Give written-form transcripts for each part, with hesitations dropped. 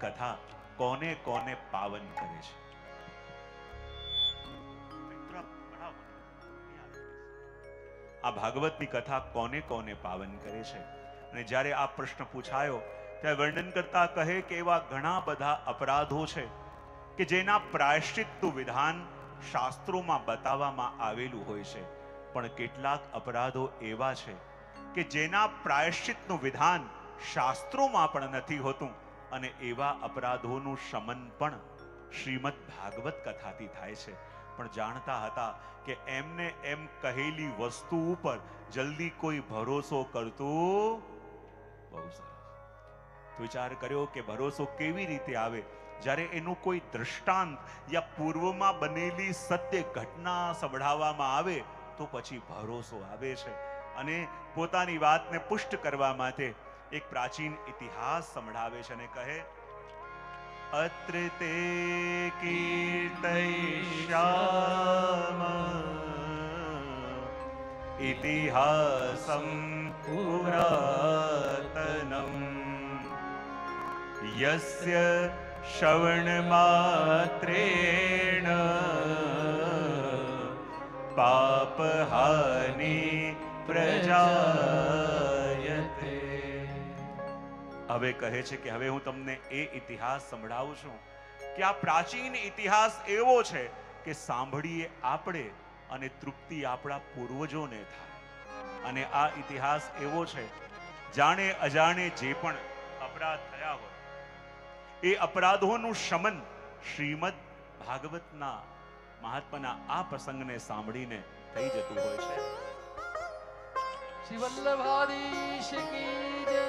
કથા કોને કોને પાવન કરે છે? આ ભાગવતની કથા કોને કોને પાવન કરે છે? અને જ્યારે આ પ્રશ્ન પૂછાયો ત્યારે વર્ણન કરતા કહે કે એવા ઘણા બધા અપરાધો છે કે જેના પ્રાયશ્ચિતનું વિધાન શાસ્ત્રોમાં બતાવવામાં આવેલું હોય છે, પણ કેટલાક અપરાધો એવા છે કે જેના પ્રાયશ્ચિતનું વિધાન શાસ્ત્રોમાં પણ નથી હોતું, અને એવા અપરાધોનું શમન પણ શ્રીમદ ભાગવત કથાથી થાય છે. પણ જાણતા હતા કે એમને એમ કહેલી વસ્તુ ઉપર જલ્દી કોઈ ભરોસો કરતું બહુ સરસ. તો વિચાર કર્યો કે ભરોસો કેવી રીતે આવે? જ્યારે એનું કોઈ દ્રષ્ટાંત યા પૂર્વમાં બનેલી સત્ય ઘટના સંભળાવવામાં આવે તો પછી ભરોસો આવે છે. અને પોતાની વાતને પુષ્ટ કરવા માટે એક પ્રાચીન ઇતિહાસ સંભળાવે છે અને કહે, અત્ર તે કીર્તયિષ્યામ ઇતિહાસં પુરાતનમ યસ્ય શ્રવણમાત્રેણ પાપહાનિ પ્રજાયતે. હવે કહે છે કે હવે હું તમને એ ઇતિહાસ સંભળાવું છું કે આ પ્રાચીન ઇતિહાસ એવો છે કે સાંભળીએ આપણે અને તૃપ્તિ આપણા પૂર્વજોને થાય. અને આ ઇતિહાસ એવો છે જાણે અજાણે જે પણ અપરાધ થયા હોય એ અપરાધોનું શમન શ્રીમદ ભાગવતના મહાત્માના આ પ્રસંગને સાંભળીને થઈ જતું હોય છે. શ્રી વલ્લભાધીશ કી જય.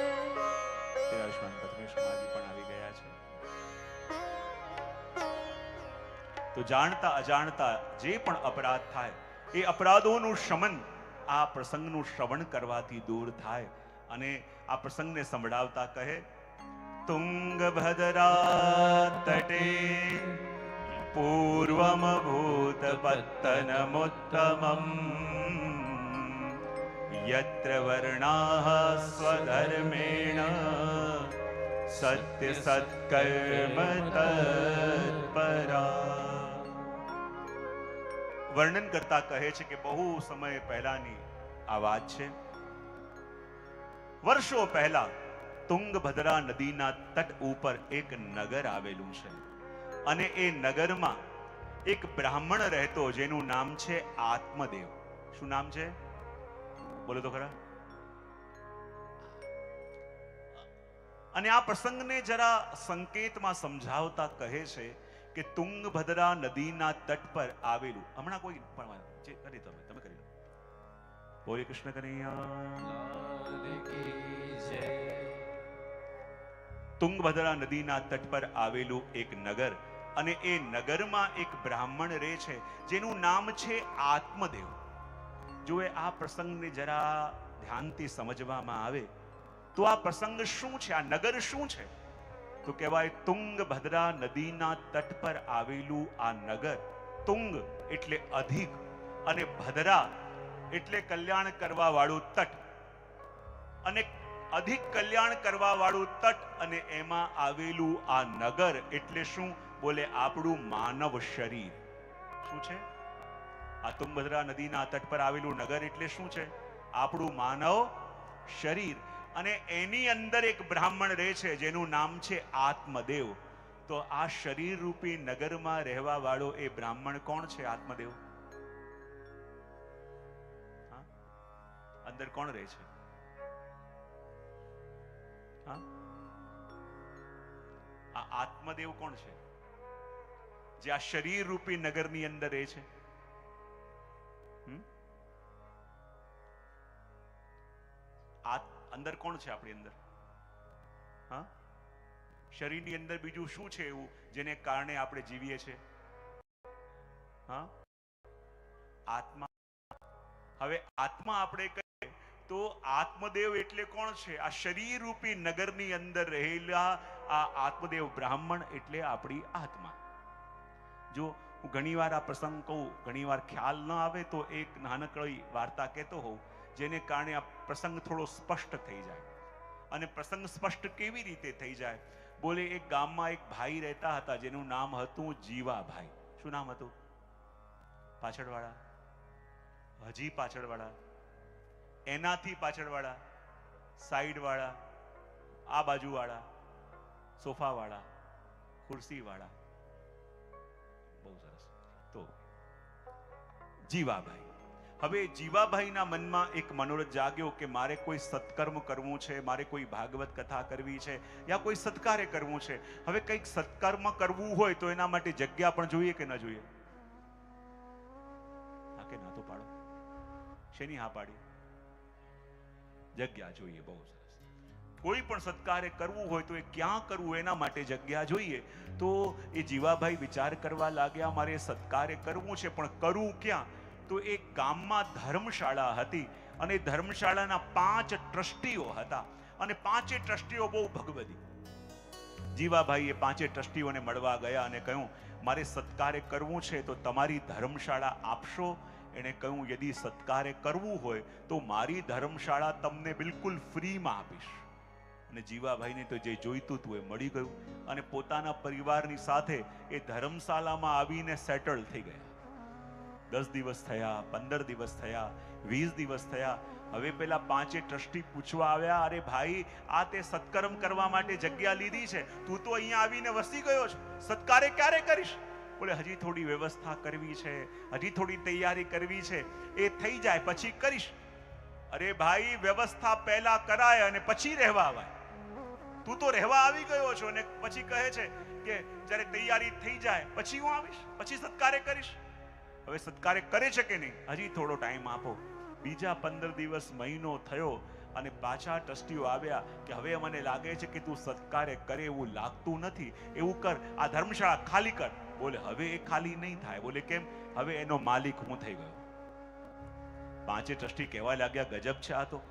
આયુષ્માન પરમેશ્વરજી પણ આવી ગયા છે. તો જાણતા અજાણતા જે પણ અપરાધ થાય એ અપરાધોનું શમન આ પ્રસંગનું શ્રવણ કરવાથી દૂર થાય. અને આ પ્રસંગને સંભળાવતા કહે, તુંગભદ્રા તટે પૂર્વમ ભૂતપત્તનમુત્તમમ યત્ર વર્ણાઃ સ્વધર્મેણ સત્ય સત્કર્મ તત્પરા. વર્ણન કરતા કહે છે કે બહુ સમય પહેલાની આ વાત છે. વર્ષો પહેલા તુંગભદ્રા નદીના તટ ઉપર એક નગર આવેલું છે, અને એ નગરમાં એક બ્રાહ્મણ રહેતો જેનું નામ છે આત્મદેવ. શું નામ છે? બોલો તો ખરા. અને આ પ્રસંગને જરા સંકેતમાં સમજાવતા કહે છે કે તુંગભદ્રા નદીના તટ પર આવેલું, હમણાં કોઈ પણ જે કરી તમે કરી લો. બોલે કૃષ્ણ કનૈયા. તુંગભદ્રા નદીના તટ પર આવેલું એક નગર, અને એ નગરમાં એક બ્રાહ્મણ રહે છે જેનું નામ છે આત્મદેવ. જો આ પ્રસંગને જરા ધ્યાનથી સમજવામાં આવે તો આ પ્રસંગ શું છે, આ નગર શું છે? તો કહેવાય તુંગભદ્રા નદીના તટ પર આવેલું આ નગર. તુંગ એટલે અધિક, અને ભદ્રા એટલે કલ્યાણ કરવા વાળું તટ, અને અધિક કલ્યાણ કરવા વાળું તટ, અને એમાં આવેલું આ નગર એટલે શું? બોલે આપણું માનવ શરીર. શું છે આ તુંગભદ્રા નદીના તટ પર આવેલું નગર? એટલે શું છે? આપણું માનવ શરીર. અને એની અંદર એક બ્રાહ્મણ રહે છે જેનું નામ છે આત્મદેવ. તો આ શરીર રૂપી નગરમાં રહેવા વાળો એ બ્રાહ્મણ કોણ છે? આત્મદેવ. અંદર કોણ રહે છે? આ આત્મદેવ કોણ છે જે આ શરીર રૂપી નગરની અંદર રહે છે? અંદર કોણ છે? આપણી અંદર શરીરની અંદર બીજું શું છે એવું જેને કારણે આપણે જીવીએ છીએ? આત્મા. હવે આત્મા આપણે કહીએ તો આત્મદેવ એટલે કોણ છે? આ શરીર રૂપી નગરની અંદર રહેલા આ આત્મદેવ બ્રાહ્મણ એટલે આપણી આત્મા. જો હું ઘણીવાર આ પ્રસંગ કહું, ઘણીવાર ખ્યાલ ન આવે તો એક નાનકડી વાર્તા કહેતો હોઉં જેને કારણે આ પ્રસંગ થોડો સ્પષ્ટ થઈ જાય. અને પ્રસંગ સ્પષ્ટ કેવી રીતે થઈ જાય? બોલે એક ગામમાં એક ભાઈ રહેતા હતા જેનું નામ હતું જીવાભાઈ. શું નામ હતું? પાછળવાળા, હજી પાછળવાળા, એનાથી પાછળવાળા, સાઈડવાળા, આ બાજુવાળા, સોફાવાળા, ખુરશીવાળા. બહુ સરસ. તો જીવાભાઈ. હવે જીવાભાઈના મનમાં એક મનોરથ જાગ્યો કે મારે કોઈ સત્કર્મ કરવું છે, મારે કોઈ ભાગવત કથા કરવી છે, યા કોઈ સત્કાર્ય કરવું છે. હવે કંઈક સત્કર્મ કરવું હોય તો એના માટે જગ્યા પણ જોઈએ કે ન જોઈએ? હા કે ના તો પાડો. શેની હા પાડી? જગ્યા જોઈએ. બહુ સરસ. કોઈ પણ સત્કાર્ય કરવું હોય તો એ ક્યાં કરવું એના માટે જગ્યા જોઈએ. તો એ જીવાભાઈ વિચાર કરવા લાગ્યા મારે સત્કાર્ય કરવું છે પણ કરવું ક્યાં? તો એક ગામમાં ધર્મશાળા હતી અને ધર્મશાળાના 5 ટ્રસ્ટીઓ હતા અને 5 ટ્રસ્ટીઓ બહુ ભગવદી. જીવાભાઈ એ 5 ટ્રસ્ટીઓને મળવા ગયા અને કહ્યું મારે સત્કાર્ય કરવું છે તો તમારી ધર્મશાળા આપશો? એણે કહ્યું યદિ સત્કાર્ય કરવું હોય તો મારી ધર્મશાળા તમને બિલકુલ ફ્રીમાં આપીશ. અને જીવાભાઈને તો જે જોઈતું હતું એ મળી ગયું અને પોતાના પરિવારની સાથે એ ધર્મશાળામાં આવીને સેટલ થઈ ગયા. 10 દિવસ થયા, 15 દિવસ થયા, 20 દિવસ થયા. હવે પેલા 5 ટ્રસ્ટી પૂછવા આવ્યા, અરે ભાઈ આ તે સત્કર્મ કરવા માટે જગ્યા લીધી છે, તું તો અહીંયા આવીને વસી ગયો છો, સત્કાર્ય ક્યારે કરીશ? બોલે હજી થોડી વ્યવસ્થા કરવી છે, હજી થોડી તૈયારી કરવી છે, એ થઈ જાય પછી કરીશ. અરે ભાઈ વ્યવસ્થા પહેલા કરાય અને પછી રહેવા આવાય. તું તો રહેવા આવી ગયો છો ને પછી કહે છે કે જ્યારે તૈયારી થઈ જાય પછી હું આવીશ, પછી સત્કાર્ય કરીશ. હવે સત્કાર્ય કરે છે કે નહીં? હજી થોડો ટાઈમ આપો. બીજા 15 દિવસ, મહિનો થયો અને પાછા ટ્રસ્ટીઓ આવ્યા કે હવે મને લાગે છે કે તું સત્કાર્ય કરે એવું લાગતું નથી, એવું કર આ ધર્મશાળા ખાલી કર. બોલે હવે એ ખાલી નહીં થાય. બોલે કેમ? હવે એનો માલિક હું થઈ ગયો. 5 ટ્રસ્ટી કહેવા લાગ્યા ગજબ છે આ તો.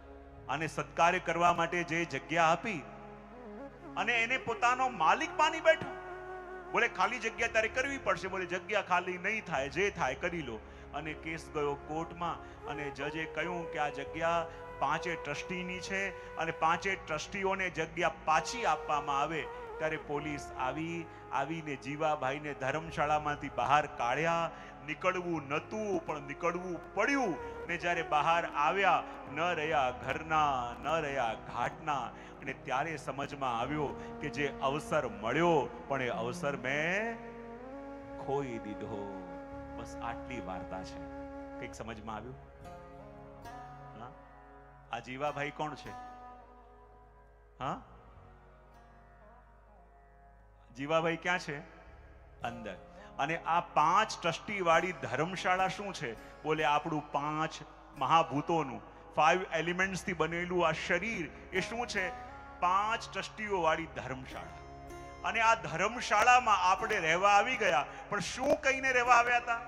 આને સત્કાર્ય કરવા માટે જે જગ્યા આપી અને એને પોતાનો માલિક માની બેઠો. બોલે ખાલી જગ્યા તારે કરવી પડશે. બોલે જગ્યા ખાલી નહીં થાય, જે થાય કરી લો. અને કેસ ગયો કોર્ટમાં અને જજે કહ્યું કે આ જગ્યા 5 ટ્રસ્ટીની છે અને 5 ટ્રસ્ટીઓને જગ્યા પાછી આપવામાં આવે. ત્યારે પોલીસ આવીને જીવાભાઈને ધર્મશાળામાંથી બહાર કાઢ્યા. નીકળવું નહોતું પણ નીકળવું પડ્યું ને જ્યારે બહાર આવ્યા ન રહ્યા ઘરના, ન રહ્યા ઘાટના. અને ત્યારે સમજમાં આવ્યો કે જે અવસર મળ્યો પણ એ અવસર મેં ખોઈ દીધો. બસ આટલી વાર્તા છે. કંઈક સમજમાં આવ્યું? હા, આ જીવાભાઈ કોણ છે? હા, જીવાભાઈ ક્યાં છે? અંદર. અને આ 5 ટ્રસ્ટી વાળી ધર્મશાળા શું છે? બોલે આપણું 5 મહાભૂતોનું 5 એલિમેન્ટ્સ થી બનેલું આ શરીર એ શું છે? 5 ટ્રસ્ટીઓ વાળી ધર્મશાળા. અને આ ધર્મશાળામાં આપણે રહેવા આવી ગયા, પણ શું કહીને રહેવા આવ્યા હતા?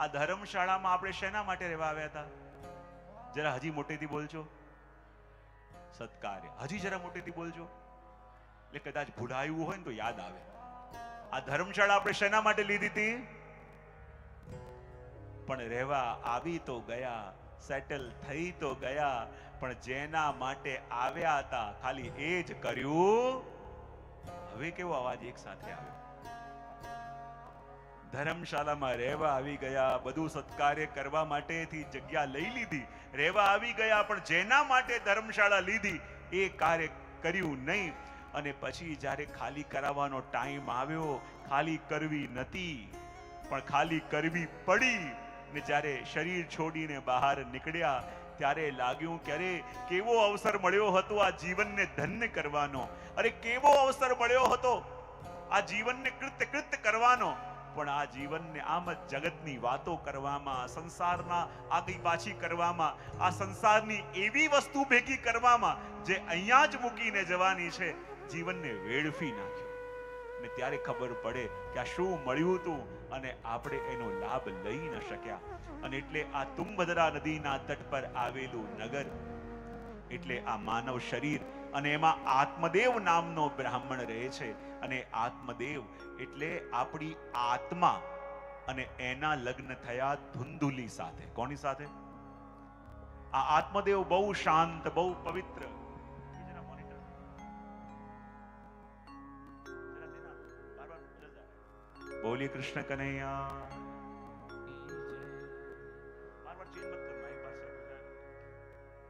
આ ધર્મશાળામાં આપણે શેના માટે રહેવા આવ્યા હતા? જરા હજી મોટેથી બોલજો. સત્કાર્ય. હજી જરા મોટેથી બોલજો, એટલે કદાચ ભૂલાયું હોય ને તો યાદ આવે. આ ધર્મશાળા આપણે શેના માટે લીધી હતી? પણ રહેવા આવી તો ગયા, સેટલ થઈ તો ગયા, પણ જેના માટે આવ્યા હતા ખાલી એ જ કર્યું. હવે કેવો અવાજ એક સાથે આવ્યો? ધર્મશાળામાં રહેવા આવી ગયા, બધું સત્કાર્ય કરવા માટેથી જગ્યા લઈ લીધી, રહેવા આવી ગયા, પણ જેના માટે ધર્મશાળા લીધી એ કાર્ય કર્યું નહીં. અને પછી જ્યારે ખાલી કરાવવાનો ટાઈમ આવ્યો, ખાલી કરવી નથી પણ ખાલી કરવી પડી. ને જ્યારે શરીર છોડીને બહાર નીકળ્યા ત્યારે લાગ્યું કે અરે કેવો અવસર મળ્યો હતો આ જીવનને ધન્ય કરવાનો. અરે કેવો અવસર મળ્યો હતો આ જીવનને કૃત્ય કરવાનો. પણ આ જીવનને આમ જ જગતની વાતો કરવામાં, સંસારના આગી પાછી કરવામાં, આ સંસારની એવી વસ્તુ ભેગી કરવામાં જે અહીંયા જ મૂકીને જવાની છે, જીવનને વેડફી નાખ્યો. ને ત્યારે ખબર પડે કે આ શું મળ્યું હતું અને આપણે એનો લાભ લઈ ન શક્યા. અને એટલે આ તુંગભદ્રા નદીના તટ પર આવેલું નગર એટલે આ માનવ શરીર, અને એમાં આત્મદેવ નામનો બ્રાહ્મણ રહે છે. અને આત્મદેવ એટલે આપણી આત્મા. અને એના લગ્ન થયા ધુંધુલી સાથે. કોની સાથે? આ આત્મદેવ બહુ શાંત, બહુ પવિત્ર. બોલીએ કૃષ્ણ કનૈયા.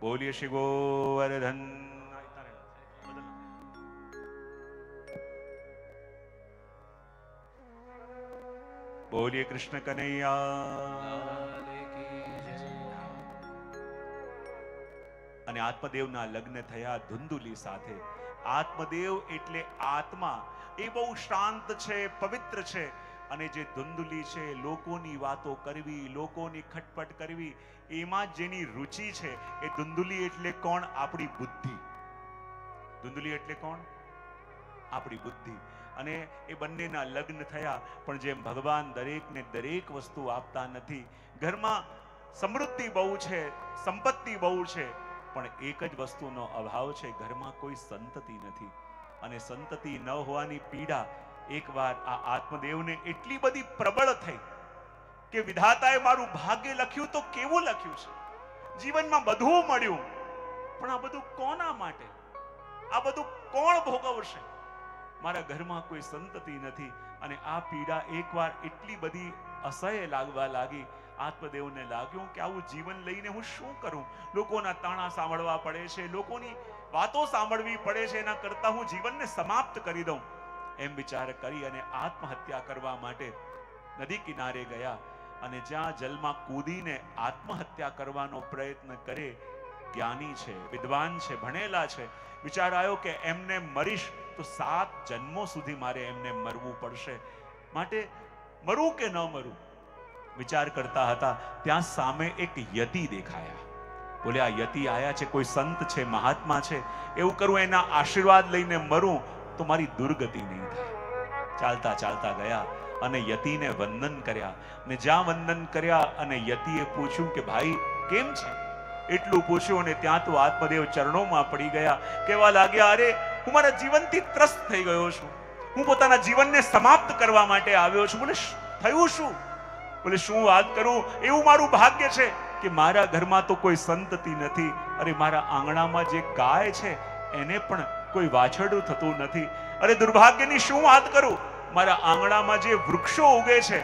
બોલીએ શ્રી ગોવર્ધન. બોલીએ કૃષ્ણ કનૈયા. અને આત્મદેવના લગ્ન થયા ધુંધુલી સાથે. આત્મદેવ એટલે આત્મા, એ બહુ શાંત છે, પવિત્ર છે. અને જે ધુંધુલી છે, લોકોની વાતો કરવી, લોકોની ખટપટ કરવી, એમાં જેની રુચિ છે, એ ધુંધુલી એટલે કોણ? આપણી બુદ્ધિ. ધુંધુલી એટલે કોણ? આપણી બુદ્ધિ. અને એ બંનેના લગ્ન થયા. પણ જેમ ભગવાન દરેકને દરેક વસ્તુ આપતા નથી. ઘરમાં સમૃદ્ધિ બહુ છે, સંપત્તિ બહુ છે, પણ એક જ વસ્તુનો અભાવ છે, ઘરમાં કોઈ સંતતિ નથી. અને સંતતિ ન હોવાની પીડા એકવાર આ આત્મદેવને એટલી બધી પ્રબળ થઈ કે વિધાતાએ મારું ભાગ્ય લખ્યું તો કેવું લખ્યું છે. જીવનમાં બધું મળ્યું, પણ આ બધું કોના માટે? આ બધું કોણ ભોગવશે? મારા ઘરમાં કોઈ સંતતિ નથી. અને આ પીડા એકવાર એટલી બધી અસહ્ય લાગવા લાગી. આત્મદેવને લાગ્યું કે આવું જીવન લઈને હું શું કરું? લોકોના તાણા સાંભળવા પડે છે, લોકોની વાતો સાંભળવી પડે છે, એના કરતા હું જીવનને સમાપ્ત કરી દઉં. એમ વિચાર કરી અને આત્મહત્યા કરવા માટે નદી કિનારે ગયા. અને જ્યાં જલમાં કૂદીને આત્મહત્યા કરવાનો પ્રયત્ન કરે, જ્ઞાની છે, વિદ્વાન છે, ભણેલા છે, વિચાર આવ્યો કે એમને મરીશ તો 7 જન્મો સુધી મારે એમને મરવું પડશે. માટે મરું કે ન મરું વિચાર કરતા હતા. ત્યાં સામે એક યતિ દેખાયા. બોલે આ યતિ આયા છે, કોઈ સંત છે, મહાત્મા છે, એવું કરું એના આશીર્વાદ લઈને મરું તો મારી દુર્ગતિ નહીં થાય. ચાલતા ચાલતા ગયા અને યતિને વંદન કર્યા. અને જ્યાં વંદન કર્યા અને યતિએ પૂછ્યું કે ભાઈ કેમ છે? એટલું પૂછ્યું અને ત્યાં તો આત્મદેવ ચરણોમાં પડી ગયા. કેવા લાગ્યા, અરે હું મારા જીવનથી ત્રસ્ત થઈ ગયો છું, હું પોતાના જીવનને સમાપ્ત કરવા માટે આવ્યો છું. બોલે થયું શું? બોલે શું વાત કરું, એવું મારું ભાગ્ય છે કે મારા ઘરમાં તો કોઈ સંતતિ નથી. અરે મારા આંગણામાં જે ગાય છે એને પણ કોઈ વાછરડું થતું નથી. અરે દુર્ભાગ્યની શું વાત કરું, મારા આંગણામાં જે વૃક્ષો ઉગે છે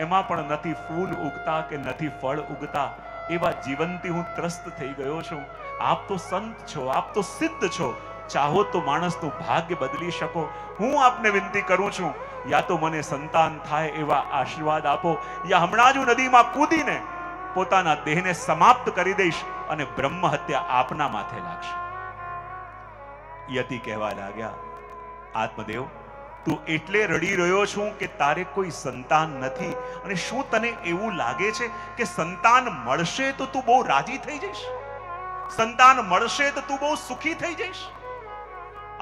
એમાં પણ નથી ફૂલ ઉગતા કે નથી ફળ ઉગતા. એવા જીવનથી હું ત્રસ્ત થઈ ગયો છું. આપ તો સંત છો, આપ તો સિદ્ધ છો, ચાહો તો માણસનું ભાગ્ય બદલી શકો. હું આપને વિનંતી કરું છું, યા તો મને સંતાન થાય એવા આશીર્વાદ આપો, યા હમણાં જ નદીમાં કૂદીને પોતાના દેહને સમાપ્ત કરી દઈશ અને બ્રહ્મ હત્યા આપના માથે લાગશે. યતિ કહેવા લાગ્યા, આત્મદેવ તું એટલે રડી રહ્યો છું કે તારે કોઈ સંતાન નથી. અને શું તને એવું લાગે છે કે સંતાન મળશે તો તું બહુ રાજી થઈ જઈશ? સંતાન મળશે તો તું બહુ સુખી થઈ જઈશ?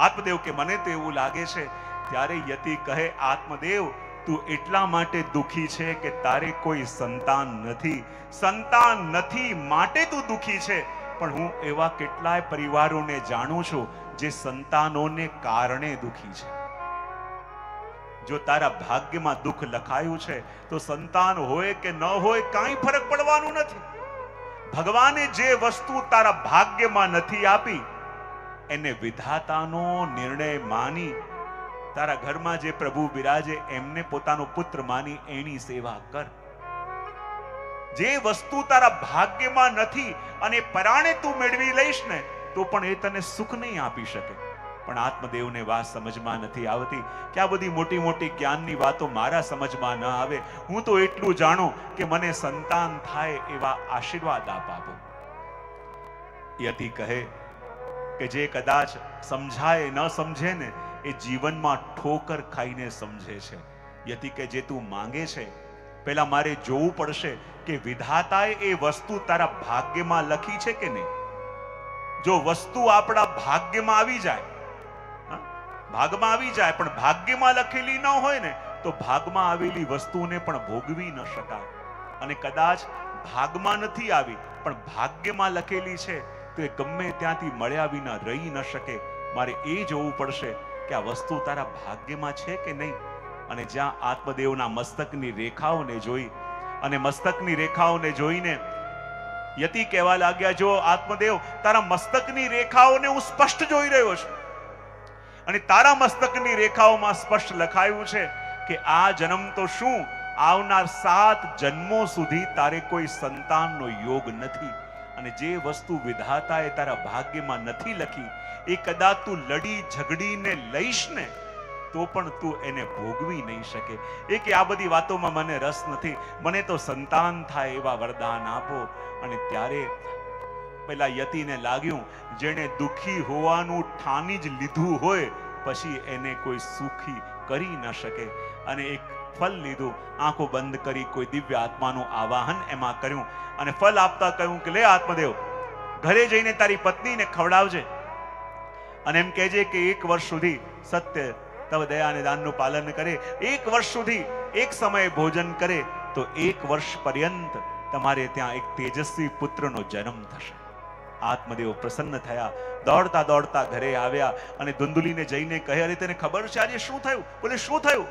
આત્મદેવ કે મને તો એવું લાગે છે. ત્યારે યતિ કહે, આત્મદેવ તું એટલા માટે દુખી છે કે તારે કોઈ સંતાન નથી. સંતાન નથી માટે તું દુખી છે. પણ હું એવા કેટલાય પરિવારોને જાણું છું જે સંતાનોને કારણે દુખી છે. જો તારા ભાગ્યમાં દુઃખ લખાયું છે તો સંતાન હોય કે ન હોય કાંઈ ફરક પડવાનું નથી. ભગવાને જે વસ્તુ તારા ભાગ્યમાં નથી આપી એને વિધાતાનો નિર્ણય માની તારા ઘરમાં જે પ્રભુ બિરાજે એમને પોતાનો પુત્ર માની એની સેવા કર. જે વસ્તુ તારા ભાગ્યમાં નથી અને પરાણે તું મેળવી લઈશ ને તો પણ એ તને સુખ નહીં આપી શકે. પણ આત્મદેવને વાત સમજમાં નથી આવતી કે આ બધી મોટી મોટી જ્ઞાનની વાતો મારા સમજમાં ન આવે. હું તો એટલું જાણું કે મને સંતાન થાય એવા આશીર્વાદ આપો. યતિ કહે કે જે કદાચ સમજાય ન સમજે ને એ જીવનમાં ઠોકર ખાઈને સમજે છે. યતિ કે જે તું માંગે છે પહેલા મારે જોવું પડશે કે વિધાતાએ એ વસ્તુ તારા ભાગ્યમાં લખી છે કે નહીં. જો વસ્તુ આપણા ભાગ્યમાં આવી જાય, ભાગમાં આવી જાય પણ ભાગ્યમાં લખેલી ન હોય ને તો ભાગમાં આવેલી વસ્તુને પણ ભોગવી ન શકાય. અને કદાચ ભાગમાં નથી આવી પણ ભાગ્યમાં લખેલી છે તો એ ગમે ત્યાંથી મળ્યા વિના રહી ન શકે. મારે એ જોવું પડશે કે આ વસ્તુ તારા ભાગ્યમાં છે કે નહીં. અને જ્યાં આત્મદેવના મસ્તકની રેખાઓને જોઈ અને મસ્તકની રેખાઓને જોઈને યતિ કહેવા લાગ્યા, જો આત્મદેવ તારા મસ્તકની રેખાઓને હું સ્પષ્ટ જોઈ રહ્યો છું અને તારા મસ્તકની રેખાઓમાં સ્પષ્ટ લખાયું છે કે આ જન્મ તો શું, આવનાર 7 જન્મો સુધી તારે કોઈ સંતાનનો યોગ નથી, અને જે વસ્તુ વિધાતાએ તારા ભાગ્યમાં નથી લખી એ કદાચ તું લડી ઝઘડીને લઈશ ને તો પણ તું એને ભોગવી નહીં શકે. એ કે આ બધી વાતોમાં મને રસ નથી, મને તો સંતાન થાય એવા વરદાન આપો. અને ત્યારે પેલા યતિને લાગ્યું જેણે દુખી હોવાનું ઠાની જ લીધું હોય પછી એને કોઈ સુખી કરી ન શકે. અને એક ફળ લીધું, આંખો બંધ કરી કોઈ દિવ્ય આત્માનું આવાહન એમાં કર્યું અને ફળ આપતા કહ્યું કે લે આત્મદેવ, ઘરે જઈને તારી પત્નીને ખવડાવજે અને એમ કહેજે કે 1 વર્ષ સુધી સત્ય તવ દયા અને દાનનું પાલન કરે, 1 વર્ષ સુધી એક સમયે ભોજન કરે તો 1 વર્ષ પર્યંત તમારે ત્યાં એક તેજસ્વી પુત્રનો જન્મ થશે. આત્મદેવ પ્રસન્ન થયા, દોડતા દોડતા ઘરે આવ્યા અને ધુંધુલીને જઈને કહે, અરે તને ખબર છે આજે શું થયું? બોલે શું થયું?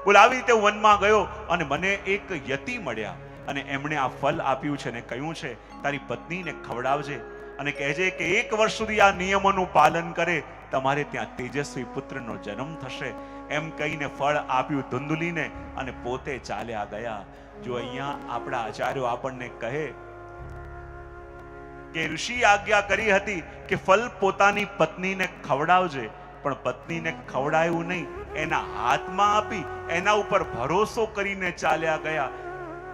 બોલે આવી રીતે હું વનમાં ગયો અને મને એક યતિ મળ્યા અને એમણે આ ફળ આપ્યું છે ને કહ્યું છે તારી પત્નીને ખવડાવજે અને કહેજે કે 1 વર્ષ સુધી આ નિયમોનું પાલન કરે તમારે ત્યાં તેજસ્વી પુત્રનો જન્મ થશે. એમ કહીને ફળ આપ્યું ધુંધુલીને અને પોતે ચાલ્યા ગયા. જો અહીંયા આપણા આચાર્યો આપણને કહે કે ઋષિ આજ્ઞા કરી હતી કે ફળ પોતાની પત્નીને ખવડાવજે, પણ પત્નીને ખવડાયું નહીં, એના હાથમાં આપી એના ઉપર ભરોસો કરીને ચાલ્યા ગયા.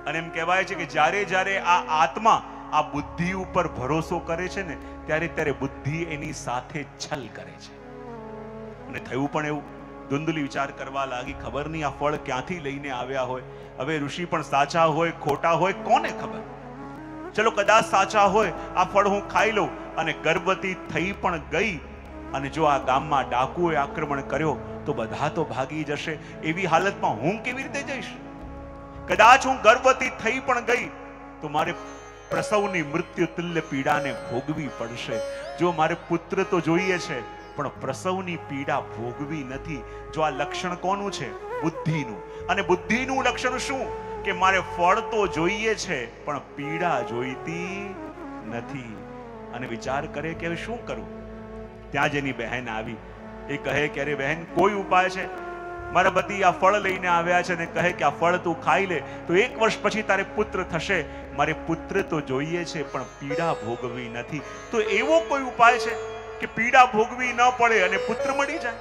અને એમ કહેવાય છે કે જ્યારે જ્યારે આ આત્મા આ બુદ્ધિ ઉપર ભરોસો કરે છે ને ત્યારે ત્યારે બુદ્ધિ એની સાથે છલ કરે છે. અને થયું પણ એવું. ધુંધલી વિચાર કરવા લાગી, ખબર નહીં આ ફળ ક્યાંથી લઈને આવ્યા હોય. હવે ઋષિ પણ સાચા હોય ખોટા હોય કોને ખબર? ચલો કદાચ સાચા હોય, આ ફળ હું ખાઈ લઉં. અને ગર્ભવતી થઈ પણ ગઈ અને જો આ ગામમાં ડાકુએ આક્રમણ કર્યો તો બધા તો ભાગી જશે, એવી હાલતમાં હું કેવી રીતે જઈશ? કદાચ હું ગર્ભવતી થઈ પણ ગઈ તો મારે પ્રસવની મૃત્યુ તુલ્ય પીડાને ભોગવી પડશે. જો મારે પુત્ર તો જોઈએ છે પણ પ્રસવની પીડા ભોગવી નથી. જો આ લક્ષણ કોનું છે? બુદ્ધિનું. અને બુદ્ધિનું લક્ષણ શું? કે મારે ફળ તો જોઈએ છે પણ પીડા જોઈતી નથી. અને વિચાર કરે કે હવે શું કરું? ત્યાં જ એની બહેન આવી. એ કહે કે અરે બહેન, કોઈ ઉપાય છે? મારા પતિ આ ફળ લઈને આવ્યા છે અને કહે કે આ ફળ તું ખાઈ લે તો 1 વર્ષ પછી તારે પુત્ર થશે. મારે પુત્ર તો જોઈએ છે પણ પીડા ભોગવી નથી. તો એવો કોઈ ઉપાય છે કે પીડા ભોગવી ન પડે અને પુત્ર મળી જાય?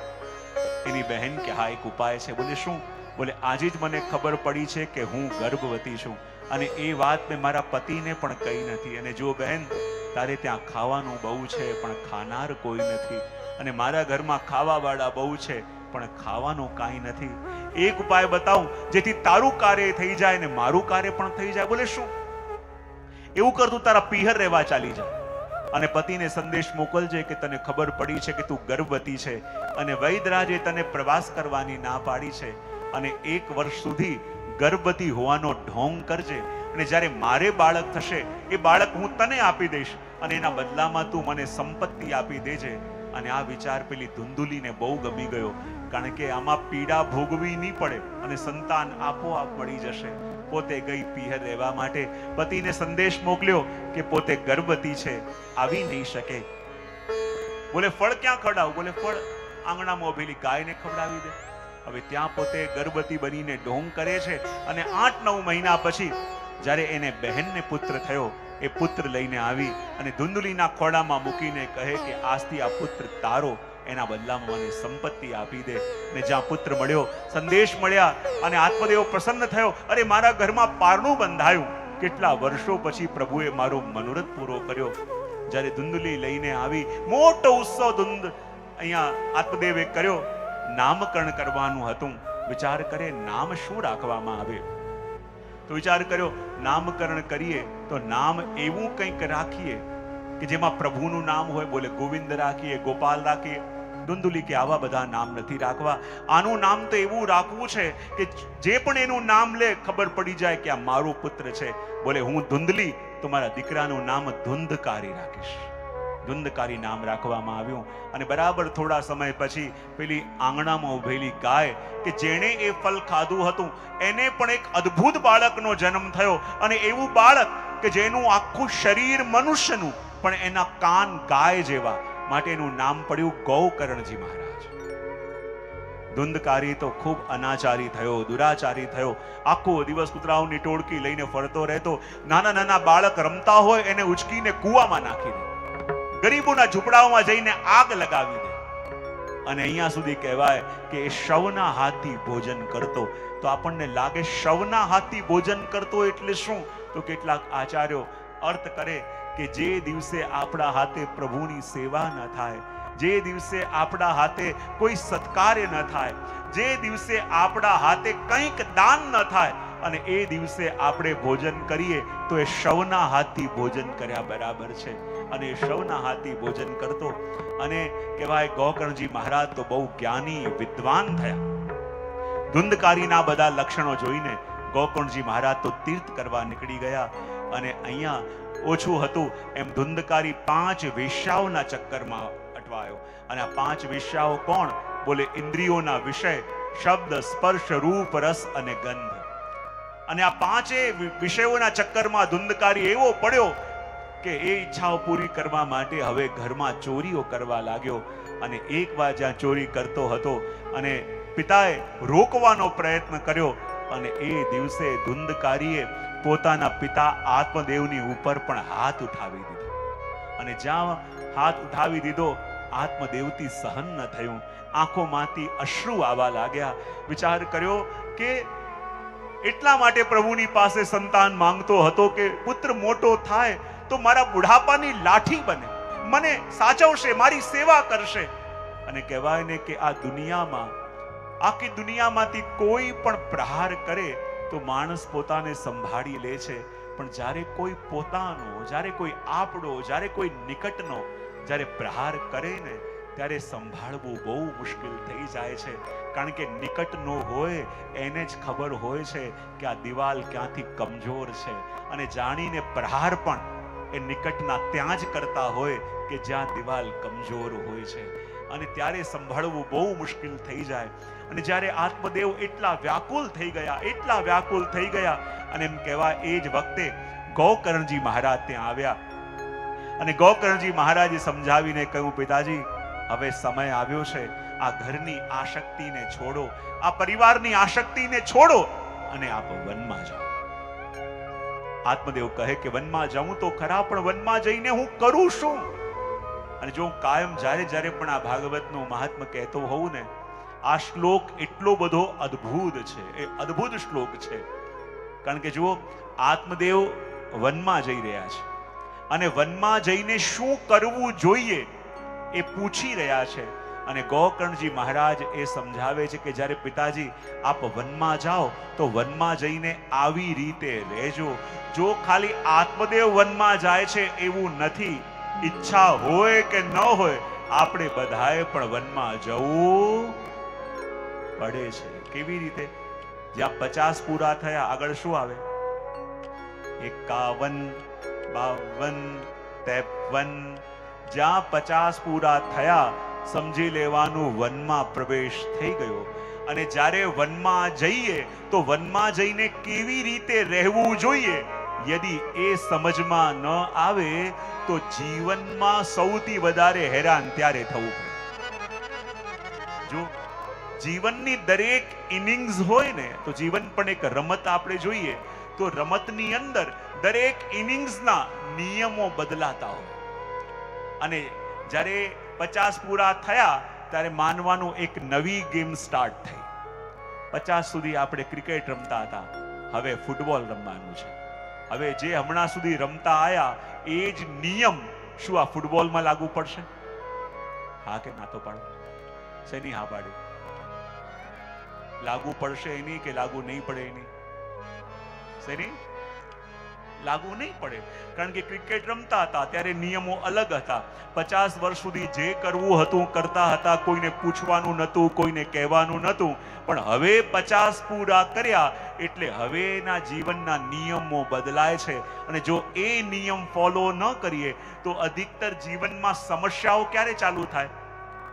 એની બહેન કે હા એક ઉપાય છે. બોલે શું? બોલે આજે જ મને ખબર પડી છે કે હું ગર્ભવતી છું અને એ વાત મેં મારા પતિને પણ કહી નથી. અને જો બહેન તારે ત્યાં ખાવાનું બહુ છે પણ ખાનાર કોઈ નથી, અને મારા ઘરમાં ખાવાવાળા બહુ છે પણ ખાવાનું કાંઈ નથી. એક ઉપાય બતાવું જેથી તારું કાર્ય થઈ જાય ને મારું કાર્ય પણ થઈ જાય. બોલે શું? એવું કર, તું તારા પિહર રહેવા ચાલી જા અને પતિને સંદેશ મોકલજે કે તને ખબર પડી છે કે તું ગર્ભવતી છે અને વૈદરાજે તને પ્રવાસ કરવાની ના પાડી છે અને 1 વર્ષ સુધી ગર્ભવતી હોવાનો ઢોંગ કરજે અને જ્યારે મારે બાળક થશે એ બાળક હું તને આપી દઈશ અને એના બદલામાં તું મને સંપત્તિ આપી દેજે. અને આ વિચાર પેલી ધુંધુલીને બહુ ગમી ગયો, કારણ કે આમાં પીડા ભોગવી નહીં પડે અને સંતાન આપોઆપ મળી જશે. પોતે ગઈ પિહર રહેવા માટે. પતિને સંદેશ મોકલ્યો કે પોતે ગર્ભવતી છે, આવી નહીં શકે. બોલે ફળ ક્યાં ખવડાવું? બોલે ફળ આંગણામાં ઉભેલી ગાયને ખવડાવી દે. હવે ત્યાં પોતે ગર્ભવતી બનીને ઢોંગ કરે છે અને 8-9 મહિના પછી જ્યારે એને બહેનને પુત્ર થયો, એ પુત્ર લઈને આવી અને ધુંધલીના ખોળામાં મૂકીને કહે કે આજથી આ પુત્ર તારો, એના બદલામાં મને સંપત્તિ આપી દે. ને જ્યાં પુત્ર મળ્યો, સંદેશ મળ્યા અને આત્મદેવ પ્રસન્ન થયો. અરે મારા ઘરમાં પારણું બંધાયું, કેટલા વર્ષો પછી પ્રભુએ મારો મનોરથ પૂરો કર્યો. જ્યારે ધુંધલી લઈને આવી, મોટો ઉત્સવ અહીંયા આત્મદેવે કર્યો. નામકરણ કરવાનું હતું. વિચાર કરે નામ શું રાખવામાં આવે? તો વિચાર કર્યો નામકરણ કરીએ તો નામ એવું કંઈક રાખીએ કે જેમાં પ્રભુનું નામ હોય. બોલે ગોવિંદ રાખીએ, ગોપાલ રાખીએ. ધુંધલી કે આવા બધા નામ નથી રાખવા, આનું નામ તો એવું રાખવું છે કે જે પણ એનું નામ લે ખબર પડી જાય કે આ મારો પુત્ર છે. બોલે હું ધુંધલી તો મારા દીકરાનું નામ ધુંધકારી રાખીશ. ધુંધકારી નામ રાખવામાં આવ્યું. અને બરાબર થોડા સમય પછી પેલી આંગણામાં ઉભેલી ગાય કે જેણે એ ફળ ખાધું હતું એને પણ એક અદ્ભુત બાળકનો જન્મ થયો. અને એવું બાળક કે જેનું આખું શરીર મનુષ્યનું પણ એના કાન ગાય જેવા, માટે એનું નામ પડ્યું ગૌકર્ણજી મહારાજ. ધુંધકારી તો ખૂબ અનાચારી થયો, દુરાચારી થયો. આખો દિવસ કૂતરાઓની ટોળકી લઈને ફરતો રહેતો. નાના નાના બાળક રમતા હોય એને ઉચકીને કૂવામાં નાખી દે, ગરીબોના ઝૂંપડાઓમાં જઈને આગ લગાવી દે. અને અહીંયા સુધી કહેવાય કે એ શવના હાથથી ભોજન કરતો. તો આપણને લાગે શવના હાથથી ભોજન કરતો એટલે શું? તો કેટલાક આચાર્યો અર્થ કરે કે જે દિવસે આપણા હાથે પ્રભુની સેવા ન થાય, જે દિવસે આપણા હાથે કોઈ સત્કાર્ય ન થાય, જે દિવસે આપણા હાથે કંઈક દાન ન થાય અને એ દિવસે આપણે ભોજન કરીએ તો એ શવના હાથથી ભોજન કર્યા બરાબર છે. અને એ શવના હાથથી ભોજન કરતો. અને કહેવાય ગોકર્ણજી મહારાજ તો બહુ જ્ઞાની વિદ્વાન થયા. ધુંધકારીના બધા લક્ષણો જોઈને ગોકર્ણજી મહારાજ તો તીર્થ કરવા નીકળી ગયા. અને અહીંયા ઓછું હતું એમ ધુંધકારી 5 વેશ્યાઓના ચક્કરમાં અટવાયો. અને આ 5 વેશ્યાઓ કોણ? બોલે ઇન્દ્રિયોના વિષય, શબ્દ, સ્પર્શ, રૂપ, રસ અને ગંધ. અને આ 5 વિષયોના ચક્કરમાં ધુંધકારી એવો પડ્યો કે એ ઈચ્છાઓ પૂરી કરવા માટે હવે ઘરમાં ચોરીઓ કરવા લાગ્યો. અને એકવાર જ્યાં ચોરી કરતો હતો અને પિતાએ રોકવાનો પ્રયત્ન કર્યો અને એ દિવસે ધુંધકારીએ પોતાના પિતા આત્મદેવની ઉપર પણ હાથ ઉઠાવી દીધો. અને જ્યાં હાથ ઉઠાવી દીધો આત્મદેવથી સહન ન થયું, આંખોમાંથી અશ્રુ આવવા લાગ્યા. વિચાર કર્યો કે એટલા માટે પ્રભુની પાસે સંતાન માંગતો હતો કે પુત્ર મોટો થાય તો મારા બુઢાપાની લાઠી બને, મને સાચવશે, મારી સેવા કરશે. અને કહેવાય ને કે આ દુનિયામાં, આખી દુનિયામાંથી કોઈ પણ પ્રહાર કરે તો માણસ પોતાને સંભાળી લે છે, પણ જ્યારે કોઈ પોતાનો, જ્યારે કોઈ આપણો, જ્યારે કોઈ નિકટનો જ્યારે પ્રહાર કરે ને ત્યારે સંભાળવું બહુ મુશ્કેલ થઈ જાય છે. કારણ કે નિકટનો હોય એને જ ખબર હોય છે કે આ દિવાલ ક્યાંથી કમજોર છે. અને જાણીને પ્રહાર પણ એ નિકટના ત્યાં જ કરતા હોય કે જ્યાં દિવાલ કમજોર હોય છે. અને ત્યારે સંભાળવું બહુ મુશ્કેલ થઈ જાય. અને જ્યારે આત્મદેવ એટલા વ્યાકુલ થઈ ગયા, એટલા વ્યાકુલ થઈ ગયા, અને એમ કહેવાય એ જ વખતે ગોકર્ણજી મહારાજ ત્યાં આવ્યા. અને ગોકર્ણજી મહારાજે સમજાવીને કહ્યું, પિતાજી હવે સમય આવ્યો છે, આ ઘરની આસક્તિને છોડો, આ પરિવારની આસક્તિને છોડો અને આપ વનમાં જાઓ. આત્મદેવ કહે કે વનમાં જાઉં તો ખરા, પણ વનમાં જઈને હું કરું શું? અને જો કાયમ જ્યારે જ્યારે પણ આ ભાગવતનું મહાત્મ્ય કહેતો હોઉં ને, આ શ્લોક એટલો બધો અદ્ભુત છે, એ અદ્ભુત શ્લોક છે. કારણ કે જુઓ, આત્મદેવ વનમાં જઈ રહ્યા છે અને વનમાં જઈને શું કરવું જોઈએ એ પૂછી રહ્યા છે. અને ગોકર્ણજી મહારાજ એ સમજાવે છે કે જ્યારે પિતાજી આપ વનમાં જાઓ તો વનમાં જઈને આવી રીતે રહેજો. જો ખાલી આત્મદેવ વનમાં જાય છે એવું નથી, ઈચ્છા હોય કે ન હોય આપણે બધાએ પણ વનમાં જવું પડે છે. કેવી રીતે? જ્યાં 50 પૂરા થયા આગળ શું આવે? 51, 52, 53. જ્યાં 50 પૂરા થયા સમજી લેવાનું વનમાં પ્રવેશ થઈ ગયો. અને જ્યારે વનમાં જઈએ તો વનમાં જઈને કેવી રીતે રહેવું જોઈએ યદિ એ સમજમાં ન આવે તો જીવનમાં સૌથી વધારે હેરાન ત્યારે થવું પડે. જો જીવનની દરેક ઇનિંગ્સ હોય ને તો જીવન પણ એક રમત આપણે જોઈએ તો રમતની અંદર દરેક ઇનિંગ્સના નિયમો બદલાતા હોય. અને જ્યારે 50 પૂરા થયા ત્યારે માનવાનું એક નવી ગેમ સ્ટાર્ટ થઈ. 50 સુધી આપણે ક્રિકેટ રમતા હતા, હવે ફૂટબોલ રમવાનું છે. હવે જે હમણાં સુધી રમતા આયા એ જ નિયમ શું આ ફૂટબોલમાં લાગુ પડશે? હા કે ના તો પાડો? શેની હા પાડી? લાગુ પડશે એની કે લાગુ નહીં પડે એની? શેની? લાગુ નહીં પડે. કારણ કે ક્રિકેટ રમતા હતા ત્યારે નિયમો અલગ હતા. 50 વર્ષ સુધી જે કરવું હતું કરતા હતા, કોઈને પૂછવાનું નહોતું, કોઈને કહેવાનું નહોતું. પણ હવે 50 પૂરા કર્યા એટલે હવેના જીવનના નિયમો બદલાય છે. અને જો એ નિયમ ફોલો ન કરીએ તો અધિકતર જીવનમાં સમસ્યાઓ ક્યારે ચાલુ થાય?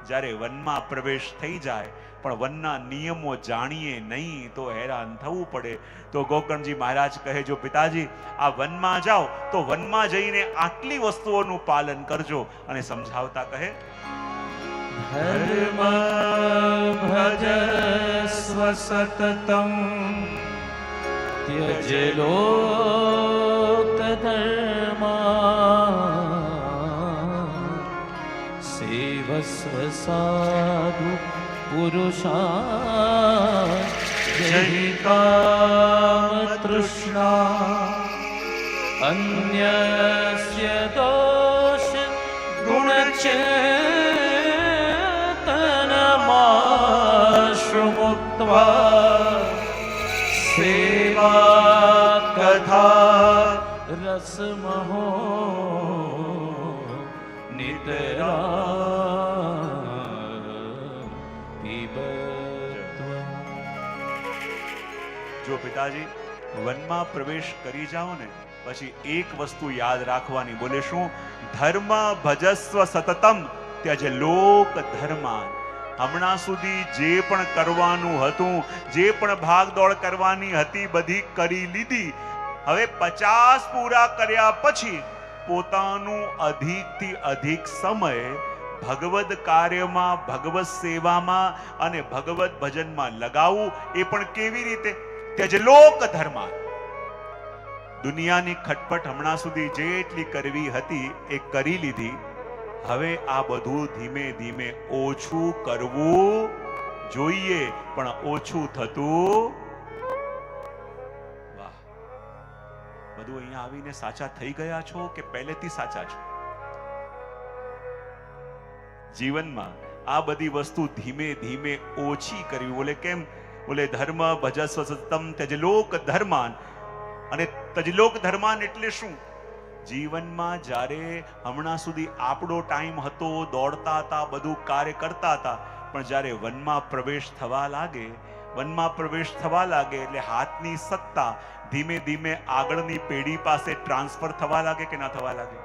જ્યારે વનમાં પ્રવેશ થઈ જાય. પણ વનના નિયમો જાણીએ નહીં તો હેરાન થવું પડે. તો ગોકર્ણજી મહારાજ કહે, જો પિતાજી આ વનમાં જાઓ તો વનમાં જઈને આટલી વસ્તુઓનું પાલન કરજો. અને સમજાવતા કહે, ધર્મ ભજ सततं त्यज लोकधर्मा सेवस्व साधु पुरुषा जहि काम तृष्णा अन्यस्य दोष गुणचेतनमाश्रुमुक्त्वा सेवा कथा रसमहो नितरां पिबत्वम्। જો પિતાજી વનમાં પ્રવેશ કરી જાઓ ને પછી એક વસ્તુ યાદ રાખવાની. બોલે શું? ધર્મ ભજસ્વ સતતમ ત્યજ લોક ધર્માન. હમણાં સુધી જે પણ કરવાનું હતું, જે પણ ભાગદોડ કરવાની હતી, બધી કરી લીધી. હવે 50 પૂરા કર્યા પછી પોતાનું અધિકથી અધિક સમય ભગવદ કાર્યમાં, ભગવત સેવામાં અને ભગવત ભજનમાં લગાવવું. એ પણ કેવી રીતે? ત્યજ લોક ધર્માન. દુનિયાની ખટપટ હમણાં સુધી જેટલી કરવી હતી એ કરી લીધી. હવે આ બધું ધીમે ધીમે ઓછું કરવું જોઈએ, પણ ઓછું થતું. વાહ! બધું અહીંયા આવીને સાચા થઈ ગયા છો કે પહેલેથી સાચા છો? જીવનમાં આ બધી વસ્તુ ધીમે ધીમે ઓછી કરવી. બોલે કેમ? બોલે ધર્મ ભજસ્વ સતતમ ત્યજ લોક ધર્માન. અને તજલોક ધર્માન એટલે શું? જીવનમાં જ્યારે હમણાં સુધી આપણો ટાઈમ હતો, દોડતા હતા, બધું કાર્ય કરતા હતા, પણ જ્યારે વનમાં પ્રવેશ થવા લાગે, વનમાં પ્રવેશ થવા લાગે એટલે હાથની સત્તા ધીમે ધીમે આગળની પેઢી પાસે ટ્રાન્સફર થવા લાગે કે ના થવા લાગે?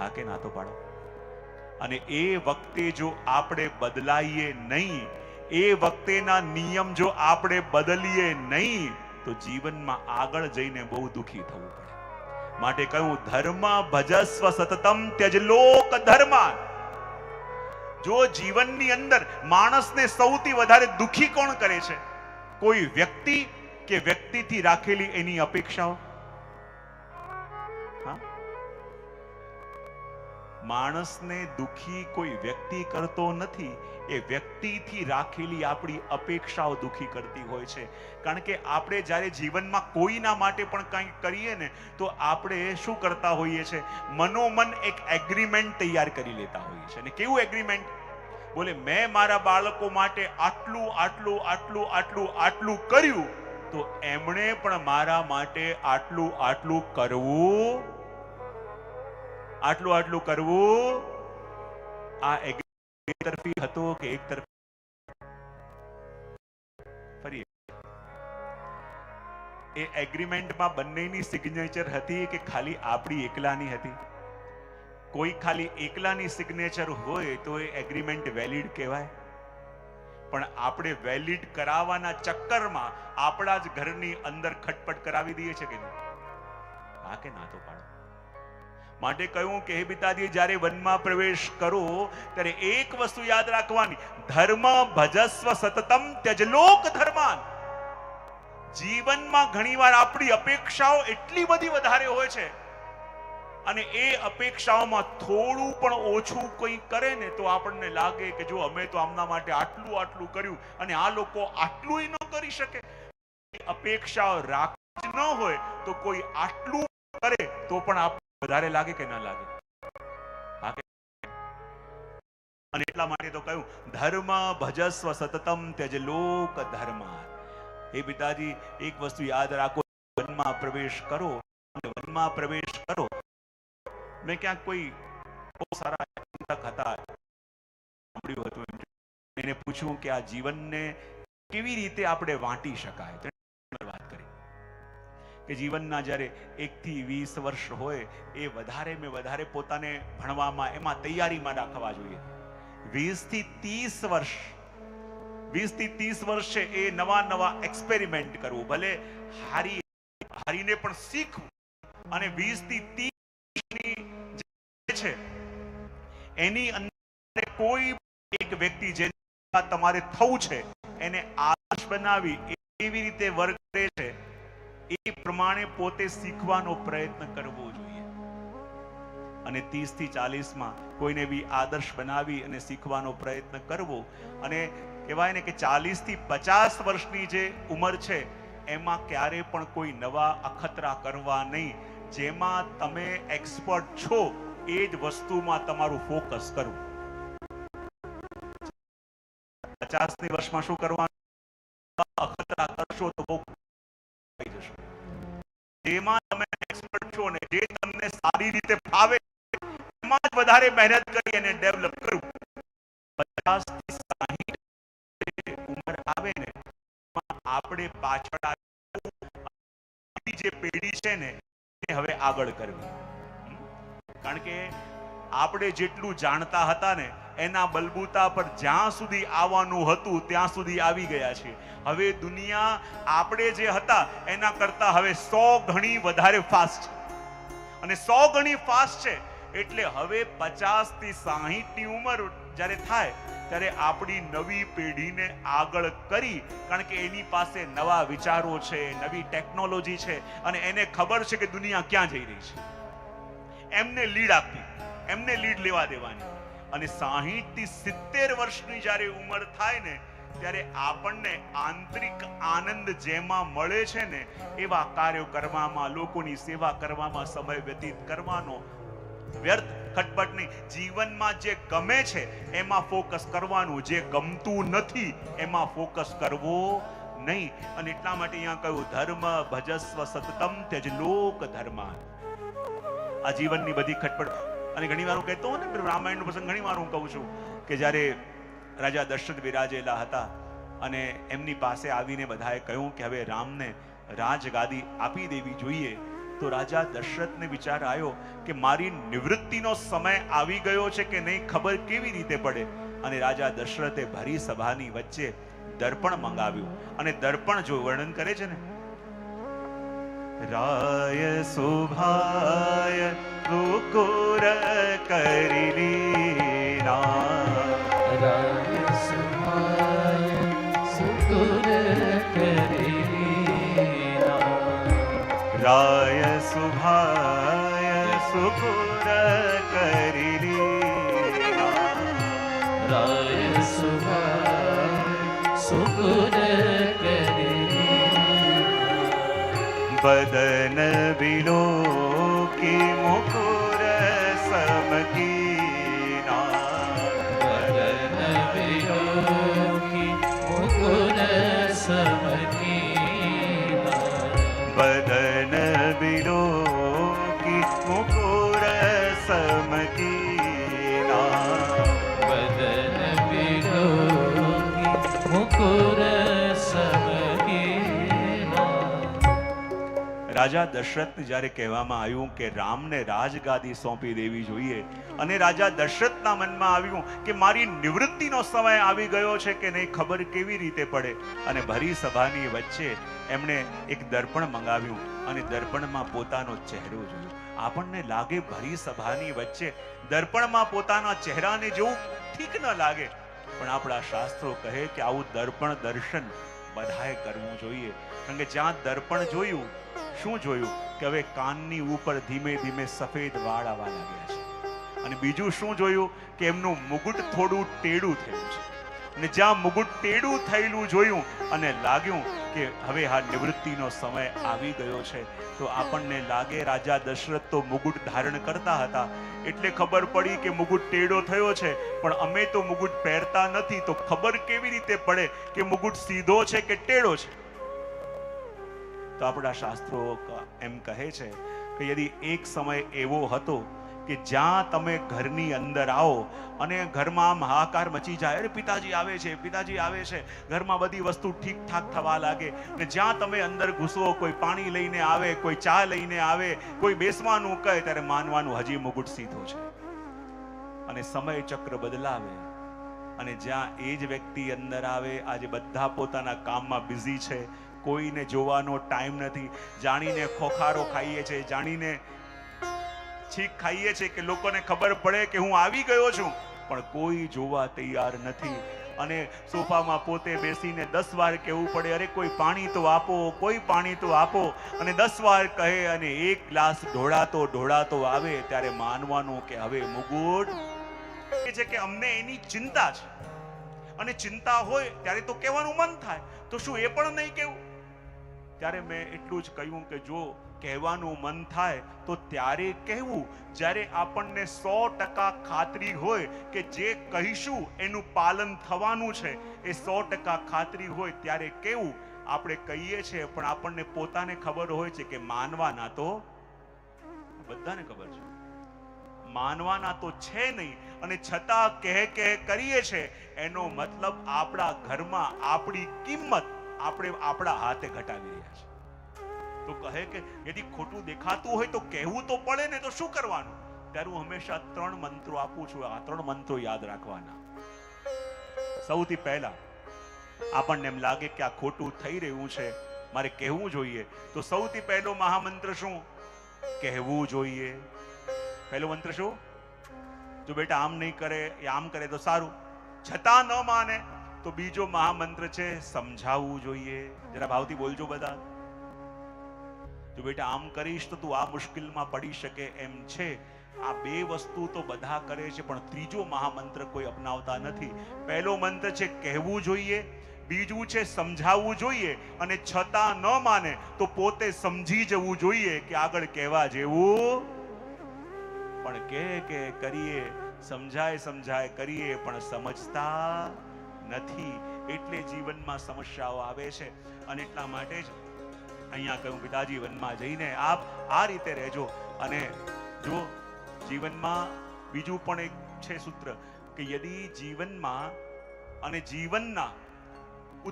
હા કે ના તો પાડો. અને એ વખતે જો આપણે બદલાઈએ નહીં, એ વખતેના નિયમ જો આપણે બદલીએ નહીં, તો જીવનમાં આગળ જઈને બહુ દુખી થવું પડે. માટે કહ્યું ધર્મ ભજસ્વ સતતમ ત્યજ લોક ધર્માન. જો જીવનની અંદર માણસને સૌથી વધારે દુખી કોણ કરે છે? કોઈ વ્યક્તિ કે વ્યક્તિથી રાખેલી એની અપેક્ષાઓ? હા, માણસને દુખી કોઈ વ્યક્તિ કરતો નથી, એ વ્યક્તિથી રાખેલી આપણી અપેક્ષાઓ દુખી કરતી હોય છે. કારણ કે આપણે જ્યારે જીવનમાં કોઈના માટે પણ કંઈક કરીએ ને, તો આપણે શું કરતા હોઈએ છીએ? મનોમન એક એગ્રીમેન્ટ તૈયાર કરી લેતા હોઈએ છીએ. અને કેવું એગ્રીમેન્ટ? બોલે મેં મારા બાળકો માટે આટલું આટલું આટલું આટલું આટલું કર્યું, તો એમણે પણ મારા માટે આટલું આટલું કરવું, આટલું આટલું કરવું. આ તરફી હતો કે એક તરફી? ફરી એ એગ્રીમેન્ટમાં બંનેની સિગ્નેચર હતી કે ખાલી આપણી એકલાની હતી? કોઈ ખાલી એકલાની સિગ્નેચર હોય તો એ એગ્રીમેન્ટ વેલિડ કહેવાય. પણ આપણે વેલિડ કરાવવાના ચક્કરમાં આપણા જ ઘરની અંદર ખટપટ કરાવી દઈએ છે કે નહીં? હા કે ના તો પાડો. માટે કહ્યું કે હે પિતાજી, જ્યારે વનમાં પ્રવેશ કરો ત્યારે એક વસ્તુ યાદ રાખવાની, ધર્મ ભજસ્વ સતતમ ત્યજ લોક ધર્માન. જીવનમાં ઘણીવાર આપણી અપેક્ષાઓ એટલી બધી વધારે હોય છે, અને એ અપેક્ષાઓમાં થોડું પણ ઓછું કંઈ કરે ને તો આપણને લાગે કે જો અમે તો આમના માટે આટલું આટલું કર્યું અને આ લોકો આટલું ન કરી શકે. અપેક્ષાઓ રાખી ન હોય તો કોઈ આટલું કરે તો પણ આપણે વધારે લાગે કે ના લાગે? અને એટલા માટે તો કહ્યું ધર્મ ભજસ્વ સતતમ ત્યજ લોક ધર્માન. હે પિતાજી, એક વસ્તુ યાદ રાખો, વનમાં પ્રવેશ કરો, વનમાં પ્રવેશ કરો. મેં ક્યાંક કોઈ બહુ સારા ચિંતક હતા, સાંભળ્યું હતું, એને પૂછ્યું કે આ જીવનને કેવી રીતે આપણે વાંટી શકાય. વાત કરી કે જીવનના જ્યારે 1 થી 20 વર્ષ હોય એ વધારે મેં વધારે પોતાને ભણવામાં, એમાં તૈયારીમાં રાખવા જોઈએ. 20 થી 30 વર્ષ, 20 થી 30 વર્ષ છે એ નવા નવા એક્સપેરિમેન્ટ કરવું, ભલે હારીને પણ શીખવું. અને 20 થી 30 છે એની અંદર કોઈ એક વ્યક્તિ જે તમારે થવું છે એને આદર્શ બનાવી એવી રીતે વર્ક કરે છે, એ પ્રમાણે પોતે શીખવાનો પ્રયત્ન કરવો જોઈએ. અને 30 થી 40 માં કોઈને બી આદર્શ બનાવી અને શીખવાનો પ્રયત્ન કરવો. અને કહેવાય ને કે 40 થી 50 વર્ષની જે ઉંમર છે એમાં ક્યારે પણ કોઈ નવા અખતરા કરવા નહીં. જેમાં તમે એક્સપર્ટ છો એ જ વસ્તુમાં તમારું ફોકસ કરવું. 50ની વર્ષમાં શું કરવાનું? અખતરા કરશો તો બહુ થઈ જશો. જેમાં તમે એક્સપર્ટ છો ને જે તમને સારી રીતે ફાવે એમાં જ વધારે મહેનત કરી અને ડેવલપ કરવું. 50 થી 60 ઉંમર આવે ને આપણે પાછળ જે પેઢી છે ને એ હવે આગળ કરવી. કારણ કે આપણે જેટલું જાણતા હતા ને એના બલબૂતા પર જ્યાં સુધી આવવાનું હતું ત્યાં સુધી આવી ગયા છે. હવે દુનિયા આપણે જે હતા એના કરતા હવે 100 ગણી વધારે ફાસ્ટ છે. અને 100 ગણી ફાસ્ટ છે એટલે હવે 50 થી 60 ની ઉંમર જ્યારે થાય ત્યારે આપણી નવી પેઢીને આગળ કરી, કારણ કે એની પાસે નવા વિચારો છે, નવી ટેકનોલોજી છે અને એને ખબર છે કે દુનિયા ક્યાં જઈ રહી છે. એમને લીડ આપવી, એમને લીડ લેવા દેવાની. અને 60 થી 70 વર્ષની જ્યારે ઉંમર થાય ને ત્યારે આપણને આંતરિક આનંદ જેમાં મળે છે ને એવા કાર્યો કરવામાં, લોકોની સેવા કરવામાં સમય વ્યતીત કરવાનો. વ્યર્થ ખટપટ નહીં. જીવનમાં જે ગમે છે એમાં ફોકસ કરવાનું, જે ગમતું નથી એમાં ફોકસ કરવો નહીં. અને એટલા માટે અહીંયા કહ્યું ધર્મ ભજસ્વ સતતમ ત્યજ લોક ધર્માન. આ જીવનની બધી ખટપટ. અને ઘણી વાર હું કહેતો હોઉં ને રામાયણનો પ્રસંગ ઘણી વાર હું કહું છું કે જ્યારે રાજા દશરથ બિરાજેલા હતા અને એમની પાસે આવીને બધાએ કહ્યું કે હવે રામને રાજગાદી આપી દેવી જોઈએ, તો રાજા દશરથને વિચાર આવ્યો કે મારી નિવૃત્તિનો સમય આવી ગયો છે કે નહીં ખબર કેવી રીતે પડે. અને રાજા દશરથે ભરી સભાની વચ્ચે દર્પણ મંગાવ્યું અને દર્પણ જો વર્ણન કરે છે ને, રાય શુભાય રુકુર કરી લીના, રાય શુભાય સુકુર કરી લીના, રાય શુભાય સુકુર કરી લીના, રાય શુભાય સુકુર કરી बदन विलोकी मुकुर समकीना, बदन विलोकी मुकुर समकीना, बदन विलोकी मुकुर समकीना, बदन विलोकी मुकुर समकीना. રાજા દશરથને જ્યારે કહેવામાં આવ્યું કે રામને રાજગાદી સોંપી દેવી જોઈએ અને રાજા દશરથના મનમાં આવ્યું કે મારી નિવૃત્તિનો સમય આવી ગયો છે કે નહીં ખબર કેવી રીતે પડે. અને ભરી સભાની વચ્ચે એમણે એક દર્પણ મંગાવ્યું અને દર્પણમાં પોતાનો ચહેરો જોયો. આપણને લાગે ભરી સભાની વચ્ચે દર્પણમાં પોતાના ચહેરાને જોવું ઠીક ન લાગે, પણ આપણા શાસ્ત્રો કહે કે આવું દર્પણ દર્શન બધાએ કરવું જોઈએ. કારણ કે જ્યાં દર્પણ જોયું, શું જોયું કે હવે કાનની ઉપર ધીમે ધીમે સફેદ વાળ આવવા લાગ્યા છે. અને બીજું શું જોયું કે એમનું મુગુટ થોડું ટેડું થયું છે. અને જ્યાં મુગુટ ટેડું થયેલું જોયું અને લાગ્યું કે હવે આ નિવૃત્તિનો સમય આવી ગયો છે, તો આપણને લાગે રાજા દશરથ તો મુગુટ ધારણ કરતા હતા એટલે ખબર પડી કે મુગુટ ટેડો થયો છે, પણ અમે તો મુગુટ પહેરતા નથી તો ખબર કેવી રીતે પડે કે મુગુટ સીધો છે કે ટેડો છે. તો આપણા શાસ્ત્રો એમ કહે છે કે યદિ એક સમય એવો હતો કે જ્યાં તમે ઘરની અંદર આવો અને ઘરમાં આમ હાહાકાર મચી જાય, અરે પિતાજી આવે છે, પિતાજી આવે છે, ઘરમાં બધી વસ્તુ ઠીક ઠાક થવા લાગે, અને જ્યાં તમે અંદર ઘૂસો, કોઈ પાણી લઈને આવે, કોઈ ચા લઈને આવે, કોઈ બેસવાનું કહે, ત્યારે માનવાનું હજી મુગુટ સીધો છે. અને સમય ચક્ર બદલાવે અને જ્યાં એ જ વ્યક્તિ અંદર આવે, આજે બધા પોતાના કામમાં બિઝી છે, કોઈને જોવાનો ટાઈમ નથી, જાણીને ખોખારો ખાઈએ છે, જાણીને છીક ખાઈએ છે કે લોકોને ખબર પડે કે હું આવી ગયો છું, પણ કોઈ જોવા તૈયાર નથી. અને સોફામાં પોતે બેસીને 10 વાર કહેવું પડે, અરે કોઈ પાણી તો આપો, કોઈ પાણી તો આપો, અને 10 વાર કહે અને એક ગ્લાસ ઢોળાતો આવે ત્યારે માનવાનું કે હવે મુગુટ એ છે કે અમને એની ચિંતા છે, અને ચિંતા હોય ત્યારે તો કહેવાનું મન થાય, તો શું એ પણ નહીં કહેવું? ત્યારે મેં એટલું જ કહ્યું કે જો કહેવાનું મન થાય તો ત્યારે કહેવું, જ્યારે આપણને 100% ખાતરી હોય કે જે કહીશું એનું પાલન થવાનું છે, એ 100% ખાતરી હોય ત્યારે કહેવું. આપણે કહીએ છીએ પણ આપણને પોતાને ખબર હોય છે કે માનવાના તો બધાને ખબર છે, માનવાના તો છે નહીં, અને છતાં કહે કરીએ છે. એનો મતલબ આપણા ઘરમાં આપણી કિંમત આપણે આપણા હાથે ઘટાડી રહ્યા છે. તો કહે કે યદિ ખોટું દેખાતું હોય તો કહેવું તો પડે ને, તો શું કરવાનું? ત્યારે હું હંમેશા 3 મંત્રો આપું છું. આ 3 મંત્રો યાદ રાખવાના. સૌથી પહેલા આપણને એમ લાગે કે આ ખોટું થઈ રહ્યું છે, મારે કહેવું જોઈએ, તો સૌથી પહેલો મહામંત્ર શું? કહેવું જોઈએ. પહેલો મંત્ર શું? જો બેટા આમ નહીં કરે, એ આમ કરે તો સારું, છતાં ન માને તો બીજો મહામંત્ર છે સમજાવવું જોઈએ. જરા ભાવથી બોલજો બધા. જો બેટા આમ કરીશ તો તું આ મુશ્કેલમાં પડી શકે એમ છે. આ 2 વસ્તુ તો બધા કરે છે, પણ ત્રીજો મહામંત્ર કોઈ અપનાવતા નથી. પહેલો મંત્ર છે કહેવું જોઈએ, બીજું છે સમજાવવું જોઈએ, અને છતાં ન માને તો પોતે સમજી જવું જોઈએ કે આગળ કહેવા જેવું. પણ કે કરીએ, સમજાય કરીએ, પણ સમજતા નથી, એટલે જીવનમાં સમસ્યાઓ આવે છે. અને એટલા માટે જ અહીંયા કહ્યું પિતાજી વનમાં જઈને આપ આ રીતે રહેજો. અને જો જીવનમાં બીજું પણ એક છે સૂત્ર કે યદિ જીવનમાં અને જીવનના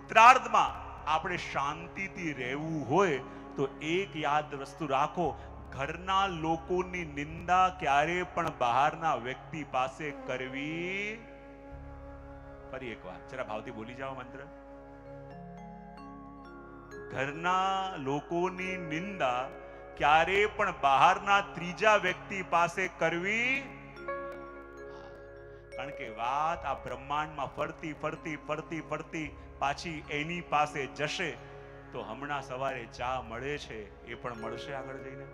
ઉત્તરાર્ધમાં આપણે શાંતિથી રહેવું હોય તો એક યાદ વસ્તુ રાખો, ઘરના લોકોની નિંદા ક્યારે પણ બહારના વ્યક્તિ પાસે કરવી. ફરી એક વાર જરા ભાવથી બોલી જાઓ મંત્ર. ઘરના લોકોની નિંદા ક્યારે પણ બહારના ત્રીજા વ્યક્તિ પાસે કરવી. કારણ કે વાત આ બ્રહ્માંડમાં ફરતી પાછી એની પાસે જશે, તો હમણાં સવારે ચા મળે છે એ પણ મળશે આગળ જઈને.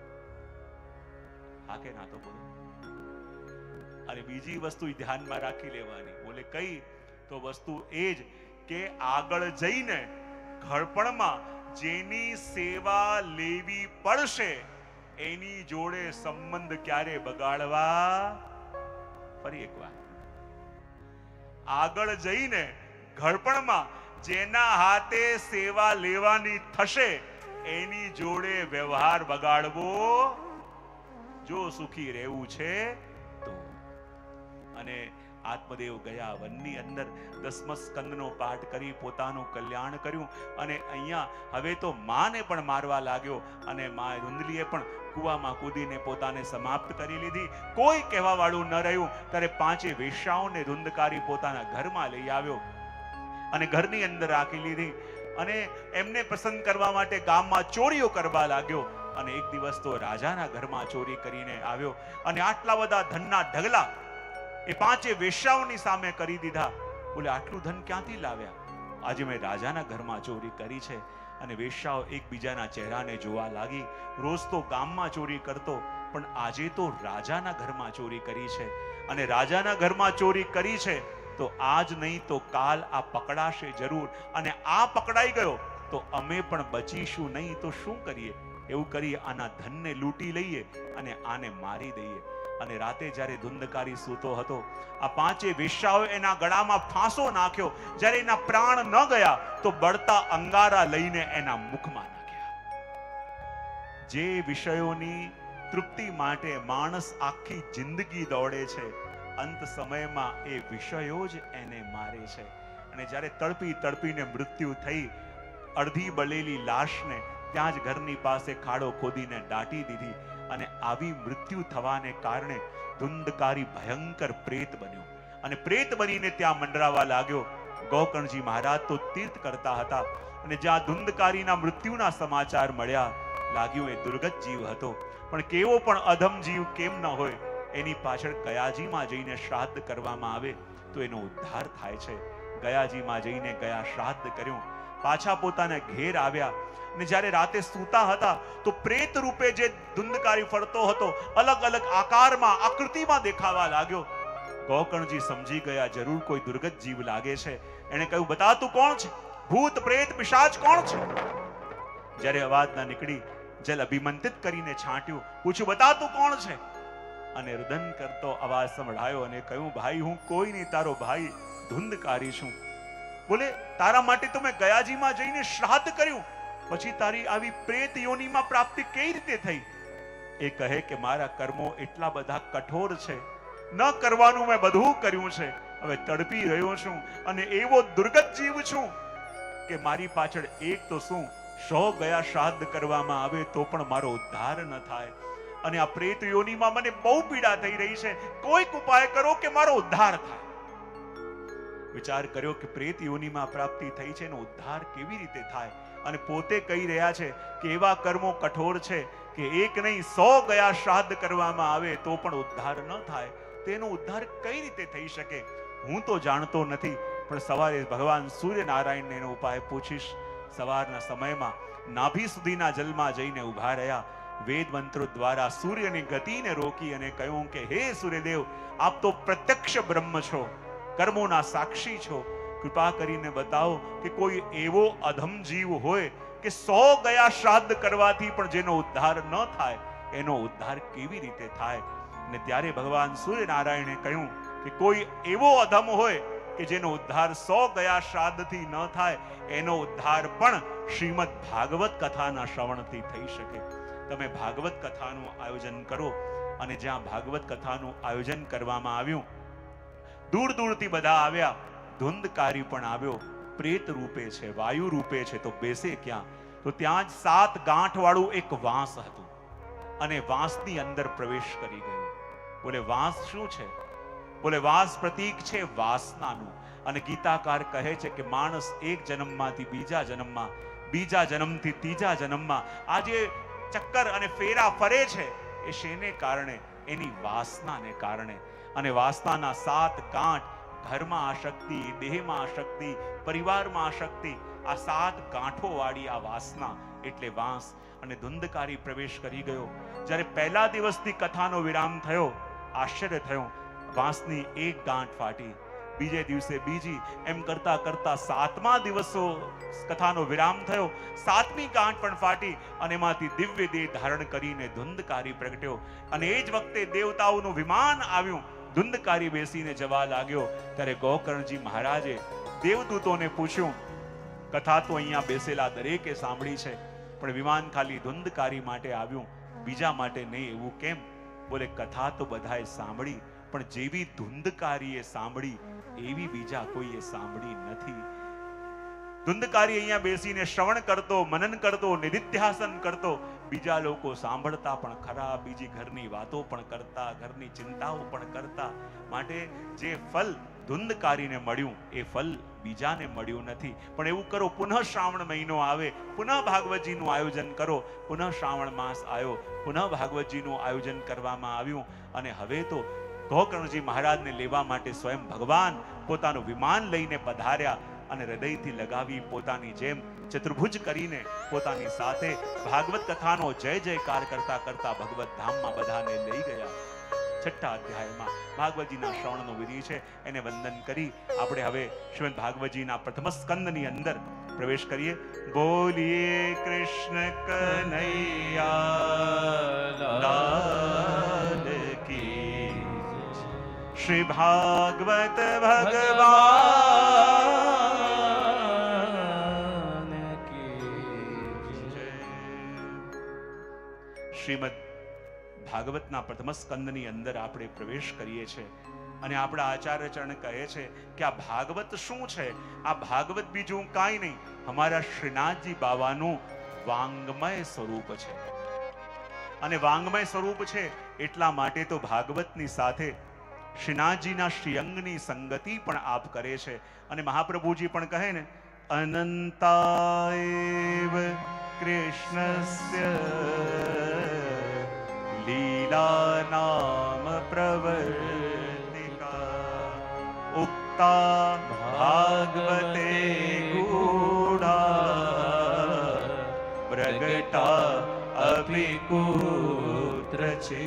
હા કે ના? તો બોલો. અને બીજી વસ્તુ ધ્યાનમાં રાખી લેવાની. બોલે કઈ? તો વસ્તુ એ જ કે આગળ જઈને ઘડપણમાં જેની સેવા લેવી પડશે એની જોડે સંબંધ ક્યારે બગાડવા. ફરી એક વાર, આગળ જઈને ઘડપણમાં જેના હાથે સેવા લેવાની થશે એની જોડે વ્યવહાર બગાડવો જો સુખી રહેવું છે તો. અને આત્મદેવ ગયા વનની અંદર 10મ સ્કંદનો પાઠ કરી પોતાનું કલ્યાણ કર્યું. અને અહીંયા હવે તો માને પણ મારવા લાગ્યો, અને મા ધુંધલીએ પણ કૂવામાં કૂદીને પોતાને સમાપ્ત કરી લીધી. કોઈ કહેવા વાળું ન રહ્યું. ત્યારે 5 વેશ્યાઓને ધુંધકારી પોતાના ઘરમાં લઈ આવ્યો અને ઘરની અંદર રાખી લીધી. અને એમને પસંદ કરવા માટે ગામમાં ચોરીઓ કરવા લાગ્યો. અને એક દિવસ તો રાજાના ઘરમાં ચોરી કરીને આવ્યો, અને આટલા બધા ધનના ઢગલા એ 5 વેશ્યાઓની સામે કરી દીધા. બોલે આટલું ધન ક્યાંથી લાવ્યા? આજે મેં રાજાના ઘરમાં ચોરી કરી છે. અને વેશ્યાઓ એકબીજાના ચહેરાને જોવા લાગી. રોજ તો ગામમાં ચોરી કરતો, પણ આજે તો રાજાના ઘરમાં ચોરી કરી છે. અને રાજાના ઘરમાં ચોરી કરી છે તો આજ નહીં તો કાલ આ પકડાશે જરૂર. અને આ પકડાઈ ગયો તો અમે પણ બચીશું નહીં. તો શું કરીએ? એવું કરીએ, આના ધનને લૂંટી લઈએ અને આને મારી દઈએ. અને રાતે જ્યારે ધુંધકારી સૂતો હતો, આ 5 વેશ્યાઓએ એના ગળામાં ફાંસો નાખ્યો. જ્યારે એના પ્રાણ ન ગયા તો બળતા અંગારા લઈને એના મુખમાં નાખ્યા. જે વિષયોની તૃપ્તિ માટે માણસ આખી જિંદગી દોડે છે, અંત સમયમાં એ વિષયો જ એને મારે છે. અને જ્યારે તડપીને મૃત્યુ થઈ, અડધી બળેલી લાશને ત્યાં જ ઘરની પાસે ખાડો ખોદીને દાટી દીધી. અને આવી મૃત્યુ થવાને કારણે ધુંધકારી ભયંકર પ્રેત બન્યો, અને પ્રેત બનીને ત્યાં મંડરાવા લાગ્યો. ગોકર્ણજી મહારાજ તો તીર્થ કરતા હતા, અને જ્યાં ધુંધકારીના મૃત્યુના સમાચાર મળ્યા, લાગ્યું એ દુર્ગત જીવ હતો. પણ કેવો પણ અધમ જીવ કેમ ન હોય, એની પાછળ કયાજીમાં જઈને શ્રાદ્ધ કરવામાં આવે તો એનો ઉદ્ધાર થાય છે. ગયાજીમાં જઈને ગયા શ્રાદ્ધ કર્યું, પાછા પોતાના ઘેર આવ્યા. ને જ્યારે રાતે સૂતા હતા તો પ્રેત રૂપે જે ધુંધકારી ફરતો હતો અલગ અલગ આકારમાં આકૃતિમાં દેખાવા લાગ્યો. ગોકર્ણજી સમજી ગયા જરૂર કોઈ દુર્ગત જીવ લાગે છે. એણે કહ્યું, બતા તું કોણ છે? ભૂત પ્રેત પિશાચ કોણ છે? જ્યારે અવાજ ના નીકળી, જલ અભિમંત્રિત કરીને છાંટ્યું, પૂછ્યું, બતા તું કોણ છે? અને રુદન કરતો અવાજ સંભળાયો અને કહ્યું, ભાઈ હું કોઈ નહીં, તારો ભાઈ ધુંધકારી છું. બોલે, તારા માટે તો મેં ગયાજીમાં જઈને શ્રાદ્ધ કર્યું, પછી તારી આવી પ્રેત યોનિમાં પ્રાપ્તિ કઈ રીતે થઈ? એ કહે કે મારા કર્મો એટલા બધા કઠોર છે, ન કરવાનું મેં બધું કર્યું છે, હવે તડપી રહ્યો છું અને એવો દુર્ગત જીવ છું કે મારી પાછળ એક તો શું 100 ગયા શ્રાદ્ધ કરવામાં આવે તો પણ મારો ઉદ્ધાર ન થાય. અને આ પ્રેત યોનિમાં મને બહુ પીડા થઈ રહી છે, કોઈક ઉપાય કરો કે મારો ઉદ્ધાર થાય. વિચાર કર્યો કે પ્રેત યોનિમાં પ્રાપ્તિ થઈ છે, એનો ઉદ્ધાર કેવી રીતે થાય? અને પોતે કહી રહ્યા છે કે એવા કર્મો કઠોર છે કે એક નહીં 100 ગયા શ્રાદ્ધ કરવામાં આવે તો પણ ઉદ્ધાર ન થાય. તેનો ઉદ્ધાર કઈ રીતે થઈ શકે? હું તો જાણતો નથી, પણ સવારે ભગવાન સૂર્યનારાયણને એનો ઉપાય પૂછીશ. સવારના સમયમાં નાભી સુધીના જલમાં જઈને ઉભા રહ્યા. વેદ મંત્રો દ્વારા સૂર્યની ગતિને રોકી અને કહ્યું કે હે સૂર્યદેવ, આપ તો પ્રત્યક્ષ બ્રહ્મ છો, કર્મોના સાક્ષી છો, કૃપા કરીને બતાવો કે કોઈ એવો અધમ જીવ હોય કે 100 ગયા શ્રાદ્ધ કરવાથી પણ જેનો ઉદ્ધાર ન થાય, એનો ઉદ્ધાર કેવી રીતે થાય? ને ત્યારે ભગવાન સૂર્યનારાયણે કહ્યું કે કોઈ એવો અધમ હોય કે જેનો ઉદ્ધાર 100 ગયા શ્રાદ્ધથી ન થાય, એનો ઉદ્ધાર પણ શ્રીમદ ભાગવત કથાના શ્રવણથી થઈ શકે. તમે ભાગવત કથાનું આયોજન કરો. અને જ્યાં ભાગવત કથાનું આયોજન કરવામાં આવ્યું, દૂર દૂરથી બધા આવ્યા. ધુંધકારી પણ આવ્યો, પ્રેત રૂપે છે, વાયુ રૂપે છે, તો બેસે ક્યાં? તો ત્યાં જ 7 ગાંઠ વાળું એક વાંસ હતું અને વાંસની અંદર પ્રવેશ કરી ગયો. બોલે, વાંસ શું છે? બોલે, વાંસ પ્રતીક છે વાસનાનું. અને ગીતાકાર કહે છે કે માણસ એક જન્મમાંથી બીજા જન્મમાં, બીજા જન્મથી ત્રીજા જન્મમાં આ જે ચક્કર અને ફેરા ફરે છે એ શેને કારણે? એની વાસનાને કારણે. અને વાસનાના 7 ગાંઠ, ઘરમાં આશક્તિ, દેહમાં આશક્તિ, પરિવારમાં આશક્તિ, આ 7 ગાંઠો વાળી આ વાસના એટલે વાંસ. અને ધુંધકારી પ્રવેશ કરી ગયો. જ્યારે પહેલા દિવસની કથાનો વિરામ થયો, આશ્ચર્ય થયું, વાંસની એક ગાંઠ ફાટી, બીજે દિવસે બીજી, એમ કરતા કરતા 7મા દિવસો કથાનો વિરામ થયો, 7મી ગાંઠ પણ ફાટી અને એમાંથી દિવ્ય દેહ ધારણ કરીને ધુંધકારી પ્રગટ્યો. અને એ જ વખતે દેવતાઓનું વિમાન આવ્યું, ધુંધકારી બેસીને જવા લાગ્યો. ત્યારે ગોકર્ણજી મહારાજે દેવદૂતોને પૂછ્યું, કથા તો અહીંયા બેસેલા દરેકે સાંભળી છે, પણ વિમાન ખાલી ધુંધકારી માટે આવ્યું, બીજા માટે નહીં, એવું કેમ? બોલે, કથા તો બધાએ સાંભળી, પણ જેવી ધુંધકારીએ સાંભળી એવી બીજા કોઈએ સાંભળી નથી. ધુંધકારી અહીંયા બેસીને શ્રવણ કરતો, મનન કરતો, નિધિધ્યાસન કરતો, બીજા લોકો સાંભળતા પણ ખરા, બીજી ઘરની વાતો પણ કરતા, ઘરની ચિંતાઓ પણ કરતા. માટે જે ફલ ધુંધકારીને મળ્યું એ ફલ બીજાને મળ્યું નથી. પણ એવું કરો, પુનઃ શ્રાવણ મહિનો આવે, પુનઃ ભાગવતજીનું આયોજન કરો. પુનઃ શ્રાવણ માસ આવ્યો, પુનઃ ભાગવતજીનું આયોજન કરવામાં આવ્યું. અને હવે તો ગોકર્ણજી મહારાજને લેવા માટે સ્વયં ભગવાન પોતાનું વિમાન લઈને પધાર્યા અને હૃદયથી લગાવી પોતાની જેમ ચતુર્ભુજ કરીને પોતાની સાથે ભાગવત કથાનો જય જયકાર કરતા કરતા ભગવત ધામમાં બધાને લઈ ગયા. 6ઠા અધ્યાયમાં ભાગવતજીના શ્રવણનો વિધિ છે, એને વંદન કરી આપણે હવે શ્રીમદ ભાગવતજીના પ્રથમ સ્કંદની અંદર પ્રવેશ કરીએ. બોલીએ કૃષ્ણ કનૈયા લાલ કી, શ્રી ભાગવત ભગવાન શ્રીમદ ભાગવતના પ્રથમ સ્કંદની અંદર આપણે પ્રવેશ કરીએ છીએ. અને આપણા આચાર્ય ચરણ કહે છે કે આ ભાગવત શું છે? આ ભાગવત બીજું કાંઈ નહીં, અમારા શ્રીનાથજી બાવાનું વાંગમય સ્વરૂપ છે. અને વાંગમય સ્વરૂપ છે એટલા માટે તો ભાગવતની સાથે શ્રીનાથજીના શ્રીઅંગની સંગતિ પણ આપ કરે છે. અને મહાપ્રભુજી પણ કહે ને, અનંતાએવ કૃષ્ણસ્ય લીલા નામ પ્રવર્તિકા ઉક્તા ભાગવતે ગૂઢા પ્રગટા અભિકુત્ર છે.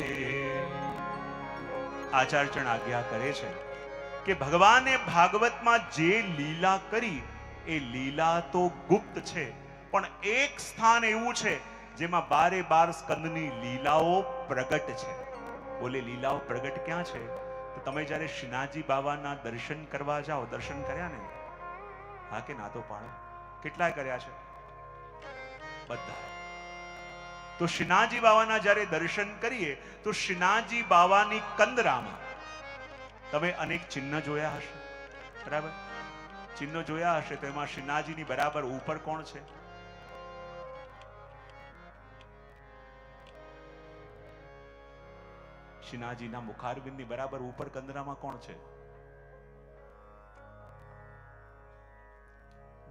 આચાર્યચરણ આજ્ઞા કરે છે કે ભગવાને ભાગવતમાં જે લીલા કરી એ લીલા તો ગુપ્ત છે, પણ એક સ્થાન એવું છે જેમાં 12 સ્કંદની લીલાઓ પ્રગટ છે. બોલે લીલાઓ પ્રગટ ક્યાં છે? તો તમે જ્યારે શ્રીનાથજી બાવાના દર્શન કરવા જાઓ, દર્શન કર્યા ને? હા કે ના તો પાડો. કેટલાય કર્યા છે? બધા. તો શ્રીનાથજી બાવાના જ્યારે દર્શન કરીએ તો શ્રીનાથજી બાવાની કંદરામાં તમે અનેક ચિહ્ન જોયા હશે, બરાબર? ચિહ્નો જોયા હશે તો એમાં શ્રીનાથજીની બરાબર ઉપર કોણ છે? શ્રીનાથજીના મુખારબિંદની બરાબર ઉપર કંદરામાં કોણ છે?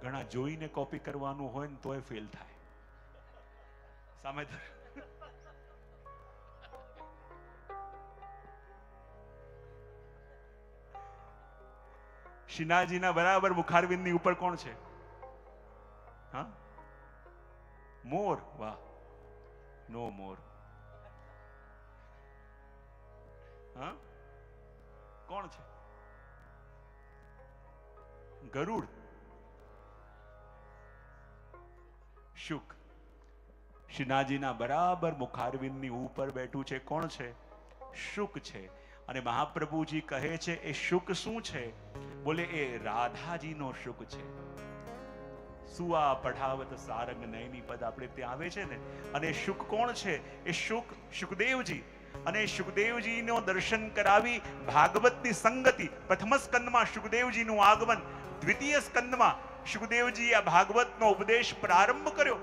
ઘણા જોઈને કોપી કરવાનું હોય ને તોય ફેલ થાય. સામે શ્રીનાથજીના બરાબર મુખારબિંદની ઉપર કોણ છે? હા, મોર. વાહ, નો મોર. હા, કોણ છે? ગરુડ. શુક. શ્રીનાથજીના બરાબર મુખારવિંદની ઉપર બેઠું છે કોણ છે? શુક છે. અને મહાપ્રભુજી કહે છે એ શુક શું છે? બોલે એ રાધાજીનો શુક છે. સુવા પઢાવત સારંગ નયની પદ આપણે ત્યાં આવે છે ને. અને શુક કોણ છે? એ શુક શુકદેવજી. અને શુકદેવજીનો દર્શન કરાવી ભાગવતની સંગતિ. પ્રથમ સ્કંદમાં શુકદેવજીનું આગમન, દ્વિતીય સ્કંદમાં શુકદેવજી આ ભાગવતનો ઉપદેશ પ્રારંભ કર્યો.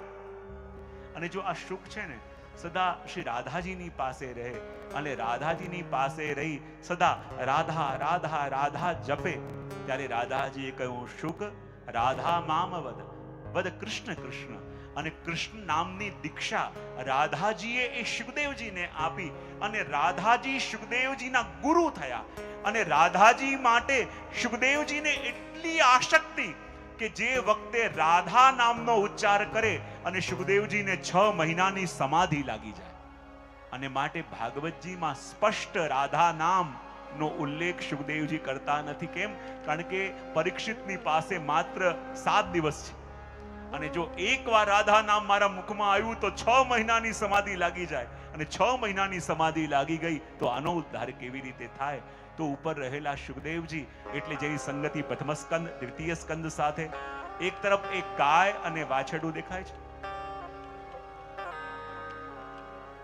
અને જો આ શુક છે ને સદા શ્રી રાધાજીની પાસે રહે અને રાધાજીની પાસે રહી સદા રાધા રાધા રાધા જપે, ત્યારે રાધાજીએ કહ્યું, શુક રાધા મામ વદ, વદ કૃષ્ણ કૃષ્ણ. અને કૃષ્ણ નામની દીક્ષા રાધાજીએ એ શુકદેવજીને આપી અને રાધાજી શુકદેવજીના ગુરુ થયા. અને રાધાજી માટે શુકદેવજીને એટલી આસક્તિ કે જે વખતે રાધા નામનો ઉચ્ચાર કરે અને શુકદેવજીને 6 મહિનાની સમાધિ લાગી જાય. અને માટે ભાગવતજીમાં સ્પષ્ટ રાધા નામનો ઉલ્લેખ શુકદેવજી કરતા નથી. કેમ? કારણ કે પરીક્ષિતની પાસે માત્ર 7 દિવસ છે અને જો એકવાર રાધા નામ મારા મુખમાં આવ્યું તો 6 મહિનાની સમાધિ લાગી જાય. અને 6 મહિનાની સમાધિ લાગી ગઈ તો આનો ઉદ્ધાર કેવી રીતે થાય? તો ઉપર રહેલા શુકદેવજી એટલે જેની સંગતિ પ્રથમ સ્કંદ દ્વિતીય સ્કંદ સાથે, એક તરફ એક ગાય અને વાછરડું દેખાય છે.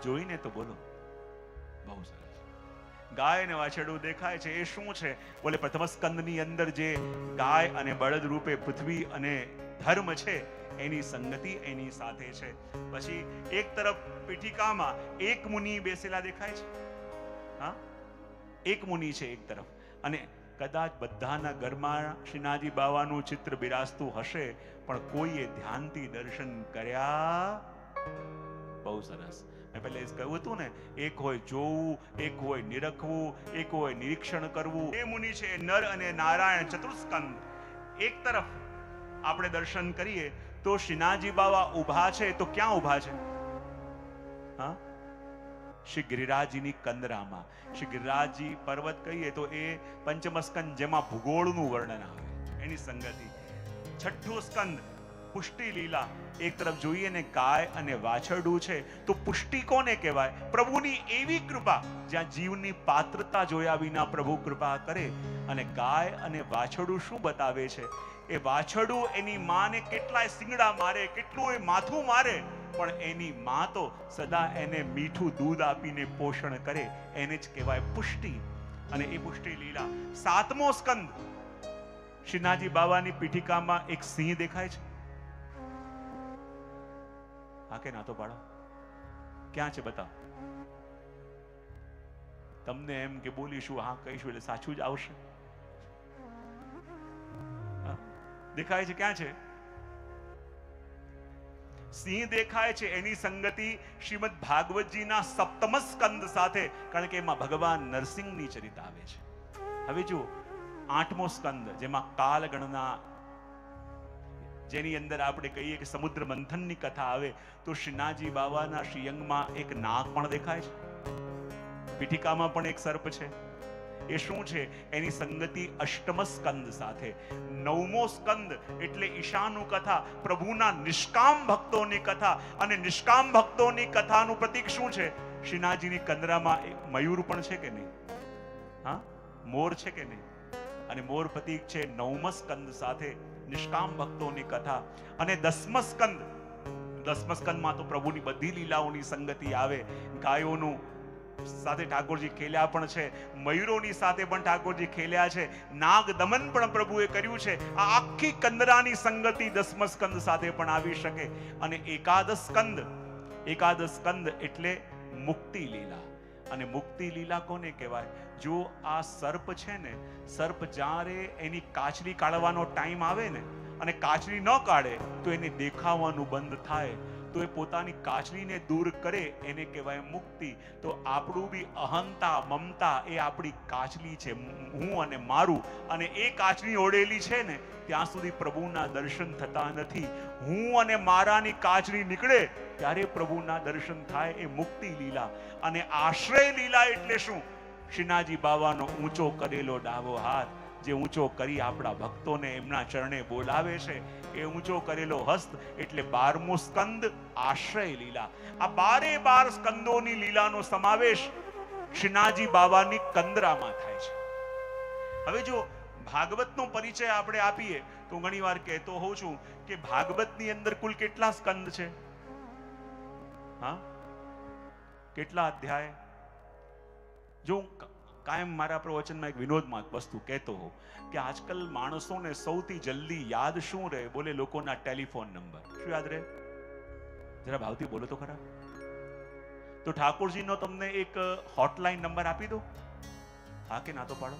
જોઈને તો બોલો, બહુ સરસ. ગાય અને વાછરડું દેખાય છે. એ શું છે? બોલે પ્રથમ સ્કંદની અંદર જે ગાય અને બળદ રૂપે પૃથ્વી અને ધર્મ છે એની સંગતિ એની સાથે છે. પછી એક તરફ પીઠિકામાં એક મુનિ બેસેલા દેખાય છે. હા, એક મુનિ છે એક તરફ. અને કદાચ બધાના ઘરમાં શ્રીનાથજી બાવાનું ચિત્ર બિરાજતું હશે પણ કોઈએ ધ્યાનથી દર્શન કર્યા? બહુ સરસ. મેં પહેલા એ કહ્યું હતું ને, એક હોય જોવું, એક હોય નિરખવું, એક હોય નિરીક્ષણ કરવું. એ મુનિ છે નર અને નારાયણ ચતુર્સ્કંદ. એક તરફ આપણે દર્શન કરીએ તો શ્રીનાથજી બાવા ઊભા છે. તો ક્યાં ઊભા છે? હા, શ્રી ગિરિરાજજીની કંદરામાં. શ્રી ગિરિરાજજી પર્વત કહીએ તો એ પંચમ સ્કંદ જેમાં ભૂગોળનું વર્ણન આવે એની સંગતિ. છઠ્ઠું સ્કંદ પુષ્ટિ લીલા. એક તરફ જોઈએ ને ગાય અને વાછરડું છે તો પુષ્ટિ કોને કહેવાય? પ્રભુની એવી કૃપા જ્યાં જીવની પાત્રતા જોયા વિના પ્રભુ કૃપા કરે. અને ગાય અને વાછરડું શું બતાવે છે? એ વાછરડું એની માને કેટલાય સિંગડા મારે, કેટલું એ માથું મારે, પણ એની માં તો સદા એને મીઠું દૂધ આપીને પોષણ કરે. એને જ કહેવાય પુષ્ટિ. અને એ પુષ્ટિ લીલા. 7મો સ્કંદ શ્રીનાથજી બાવાની પીઠિકામાં એક સિંહ દેખાય છે. હા કે ના તો પાડો? ક્યાં છે બતાવો. તમને એમ કે બોલીશું હા કહીશું એટલે સાચું જ આવશે. દેખાય છે ક્યાં છે? સિંહ દેખાય છે. એની સંગતિ શ્રીમદ ભાગવતજીના 7મ સ્કંદ સાથે, કારણ કે એમાં ભગવાન નરસિંહની ચરિત આવે છે. હવે જો 8મો સ્કંદ, જેમાં કાલ ગણના, જેની અંદર આપણે કહીએ કે સમુદ્ર મંથનની કથા આવે તો શ્રીનાથજી બાવાના શ્રીઅંગમાં એક નાગ પણ દેખાય છે, પીઠિકામાં પણ એક સર્પ છે. એ શું છે? એની સંગતિ અષ્ટમ સ્કંદ સાથે. 9મો સ્કંદ એટલે ઈશાનું કથા, પ્રભુના નિષ્કામ ભક્તોની કથા. અને નિષ્કામ ભક્તોની કથાનું પ્રતીક શું છે? શ્રીનાથજીની કંદરામાં એક મયુર પણ છે કે નહીં? હા, મોર છે કે નહીં? અને મોર પ્રતીક છે 9મ સ્કંદ સાથે નિષ્કામ ભક્તોની કથા. અને 10મ સ્કંદ, 10મ સ્કંદમાં તો પ્રભુની બધી લીલાઓની સંગતિ આવે. ગાયોનું સાથે ઠાકોરજી ખેલ્યા પણ છે, મયુરોની સાથે પણ ઠાકોરજી ખેલ્યા છે, નાગ દમન પણ પ્રભુએ કર્યું છે. આ આખી કંદરાની સંગતિ 10મ સ્કંદ સાથે પણ આવી શકે. અને એકાદશ સ્કંદ, એકાદશ સ્કંદ એટલે મુક્તિ લીલા. અને મુક્તિ લીલા કોને કહેવાય? જો આ સર્પ છે ને, સર્પ જ્યારે એની કાચરી કાઢવાનો ટાઈમ આવે ને, અને કાચરી ન કાઢે તો એને દેખાવાનું બંધ થાય, તો એ પોતાની કાચરીને દૂર કરે, એને કહેવાય મુક્તિ. તો આપણું બી અહંતા મમતા એ આપણી કાચરી છે, હું અને મારું. અને એ કાચરી ઓળેલી છે ને ત્યાં સુધી પ્રભુના દર્શન થતા નથી. હું અને મારાની કાચરી નીકળે ત્યારે પ્રભુના દર્શન થાય, એ મુક્તિ લીલા. અને આશ્રય લીલા એટલે શું? શ્રીનાથજી બાવાનો ઊંચો કરેલો ડાબો હાથ, જે ઊંચો કરી આપણા ભક્તોને એમના ચરણે બોલાવે છે, એ ઊંચો કરેલો હસ્ત એટલે 12મો સ્કંદ આશ્રય લીલા. આ 12 સ્કંદોની લીલાનો સમાવેશ શ્રીનાથજી બાવાની કંદરામાં થાય છે. હવે જો ભાગવતનો પરિચય આપણે આપીએ તો ઘણી વાર કહેતો હોઉં છું કે ભાગવતની અંદર કુલ કેટલા સ્કંદ છે? હા, કેટલા અધ્યાય? જો કાયમ મારા પ્રવચનમાં એક વિનોદમાં એક વસ્તુ કહેતો હોઉં કે આજકાલ માણસોને સૌથી જલ્દી યાદ શું રહે? બોલે લોકોના ટેલિફોન નંબર. શું યાદ રહે? જરા ભાવથી બોલો તો ખરા. તો ઠાકોરજીનો તમને એક હોટલાઇન નંબર આપી દો, હા કે ના તો પાડો.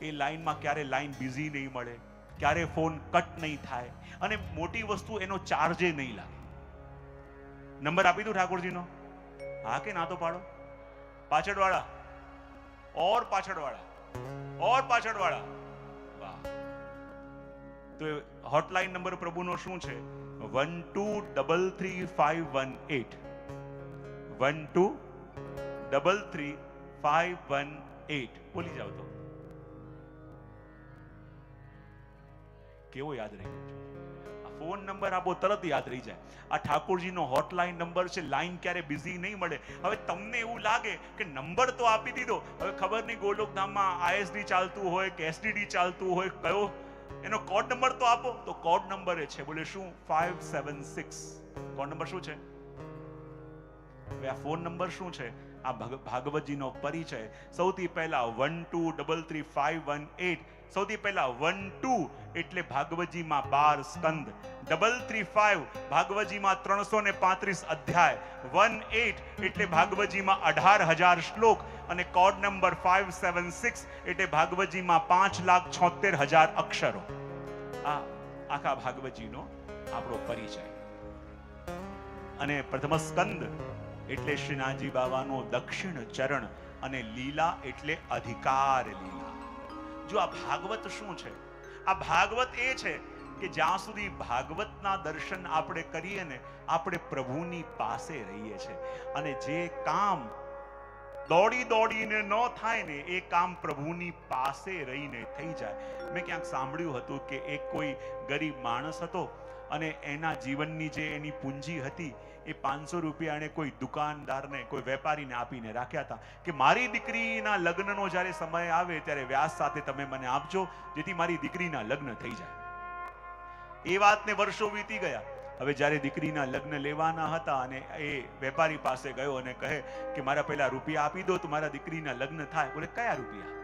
એ લાઈનમાં ક્યારે લાઈન બિઝી નહીં મળે, ક્યારે ફોન કટ નહીં થાય, અને મોટી વસ્તુ એનો ચાર્જે નહીં લાગે. નંબર આપી દો ઠાકોરજીનો, હા કે ના તો પાડો. પાછળવાળા और પાછળવાળા और પાછળવાળા, વાહ. તો હોટલાઇન નંબર પ્રભુનો શું છે? 12335518, 12335518. બોલી જાવ તો કેવો યાદ રહી ગયો? ફોન નંબર આપો તરત યાદ રહી જાય. આ ઠાકોરજીનો હોટલાઇન નંબર છે, લાઈન ક્યારે બિઝી નહીં મળે. હવે તમને એવું લાગે કે નંબર તો આપી દીધો, હવે ખબર નહીં ગોલોકધામમાં આઈએસડી ચાલતું હોય કે એસટીડી ચાલતું હોય, કયો એનો કોડ નંબર તો આપો. તો કોડ નંબર એ છે, બોલે શું? 576. કોડ નંબર શું છે? હવે આ ફોન નંબર શું છે? આ ભાગવતજીનો પરિચય. સૌથી પહેલા 12335518. સૌથી પહેલા 12 એટલે ભાગવતજીમાં 12 સ્કંદ, 335 ભાગવતજીમાં 335 અધ્યાય, 18 એટલે ભાગવતજીમાં 18,000 શ્લોક, અને કોડ નંબર 576 એટલે ભાગવતજીમાં 5,76,000 અક્ષરો. આ આખા ભાગવતજીનો આપણો પરિચય. અને પ્રથમ સ્કંદ એટલે શ્રીનાથજી બાવાનો દક્ષિણ ચરણ, અને લીલા એટલે અધિકાર લીલા. જો આ ભાગવત શું છે? આ ભાગવત એ છે કે જ્યાં સુધી ભાગવતના દર્શન આપણે કરીએ ને, આપણે પ્રભુની પાસે રહીએ છીએ. અને જે કામ દોડી દોડીને ન થાય ને, એ કામ પ્રભુની પાસે રહીને થઈ જાય. મેં ક્યાંક સાંભળ્યું હતું કે એક કોઈ ગરીબ માણસ હતો, અને એના જીવનની જે એની પૂંજી હતી એ 500 રૂપિયા એને કોઈ દુકાનદારને, કોઈ વેપારીને આપીને રાખ્યા હતા કે મારી દીકરીના લગ્નનો જ્યારે સમય આવે ત્યારે વ્યાજ સાથે તમે મને આપજો, જેથી મારી દીકરીના લગ્ન થઈ જાય. એ વાતને વર્ષો વીતી ગયા. હવે જ્યારે દીકરીના લગ્ન લેવાના હતા અને એ વેપારી પાસે ગયો અને કહે કે મારા પહેલા રૂપિયા આપી દો તો મારા દીકરીના લગ્ન થાય. બોલે કયા રૂપિયા?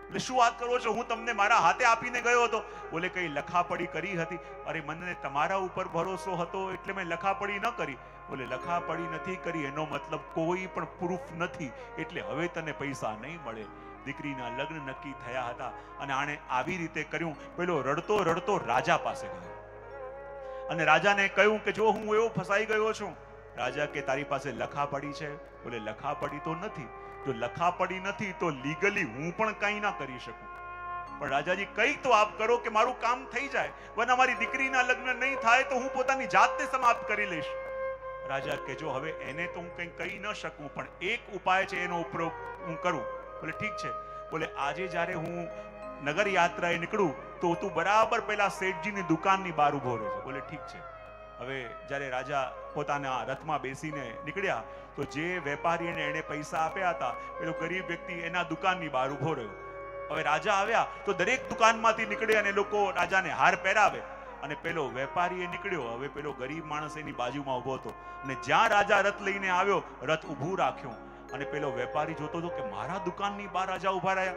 એટલે શું વાત કરો છો? હું તમને મારા હાથે આપીને ગયો હતો. બોલે કઈ લખાપડી કરી હતી? અરે મને તમારા ઉપર ભરોસો હતો એટલે મેં લખાપડી ન કરી. બોલે લખાપડી નથી કરી એનો મતલબ કોઈ પણ પ્રૂફ નથી, એટલે હવે તને પૈસા નહીં મળે. દીકરીના લગ્ન નક્કી થયા હતા અને આણે આવી રીતે કર્યું. પેલો રડતો રડતો રાજા પાસે ગયો અને રાજાને કહ્યું કે જો હું એવો ફસાઈ ગયો છું. રાજા કે તારી પાસે લખાપડી છે? બોલે લખાપડી તો નથી. જો લખાપડી નથી તો લીગલી હું પણ કંઈ ના કરી શકું. પણ રાજાજી કંઈક તો આપ કરો કે મારું કામ થઈ જાય, વરના મારી દીકરીના લગ્ન નહીં થાય તો હું પોતાની જાતને સમાપ્ત કરી લઈશ. રાજા કે જો હવે એને તો હું કંઈ કહી ન શકું, પણ એક ઉપાય છે, એનો ઉપયોગ હું કરું. બોલે ઠીક છે. બોલે આજે જ્યારે હું નગર યાત્રાએ નીકળું તો તું બરાબર પેલા શેઠજીની દુકાનની બહાર ઉભો રહેજો. બોલે ઠીક છે. હવે જ્યારે રાજા પોતાના રથમાં બેસીને નીકળ્યા તો જે વેપારીને એણે પૈસા આપ્યા હતા પેલો ગરીબ વ્યક્તિ એના દુકાનની બહાર ઉભો રહ્યો. હવે રાજા આવ્યા તો દરેક દુકાનમાંથી નીકળે અને લોકો રાજાને હાર પહેરાવે, અને પેલો વેપારી નીકળ્યો. હવે પેલો ગરીબ માણસ એની બાજુમાં ઉભો હતો, અને જ્યાં રાજા રથ લઈને આવ્યો રથ ઊભું રાખ્યું, અને પેલો વેપારી જોતો હતો કે મારા દુકાનની બહાર રાજા ઉભા રહ્યા.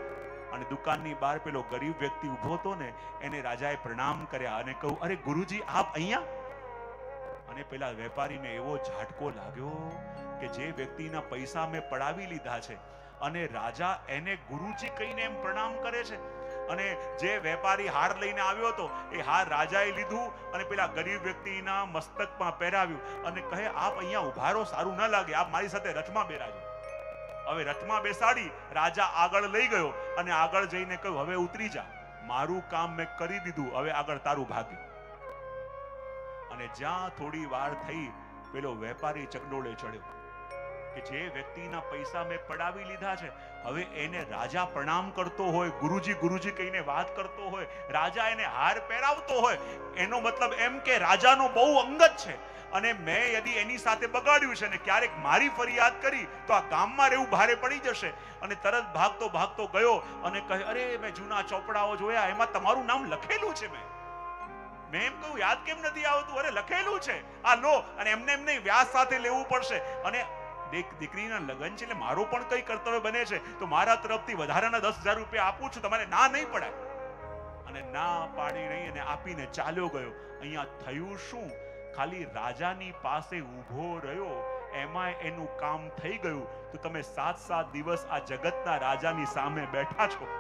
અને દુકાનની બહાર પેલો ગરીબ વ્યક્તિ ઉભો હતો ને એને રાજાએ પ્રણામ કર્યા અને કહ્યું, અરે ગુરુજી આપ અહીંયા? અને પેલા વેપારીને એવો ઝાટકો લાગ્યો કે જે વ્યક્તિના પૈસા મેં પડાવી લીધા છે અને રાજા એને ગુરુજી કહીને એમ પ્રણામ કરે છે. અને જે વેપારી હાર લઈને આવ્યો હતો એ હાર રાજાએ લીધું અને પેલા ગરીબ વ્યક્તિના મસ્તકમાં પહેરાવ્યું અને કહે, આપ અહીંયા ઉભા રહો, સારું ન લાગે, આપ મારી સાથે રથમાં બેરાજો. હવે રથમાં બેસાડી રાજા આગળ લઈ ગયો અને આગળ જઈને કહ્યું, હવે ઉતરી જા, મારું કામ મેં કરી દીધું, હવે આગળ તારું ભાગ્ય. અને જ્યાં થોડી વાર થઈ પેલો વેપારી ચકડોળે ચડ્યો કે જે વ્યક્તિના પૈસા મેં પડાવી લીધા છે હવે એને રાજા પ્રણામ કરતો હોય, ગુરુજી ગુરુજી કહીને વાત કરતો હોય, રાજા એને હાર પહેરાવતો હોય, એનો મતલબ એમ કે રાજાનો બહુ અંગત છે અને મેં યદી એની સાથે બગાડ્યું છે ને ક્યારેક મારી ફરિયાદ કરી તો આ ગામમાં રહેવું ભારે પડી જશે. અને તરત ભાગતો ભાગતો ગયો અને કહે, અરે મેં જૂના ચોપડાઓ જોયા, એમાં તમારું નામ લખેલું છે. મેં એમ કહ્યું, યાદ કેમ નથી આવતું? અરે લખેલું છે, આ લો. અને એમને એમ નહીં, વ્યાજ સાથે લેવું પડશે. અને દીકરીના લગ્ન છે એટલે મારો પણ કઈ કર્તવ્ય બને છે તો મારા તરફથી વધારાના 10,000 રૂપિયા આપું છું, તમારે ના નહીં પડાય. અને ના પાડી નહીં અને આપીને ચાલ્યો ગયો. અહીંયા થયું શું? ખાલી રાજાની પાસે ઊભો રહ્યો એમાં એનું કામ થઈ ગયું. તો તમે 7 દિવસ આ જગતના રાજાની સામે બેઠા છો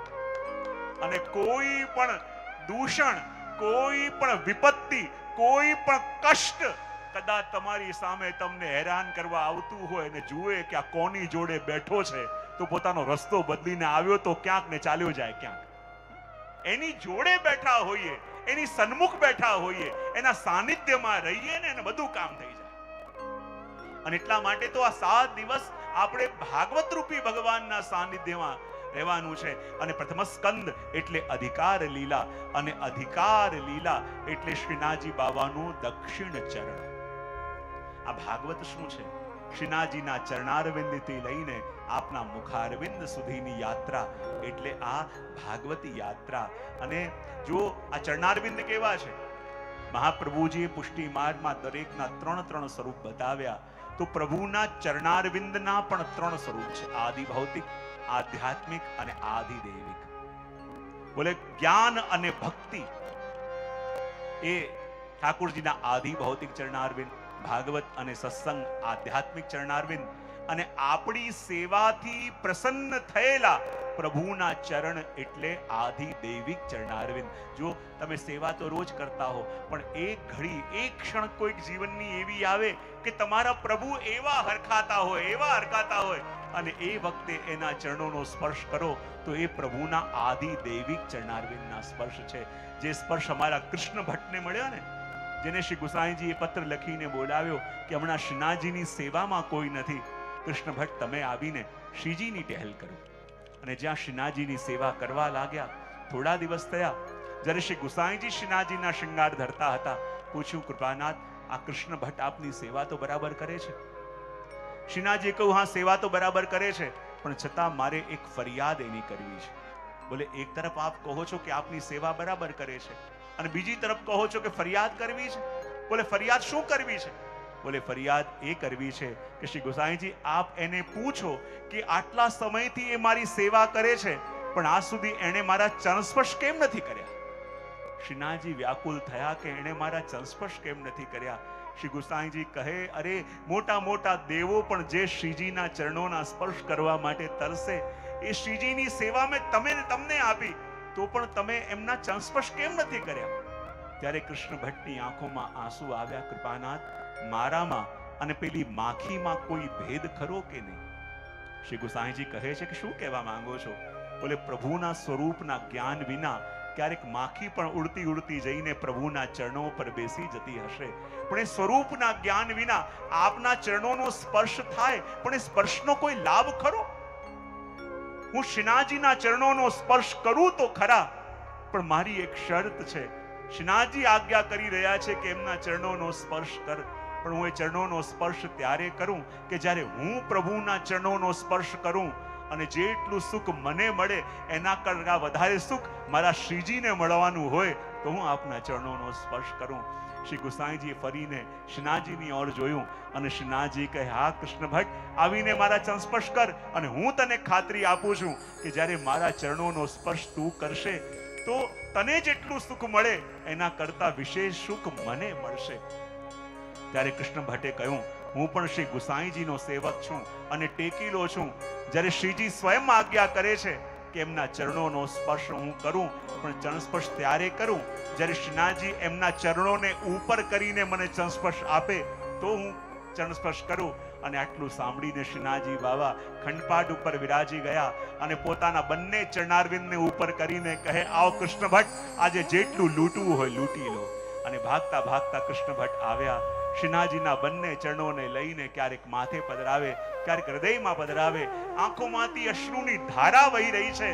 અને કોઈ પણ દૂષણ, કોઈ પણ વિપત્તિ, કોઈ પણ કષ્ટ કદાચ તમારી સામે તમને હેરાન કરવા આવતું હોય ને જુએ કે આ કોની જોડે બેઠો છે તો પોતાનો રસ્તો બદલીને આવ્યો તો ક્યાંક ને ચાલ્યો જાય ક્યાંક. એની જોડે બેઠા હોઈએ, એની સન્મુખ બેઠા હોઈએ, એના સાનિધ્યમાં રહીએ ને એને બધું કામ થઈ જાય. અને એટલા માટે તો આ 7 દિવસ આપણે ભાગવત રૂપી ભગવાનના સાનિધ્યમાં રહેવાનું છે. અને પ્રથમ સ્કંદ એટલે અધિકાર લીલા, અને અધિકાર લીલા એટલે શ્રીનાથજી બાબાનું દક્ષિણ ચરણ. આ ભાગવત શું છે? શ્રીનાથજીના ચરણારવિંદથી લઈને આપના મુખારવિંદ સુધીની યાત્રા એટલે આ ભાગવતી યાત્રા. અને જો આ ચરણારવિંદ કેવા છે, મહાપ્રભુજીએ પુષ્ટિ માર્ગમાં દરેકના 3 સ્વરૂપ બતાવ્યા. તો પ્રભુના ચરણારવિંદના પણ 3 સ્વરૂપ છે, આદિ ભૌતિક, આધ્યાત્મિક અને આધિદૈવિક. બોલે જ્ઞાન અને ભક્તિ એ ઠાકોરજીના આદિ ભૌતિક ચરણારવિંદ, ભાગવત અને સત્સંગ આધ્યાત્મિક ચરણારવિંદ, અને આપણી સેવાથી પ્રસન્ન થયેલા પ્રભુના ચરણ એટલે આધિદૈવિક ચરણારવિંદ. જો તમે સેવા તો રોજ કરતા હો પણ એક ઘડી, એક ક્ષણ કોઈક જીવનની એવી આવે કે તમારા પ્રભુ એવા હરખાતા હોય, એવા હરખાતા હોય અને એ વખતે એના ચરણોનો સ્પર્શ કરો તો એ પ્રભુના આધિદૈવિક ચરણારવિંદના સ્પર્શ છે. જે સ્પર્શ અમારા કૃષ્ણ ભટ્ટને મળ્યો ને, જેને શ્રી ગુસાઈજીએ પત્ર લખીને બોલાવ્યો કે હમણાં શ્રીનાથજીની સેવામાં કોઈ નથી, કૃષ્ણ ભટ્ટ તમે આવીને શ્રીજીની ટહેલ કરો. અને જ્યાં શ્રીનાથજીની સેવા કરવા લાગ્યા, થોડા દિવસ થયા, જ્યારે શ્રી ગુસાઈજી શ્રીનાથજીના શૃંગાર ધરતા હતા, પૂછ્યું, કૃપાનાથ આ કૃષ્ણ ભટ્ટ આપની સેવા તો બરાબર કરે છે? શ્રીનાથજીએ કહ્યું, હા સેવા તો બરાબર કરે છે, પણ છતાં મારે એક ફરિયાદ એની કરવી છે. બોલે એક તરફ આપ કહો છો કે આપની સેવા બરાબર કરે છે અને બીજી તરફ કહો છો કે ફરિયાદ કરવી છે. બોલે ફરિયાદ શું કરવી છે? બોલે ફરિયાદ એ કરવી છે કે શ્રી ગુસાઈજી આપ એને પૂછો કે આટલા સમયથી એ મારી સેવા કરે છે પણ આજ સુધી એણે મારા ચરણસ્પર્શ કેમ નથી કર્યા? શ્રીનાથજી વ્યાકુલ થયા કે એણે મારા ચરણસ્પર્શ કેમ નથી કર્યા? શ્રી ગુસાઈજી કહે, અરે મોટા મોટા દેવો પણ જે શ્રીજીના ચરણોના સ્પર્શ કરવા માટે તરસે, એ શ્રીજીની સેવા મેં તમને આપી તો પણ તમે એમના ચરણસ્પર્શ કેમ નથી કર્યા? ત્યારે કૃષ્ણ ભટ્ટની આંખોમાં આંસુ આવ્યા, કૃપાનાથ મારામાં અને પેલી માખીમાં કોઈ ભેદ ખરો કે નહીં? શ્રી ગુસાઈજી કહે છે કે શું કહેવા માંગો છો? બોલે પ્રભુના સ્વરૂપના જ્ઞાન વિના ક્યારેક માખી પણ ઉડતી ઉડતી જઈને પ્રભુના ચરણો પર બેસી જતી હશે, પણ એ સ્વરૂપના જ્ઞાન વિના આપના ચરણોનો સ્પર્શ થાય, પણ એ સ્પર્શનો કોઈ લાભ ખરો? હું શ્રીનાથજીના ચરણોનો સ્પર્શ કરું તો ખરા, પણ મારી એક શરત છે. શ્રીનાથજી આજ્ઞા કરી રહ્યા છે કે એમના ચરણોનો સ્પર્શ કર, પણ હું એ ચરણોનો સ્પર્શ ત્યારે કરું કે જ્યારે હું પ્રભુના ચરણોનો સ્પર્શ કરું અને જેટલું સુખ મને મળે એના કરતા વધારે સુખ મારા શ્રીજીને મળવાનું હોય તો હું આપના ચરણોનો સ્પર્શ કરું. શ્રી ગુસાઈજીએ ફરીને શ્રીનાથજીની ઓર જોયું અને શ્રીનાથજી કહે, હા કૃષ્ણ ભટ્ટ, આવીને મારા ચરણ સ્પર્શ કર અને હું તને ખાતરી આપું છું કે જ્યારે મારા ચરણોનો સ્પર્શ તું કરશે તો તને જેટલું સુખ મળે એના કરતા વિશેષ સુખ મને મળશે. ત્યારે કૃષ્ણ ભટ્ટે કહ્યું, હું પણ શ્રી ગુસાઈજીનો સેવક છું અને ટેકીલો છું. જ્યારે શ્રીજી સ્વયં આજ્ઞા કરે છે કે એમના ચરણોનો સ્પર્શ હું કરું, પણ ચરણ સ્પર્શ ત્યારે કરું જ્યારે શ્રીનાથજી એમના ચરણોને ઉપર કરીને મને ચરણ સ્પર્શ આપે તો હું ચરણ સ્પર્શ કરું. અને આટલું સાંભળીને શ્રીનાથજી બાબા ખંડપાટ ઉપર વિરાજી ગયા અને પોતાના બંને ચરણારવિંદને ઉપર કરીને કહે, આવો કૃષ્ણ ભટ્ટ, આજે જેટલું લૂંટવું હોય લૂંટી લો. અને ભાગતા ભાગતા કૃષ્ણ ભટ્ટ આવ્યા, શ્રીનાથજીના બંને ચરણોને લઈને ક્યારેક માથે પધરાવે, ક્યારેક હૃદયમાં પધરાવે. આંખોમાંથી અશ્રુની ધારા વહી રહી છે,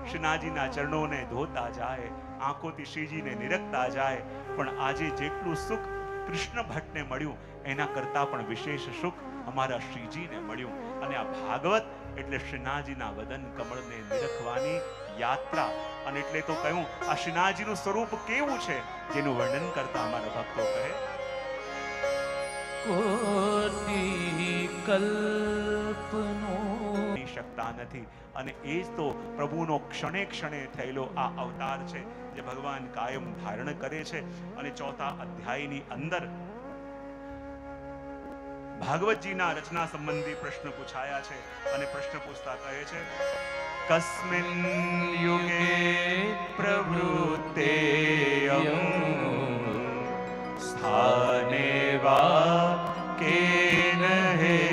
શ્રીનાથજીના ચરણોને ધોતા જાય, આંખોથી શ્રીજીને નિરખતા જાય. પણ આજે જેટલું સુખ કૃષ્ણ ભટ્ટને મળ્યું એના કરતા પણ વિશેષ સુખ અમારા શ્રીજીને મળ્યું. અને આ ભાગવત એટલે શ્રીનાથજીના વદન કમળને નિરખવાની યાત્રા. અને એટલે તો કહ્યું, આ શ્રીનાથજીનું સ્વરૂપ કેવું છે જેનું વર્ણન કરતા અમારા ભક્તો કહે, કોટી કલ્પનો શકતા નથી. અને એ જ તો પ્રભુનો ક્ષણે ક્ષણે થયેલો આ અવતાર છે જે ભગવાન કાયમ ધારણ કરે છે. અને ચોથા અધ્યાયની અંદર ભાગવતજીના રચના સંબંધી પ્રશ્ન પૂછાયા છે અને પ્રશ્ન પૂછતા કહે છે, કસ્મિન યુગે પ્રવૃત્તેયં સ્થાને વા કેન હેતુના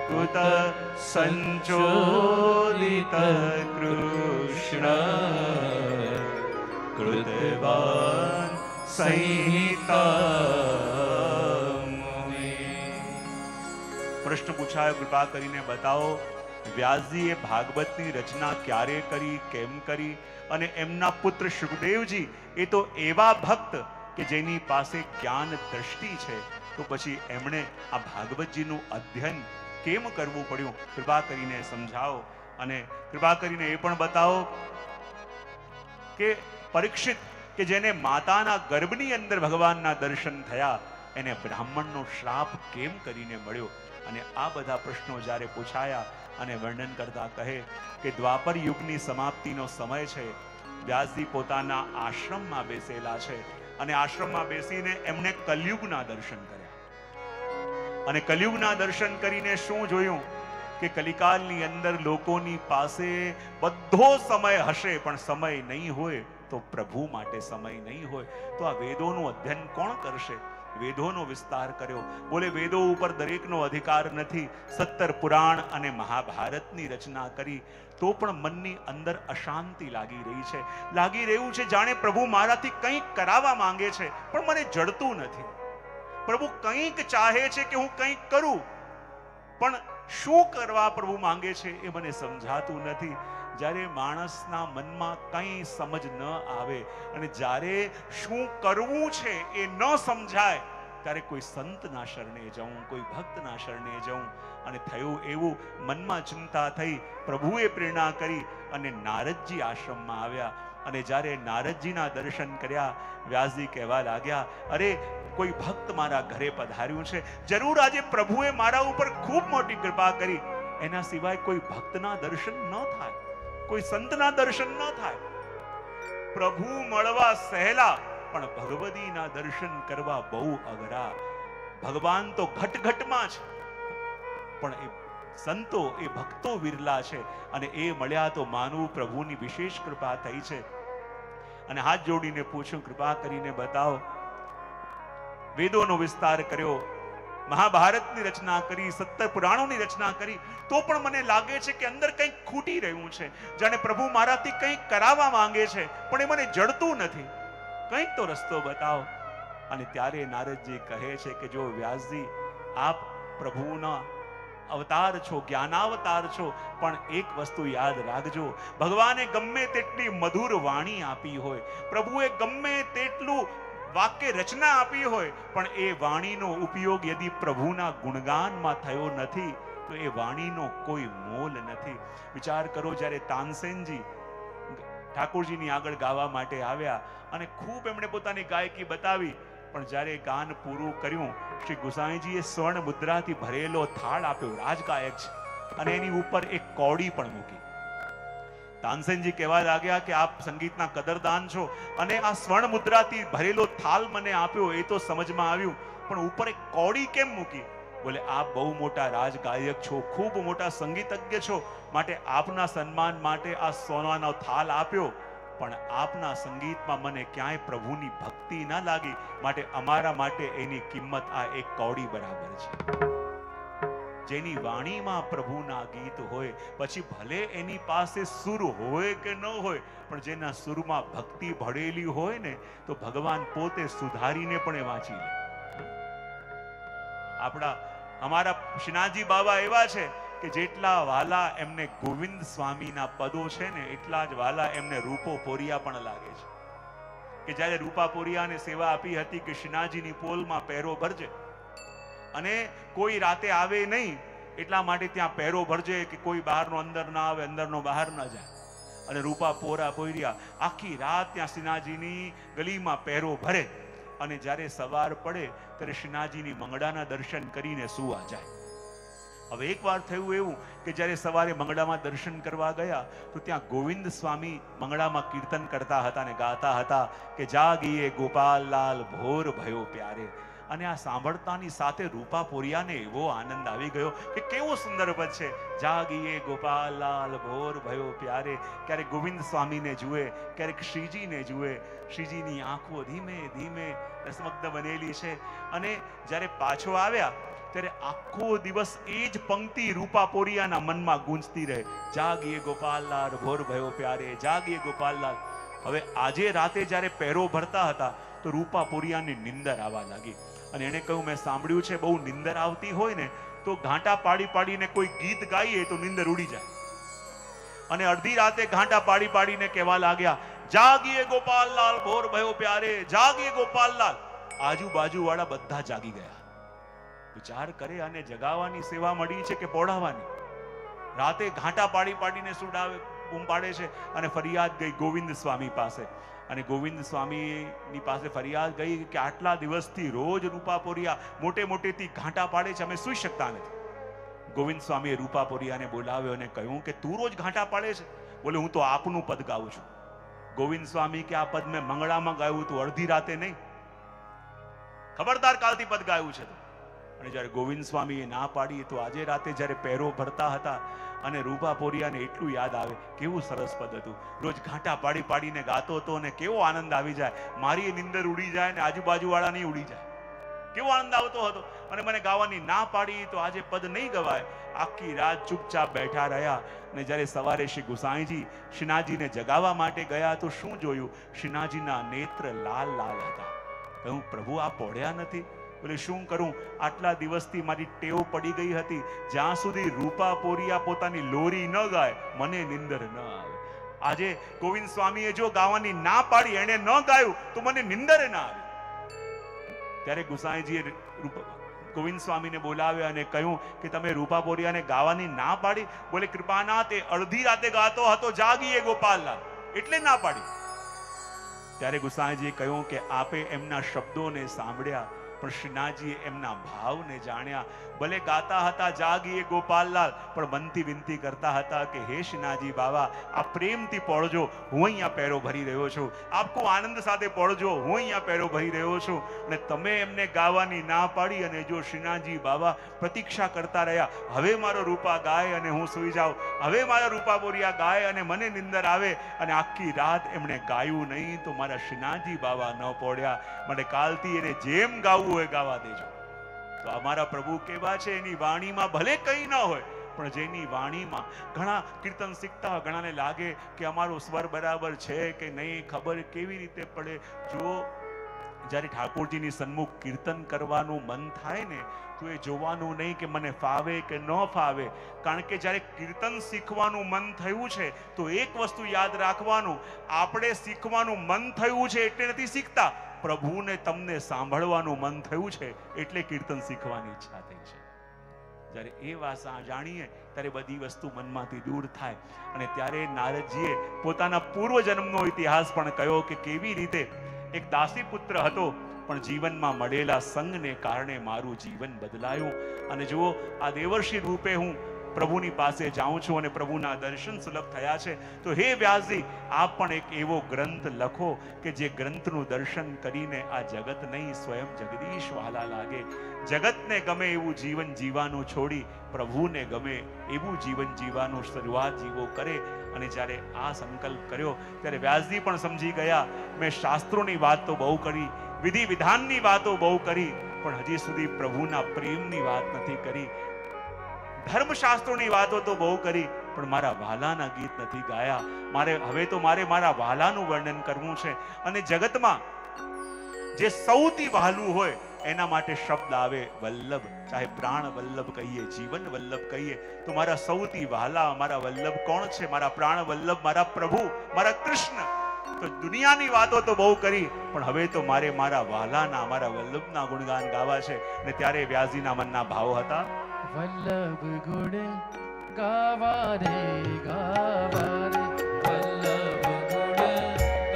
કુત સંચોલિત કૃષ્ણ કૃતવાન પ્રશ્ન પૂછાયો, કૃપા કરીને બતાવો વ્યાસજીએ ભાગવતની રચના ક્યારે કરી, કેમ કરી? અને એમના પુત્ર સુખદેવજી એ તો એવા ભક્ત કે જેની પાસે જ્ઞાન દ્રષ્ટિ છે, તો પછી એમણે આ ભાગવતજીનું અધ્યયન કેમ કરવું પડ્યું? કૃપા કરીને સમજાવો. અને કૃપા કરીને એ પણ બતાવો કે પરીક્ષિત કે જેને માતાના ગર્ભની અંદર ભગવાનના દર્શન થયા એને બ્રાહ્મણનો શ્રાપ કેમ કરીને મળ્યો? અને આ બધા પ્રશ્નો જ્યારે પૂછાયા અને વર્ણન કરતા કહે કે દ્વાપર યુગની સમાપ્તિનો સમય છે. વ્યાસજી પોતાના આશ્રમમાં બેસેલા છે અને આશ્રમમાં બેસીને એમણે કલયુગના દર્શન કર્યા. અને કલયુગના દર્શન કરીને શું જોયું કે કલિકાલની અંદર લોકોની પાસે બધો સમય હશે પણ સમય નહીં હોય, તો પ્રભુ માટે સમય નહીં હોય તો આ વેદોનું અધ્યયન કોણ કરશે? વેદોનો વિસ્તાર કર્યો. બોલે વેદો ઉપર દરેકનો અધિકાર નથી. 17 પુરાણ અને મહાભારતની રચના કરી તો પણ મનની અંદર અશાંતિ લાગી રહી છે. લાગી રહ્યું છે જાણે પ્રભુ મારાથી કંઈક કરાવવા માંગે છે પણ મને જડતું નથી. પ્રભુ કંઈક ચાહે છે કે હું કંઈક કરું, પણ શું કરવા પ્રભુ માંગે છે એ મને સમજાતું નથી. જ્યારે માણસના મનમાં કંઈ સમજ ન આવે અને જ્યારે શું કરવું છે એ ન સમજાય ત્યારે કોઈ સંતના શરણે જાઉં, કોઈ ભક્તના શરણે જાઉં. અને થયું એવું, મનમાં ચિંતા થઈ, પ્રભુએ પ્રેરણા કરી અને નારદજી આશ્રમમાં આવ્યા. અને જ્યારે નારદજીના દર્શન કર્યા, વ્યાસજી કહેવા લાગ્યા, અરે કોઈ ભક્ત મારા ઘરે પધાર્યું છે. જરૂર આજે પ્રભુએ મારા ઉપર ખૂબ મોટી કૃપા કરી, એના સિવાય કોઈ ભક્તના દર્શન ન થાય, કોઈ સંતના દર્શન ન થાય. પ્રભુ મળવા સહેલા પણ ભગવદીના દર્શન કરવા બહુ અઘરા. ભગવાન તો ઘટઘટમાં છે પણ એ સંતો, એ ભક્તો વિરલા છે. અને એ મળ્યા તો માનવું પ્રભુની વિશેષ કૃપા થઈ છે. અને હાથ જોડીને પૂછ્યું, કૃપા કરીને બતાવો. વેદોનો વિસ્તાર કર્યો મહાભારતની રચના કરી, 17 પુરાણોની રચના કરી, તો પણ મને લાગે છે કે અંદર કંઈક ખૂટી રહ્યું છે. જાણે પ્રભુ મારાથી કંઈક કરાવવા માંગે છે, પણ એ મને જડતું નથી. કંઈક તો રસ્તો બતાવો. અને ત્યારે નારદજી કહે છે કે જો વ્યાસજી, આપ પ્રભુના અવતાર છો, જ્ઞાનાવતાર છો, પણ એક વસ્તુ યાદ રાખજો, ભગવાને ગમે તેટલી મધુર વાણી આપી હોય, પ્રભુએ ગમે તેટલું વાક્ય રચના આપી હોય, પણ એ વાણીનો ઉપયોગ યદિ પ્રભુના ગુણગાનમાં થયો નથી તો એ વાણીનો કોઈ મોલ નથી. વિચાર કરો, જ્યારે તાનસેનજી ઠાકોરજીની આગળ ગાવા માટે આવ્યા અને ખૂબ એમણે પોતાની ગાયકી બતાવી, પણ જ્યારે ગાન પૂરું કર્યું, શ્રી ગુસાઈજીએ સ્વર્ણ મુદ્રાથી ભરેલો થાળ આપ્યો, રાજગાયક છે, અને એની ઉપર એક કૌડી પણ મૂકી. તાનસેનજી કહેવા લાગ્યા કે આપ સંગીતના કદરદાન છો, અને આ સ્વર્ણ મુદ્રાથી ભરેલો થાળ મને આપ્યો એ તો સમજમાં આવ્યું, પણ ઉપર એક કૌડી કેમ મૂકી? બોલે, આપ બહુ મોટા રાજગાયક છો, ખૂબ મોટા સંગીતજ્ઞ છો, માટે આપના સન્માન માટે આ સોનાનો થાળ આપ્યો, પણ આપના સંગીતમાં મને ક્યાંય પ્રભુની ભક્તિ ના લાગી, માટે અમારા માટે એની કિંમત આ એક કૌડી બરાબર છે. જેની વાણીમાં પ્રભુના ગીત હોય, પછી ભલે એની પાસે સુર હોય કે ન હોય, પણ જેના સુરમાં ભક્તિ ભળેલી હોય ને, તો ભગવાન પોતે સુધારીને પણ એ વાંચી લે. અમારા શ્રીનાથજી બાબા એવા છે કે જેટલા વાલા એમને ગોવિંદ સ્વામીના પદો છે ને, એટલા જ વાલા એમને રૂપો પોરિયા પણ લાગે છે. કે જ્યારે રૂપા પોરિયાને સેવા આપી હતી કે શ્રીનાથજીની પોલમાં પહેરો ભરજે, અને કોઈ રાતે આવે નહીં એટલા માટે ત્યાં પહેરો ભરજે કે કોઈ બહારનો અંદર ના આવે, અંદરનો બહાર ના જાય. અને રૂપા પોરિયા આખી રાત ત્યાં શ્રીનાથજીની ગલીમાં પહેરો ભરે, અને જ્યારે સવાર પડે ત્યારે શ્રીનાથજીની મંગળાના દર્શન કરીને સુવા જાય. હવે એક વાર થયું એવું કે જ્યારે સવારે મંગળામાં દર્શન કરવા ગયા, તો ત્યાં ગોવિંદ સ્વામી મંગળામાં કીર્તન કરતા હતા અને ગાતા હતા કે જાગીએ ગોપાલ લાલ ભોર ભયો પ્યારે. અને આ સાંભળતાની સાથે રૂપા પોરિયાને એવો આનંદ આવી ગયો કે કેવો સુંદર પદ છે, જાગીએ ગોપાલ લાલ ભોર ભયો પ્યારે. ક્યારેક ગોવિંદ સ્વામીને જુએ, ક્યારેક શ્રીજીને જુએ, શ્રીજીની આંખો ધીમે ધીમે રસમગ્ન બનેલી છે. અને જ્યારે પાછો આવ્યા ત્યારે આખો દિવસ એ જ પંક્તિ રૂપા પોરિયાના મનમાં ગૂંજતી રહે, જાગીએ ગોપાલ લાલ ભોર ભયો પ્યારે, જાગીએ ગોપાલ લાલ. હવે આજે રાતે જ્યારે પહેરો ભરતા હતા તો રૂપા પોરિયાની નિંદર આવવા લાગી, અને એને કહ્યું, મેં સાંભળ્યું છે બહુ નિંદર આવતી હોય ને તો ઘાંટા પાડી પાડીને કોઈ ગીત ગાઈએ તો નિંદર ઉડી જાય. અને અડધી રાતે ઘાંટા પાડી પાડીને કહેવા લાગ્યા, જાગીએ ગોપાલ લાલ ભોર ભયો પ્યારે, જાગીએ ગોપાલ લાલ. આજુબાજુ વાળા બધા જાગી ગયા. વિચાર કરે, અને જગાવવાની સેવા મળી છે કે પોઢાવાની? રાતે ઘાંટા પાડી પાડીને સુડાવે, બૂમ પાડે છે. અને ફરિયાદ ગઈ ગોવિંદ સ્વામી પાસે, અને ગોવિંદ સ્વામીની પાસે ફરિયાદ ગઈ કે આટલા દિવસથી રોજ રૂપા પોરિયા મોટેથી ઘાંટા પાડે છે, અમે સુઈ શકતા નથી. ગોવિંદ સ્વામીએ રૂપા પોરિયાને બોલાવ્યો અને કહ્યું કે તું રોજ ઘાંટા પાડે છે? બોલે, હું તો આપનું પદ ગાઉં છું. ગોવિંદ સ્વામી કે આ પદ મેં મંગળામાં ગાયું તું, અડધી રાતે નહીં, ખબરદાર કાલથી પદ ગાયું છે. અને જ્યારે ગોવિંદ સ્વામીએ ના પાડી તો આજે રાતે જ્યારે પહેરો ભરતા હતા અને રૂપા પોરિયાને એટલું યાદ આવે, કેવું સરસ પદ હતું, રોજ ઘાંટા પાડી પાડીને ગાતો હતો, અને કેવો આનંદ આવી જાય, મારી નિંદર ઉડી જાય ને આજુબાજુ વાળાની ઉડી જાય, કેવો આનંદ આવતો હતો. અને મને ગાવાની ના પાડી તો આજે પદ નહીં ગવાય. આખી રાત ચૂપચાપ બેઠા રહ્યા. અને જ્યારે સવારે શ્રી ગુસાઈજી શ્રીનાથજીને જગાવવા માટે ગયા તો શું જોયું? શ્રીનાથજીના નેત્ર લાલ લાલ હતા. કહ્યું, પ્રભુ આ પોઢ્યા નથી? બોલે, શું કરું, આટલા દિવસથી મારી ટેવ પડી ગઈ હતી, જ્યાં સુધી રૂપા પોરિયા પોતાની લોરી ન ગાય મને નિંદર ન આવે. આજે ગોવિંદ સ્વામીએ જો ગાવાની ના પાડી, એને ન ગાયું તો મને નિંદર ના આવે. ત્યારે ગુસાઈજીએ ગોવિંદ સ્વામીને બોલાવ્યા અને કહ્યું કે તમે રૂપા પોરિયાને ગાવાની ના પાડી? બોલે, કૃપાનાથ, એ અડધી રાતે ગાતો હતો, જાગીએ ગોપાલલાલ, એટલે ના પાડી. ત્યારે ગુસાઈજીએ કહ્યું કે આપે એમના શબ્દોને સાંભળ્યા, પણ શ્રીનાથજીએ એમના ભાવને જાણ્યા. ભલે ગાતા હતા જાગીએ ગોપાલલાલ, પણ મનથી વિનંતી કરતા હતા કે હે શ્રીનાથજી બાબા, આપ પ્રેમથી પોળજો, હું અહીંયા પહેરો ભરી રહ્યો છું, આપ ખૂબ આનંદ સાથે પોળજો, હું અહીંયા પહેરો ભરી રહ્યો છું. અને તમે એમને ગાવાની ના પાડી, અને જો શ્રીનાથજી બાબા પ્રતીક્ષા કરતા રહ્યા, હવે મારો રૂપા ગાય અને હું સૂઈ જાઉં, હવે મારા રૂપા પોરિયા ગાય અને મને નિંદર આવે, અને આખી રાત એમણે ગાયું નહીં, તો મારા શ્રીનાથજી બાબા ન પોડ્યા. માટે કાલથી એને જેમ ગાવું હોય ગાવા દેજો. તો તો અમારા પ્રભુ કેવા છે, એની વાણીમાં ભલે કંઈ ન હોય, પણ જેની વાણીમાં ઘણા કીર્તન શીખતા હોય, ઘણાને લાગે કે અમારો સ્વર બરાબર છે કે નહીં, ખબર કેવી રીતે પડે. જુઓ, જ્યારે ઠાકોરજીની સન્મુખ કીર્તન કરવાનું મન થાય ને, તો એ જોવાનું નહીં કે મને ફાવે કે ન ફાવે. કારણ કે જ્યારે કીર્તન શીખવાનું મન થયું છે, તો એક વસ્તુ યાદ રાખવાનું, આપણે શીખવાનું મન થયું છે એટલે નથી શીખતા, પ્રભુને તમને સાંભળવાનું મન થયું છે એટલે કીર્તન શીખવાની ઈચ્છા થઈ છે. જ્યારે એ વાત જાણીએ ત્યારે બધી વસ્તુ મનમાંથી દૂર થાય. અને ત્યારે નારદજીએ પોતાના પૂર્વજન્મનો ઇતિહાસ પણ કહ્યો કે કેવી રીતે એક દાસી પુત્ર હતો, પણ જીવનમાં મળેલા સંગને કારણે મારું જીવન બદલાયું. અને જુઓ, આ દેવર્ષિ રૂપે હું પ્રભુની પાસે જાઉં છું અને પ્રભુના દર્શન સુલભ થયા છે. તો હે વ્યાસજી, આપ પણ એક એવો ગ્રંથ લખો કે જે ગ્રંથનું દર્શન કરીને આ જગત નહીં, સ્વયં જગદીશ વહાલા લાગે. જગતને ગમે એવું જીવન જીવાનું છોડી પ્રભુને ગમે એવું જીવન જીવાનું શરૂઆત જીવો કરે. અને જ્યારે આ સંકલ્પ કર્યો ત્યારે વ્યાસજી પણ સમજી ગયા, મેં શાસ્ત્રોની વાત તો બહુ કરી, વિધિ વિધાનની વાતો બહુ કરી, પણ હજી સુધી પ્રભુના પ્રેમની વાત નથી કરી. ધર્મશાસ્ત્રોની વાતો તો બહુ કરી, પણ મારા વાલાના ગીત નથી ગાયા. હવે તો મારે મારા વાલાનું વર્ણન કરવું છે. અને જગતમાં જે સૌથી વહાલું હોય એના માટે શબ્દ આવે વલ્લભ. ચાહે પ્રાણ વલ્લભ કહીએ, જીવન વલ્લભ કહીએ, તો મારા સૌથી વહાલા, મારા વલ્લભ કોણ છે? મારા પ્રાણ વલ્લભ, મારા પ્રભુ, મારા કૃષ્ણ. તો દુનિયાની વાતો તો બહુ કરી, પણ હવે તો મારે મારા વહાલાના, મારા વલ્લભના ગુણગાન ગાવા છે. અને ત્યારે વ્યાસજીના મનના ભાવ હતા, વલ્લભ ગુણ ગાવા રે ગાવા રે, વલ્લભ ગુણ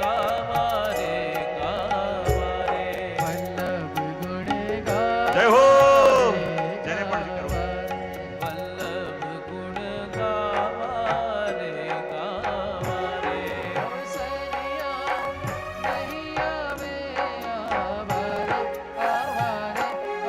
ગાવા રે ગાવા રે, વલ્લભ ગુણ ગાવા. જય હો, જેને પણ વલ્લભ ગુણ ગાવા રે ગાવા રે, અવસરિયા નહીં આવે આવારે આવારે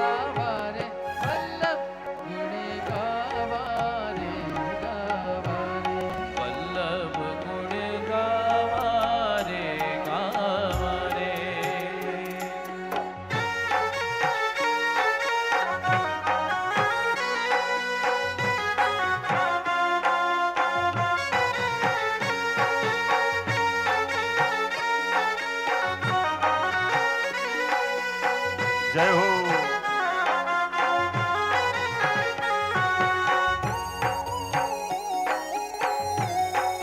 આવારે, વલ્લભ ગુણ ગાવા રે ગાવા રે, વલ્લભ ગુણ ગાવા રે ગાવા રે. જય હો.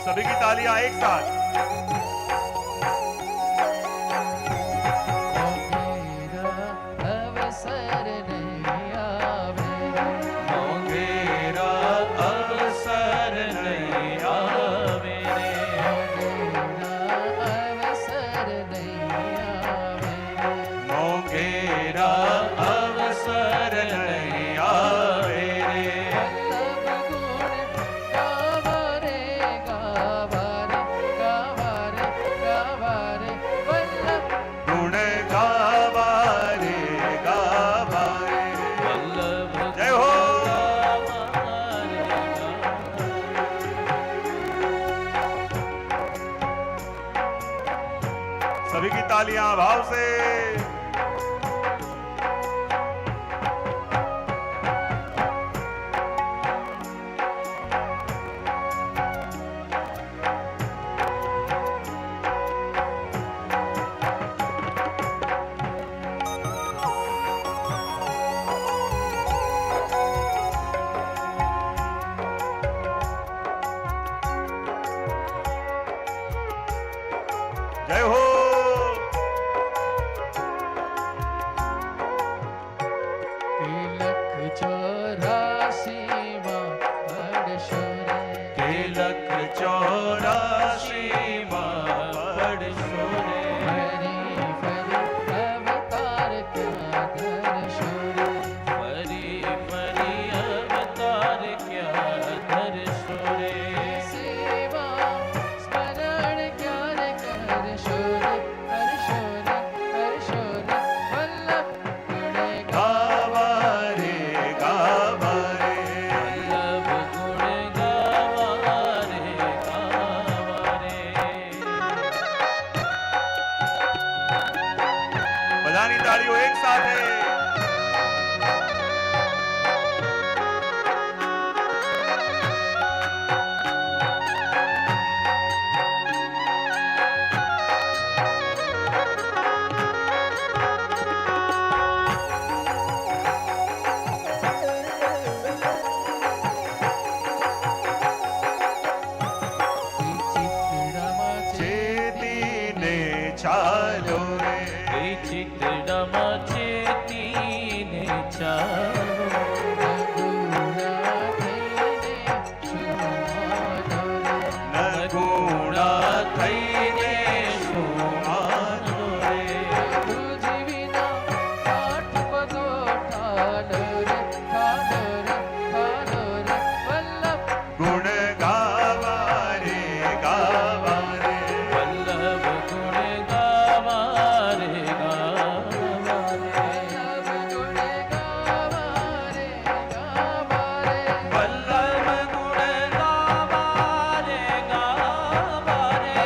सभी की तालियां एक साथ. અવસર નહીં આવે, મોંઘેરા અવસર નહીં આવે રે, અવસર નહીં આવે, મોંઘેરા અવસર નહીં આવે રે, વલ્લભ ગુણ ગાવા રે ગાવા રે ગાવા રે ગાવા રે, વલ્લભ ગુણ ગાવા રે ગાવા રે. વલ્લભ જય હો. ગાવા રે सभी की तालियां भाव से. जय हो. તિલક 84 માં પડશો રે, તિલક 84 માં પડશો રે, ફરી ફરી અવતાર ક્યાં ધરશો રે, ફરી ફરી અવતાર ક્યાં ધરશો રે, સેવા સ્મરણ ક્યારે કરશો રે, કરશો રે કરશો રે, વલ્લભ ગુણ ગાવા રે ગાવા રે. વલ્લભ ગુણ ગાવા રે ગાવા રે. બધાની તાળીઓ એક સાથે. ચાલો રે એ ચિતડામાં ચેતીને ચાલો નગુણા થઈને શું માનો રે ગુણ ગાવા રે ગાવા રે વલ્લભ ગુણ ગાવા રે ગાવા રે વલ્લભ ગુણ ગાવા રે ગાવા રે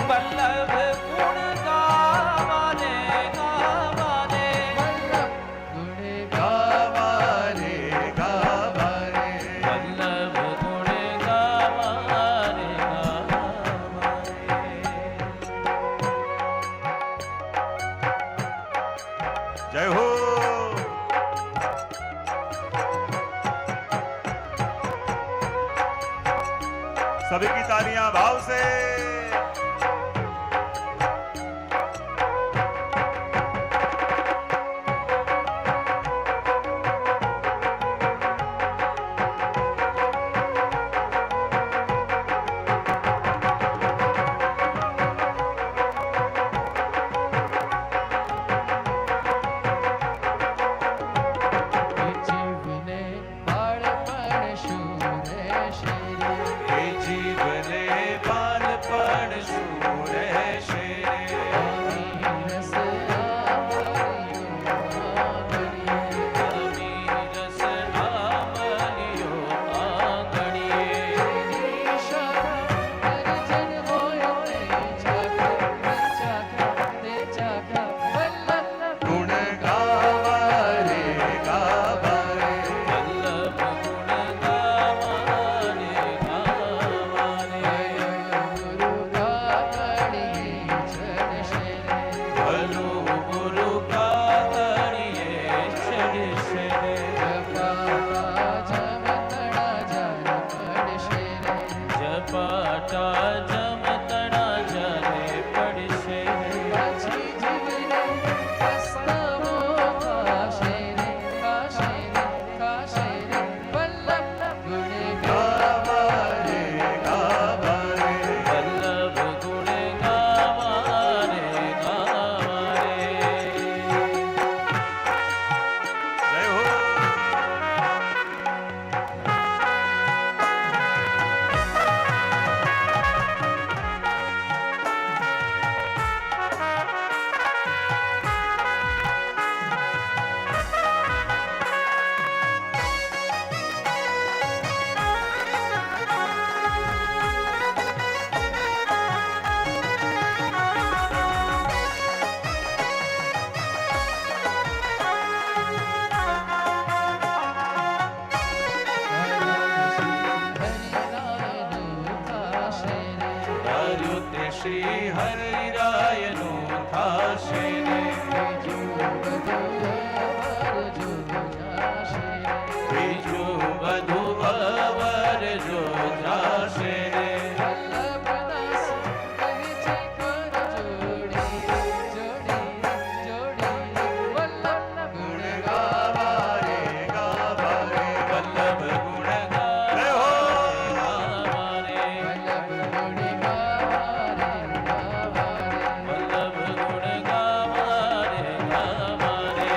વલ્લભ ગુણ ગાવા રે ગાવા રે ગાવા રે ગાવા રે વલ્લભ ગુણ ગાવા રે ગાવા રે જય હો सभी की तालियां भाव से हे जीवने बालपण सूरे शेरे અમીરસ આમલિયો આંગણીએ गुण गावा रे गावा रे વલ્લભ ગુણ ગાવા રે ગાવા રે ભલો ગુરુ કાગળિયે ચડશે રે જપાટા જમતણા જરે પડશે રે गावा रे गावा रे વલ્લભ ગુણ ગાવા રે ગાવા રે जय हो તાર્યું તે શ્રી હરિરાયનું થાશે રે બીજું બધું અવર જો જાશે રે गुण गावा रे गावा रे વલ્લભ ગુણ जय हो ગાવા રે વલ્લભ ગુણ ગાવા રે ગાવા રે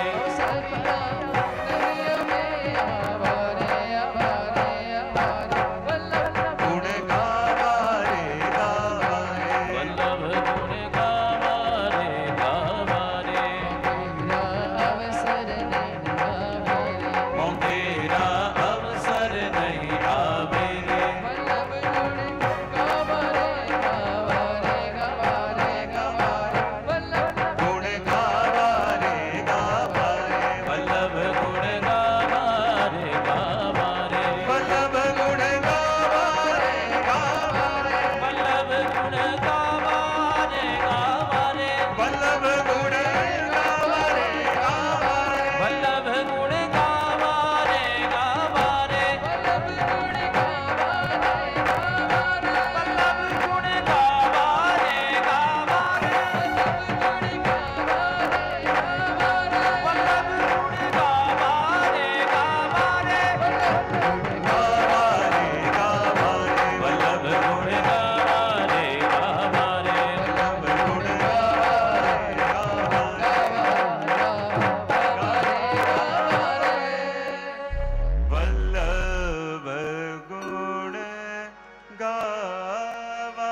ગાવા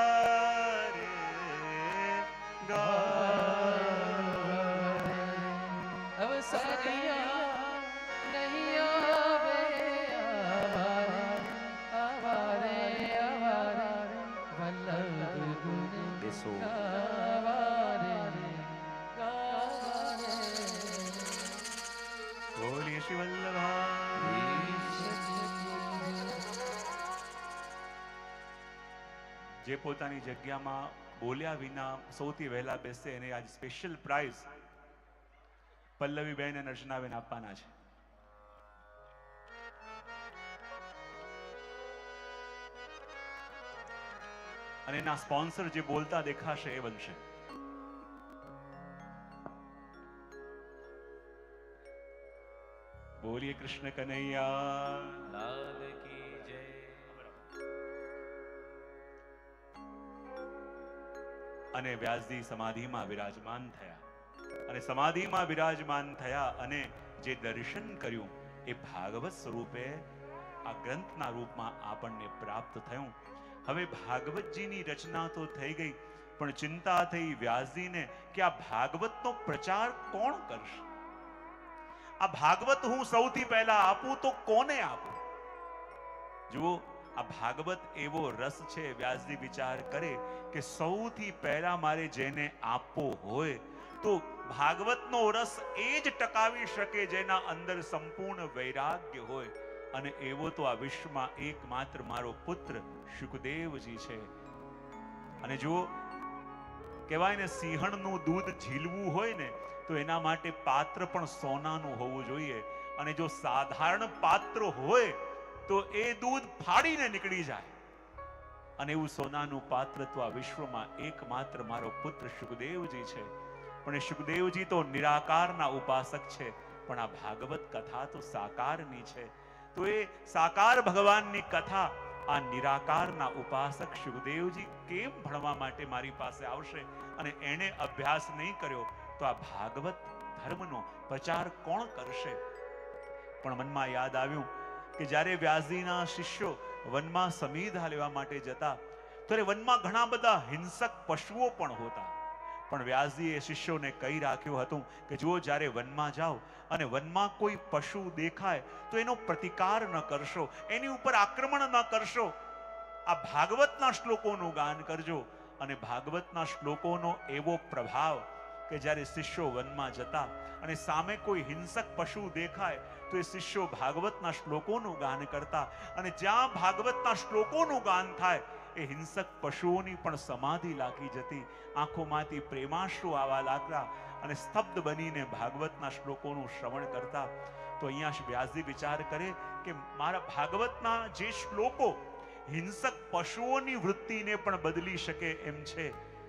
રે ગાવા. અવસરિયા નહીં આવે આવારે વલ્લભ ગુણ બેસો. ગાવારે ગાવારે. બોલીએ શ્રી વલ્લભા. જે પોતાની જગ્યામાં બોલ્યા વિના સૌથી વહેલા બેસે એને આજ સ્પેશિયલ પ્રાઇઝ પલ્લવીબેન અને અર્ચનાબેન આપવાના છે. અને એના સ્પોન્સર જે બોલતા દેખાશે એ બનશે. બોલીએ કૃષ્ણ કનૈયા લાલ કી જય. અને વ્યાસજી સમાધિમાં વિરાજમાન થયા. અને સમાધિમાં વિરાજમાન થયા અને જે દર્શન કર્યું એ ભાગવત સ્વરૂપે આ ગ્રંથના રૂપમાં આપણને પ્રાપ્ત થયું. હવે ભાગવતજીની રચના તો થઈ ગઈ, પણ ચિંતા થઈ વ્યાસજીને કે આ ભાગવતનો પ્રચાર કોણ કરશે? આ ભાગવત હું સૌથી પહેલા આપું તો કોને આપું? જુઓ, આ ભાગવત એવો રસ છે. વ્યાસજી વિચાર કરે કે સૌથી પહેલા મારે જેને આપવો હોય તો ભાગવતનો રસ એ જ ટકાવી શકે જેના અંદર સંપૂર્ણ વૈરાગ્ય હોય. અને એવો તો આ વિશ્વમાં એકમાત્ર મારો પુત્ર શુકદેવજી છે. અને જો કહેવાય ને, સિંહણનું દૂધ ઝીલવું હોય ને તો એના માટે પાત્ર પણ સોનાનું હોવું જોઈએ. અને જો સાધારણ પાત્ર હોય તો એ દૂધ ફાડીને નીકળી જાય. અને એવું સોનાનું પાત્ર તો આ વિશ્વમાં એકમાત્ર મારો પુત્ર શુકદેવજી છે. પણ એ શુકદેવજી તો નિરાકારના ઉપાસક છે, પણ આ ભાગવત કથા તો સાકારની છે. તો એ સાકાર ભગવાનની કથા આ નિરાકારના ઉપાસક શુકદેવજી કેમ ભણવા માટે મારી પાસે આવશે? અને એણે અભ્યાસ નહીં કર્યો તો આ ભાગવત ધર્મનો પ્રચાર કોણ કરશે? પણ મનમાં યાદ આવ્યું કે જ્યારે વ્યાસજીના શિષ્યો વનમાં સમીધા લેવા માટે જતા ત્યારે વનમાં ઘણા બધા હિંસક પશુઓ પણ હોતા. પણ વ્યાસજીએ શિષ્યોને કહી રાખ્યું હતું કે જુઓ, જ્યારે વનમાં જાઓ અને વનમાં કોઈ પશુ દેખાય તો એનો પ્રતિકાર ન કરશો, એની ઉપર આક્રમણ ન કરશો. આ ભાગવતના શ્લોકોનું ગાન કરજો. અને ભાગવતના શ્લોકોનો એવો પ્રભાવ કે જ્યારે શિષ્યો વનમાં જતા અને સામે કોઈ હિંસક પશુ દેખાય તો એ શિષ્યો ભાગવતના શ્લોકોનું ગાન કરતા. અને જ્યાં ભાગવતના શ્લોકોનું ગાન થાય એ હિંસક પશુઓની પણ સમાધિ લાગી જતી, આંખોમાંથી પ્રેમાશ્રુ આવવા લાગતા અને સ્તબ્ધ બનીને ભાગવતના શ્લોકોનું શ્રવણ કરતા. તો અહીંયા વ્યાસજી વિચાર કરે કે મારા ભાગવતના જે શ્લોકો હિંસક પશુઓની વૃત્તિને પણ બદલી શકે એમ છે,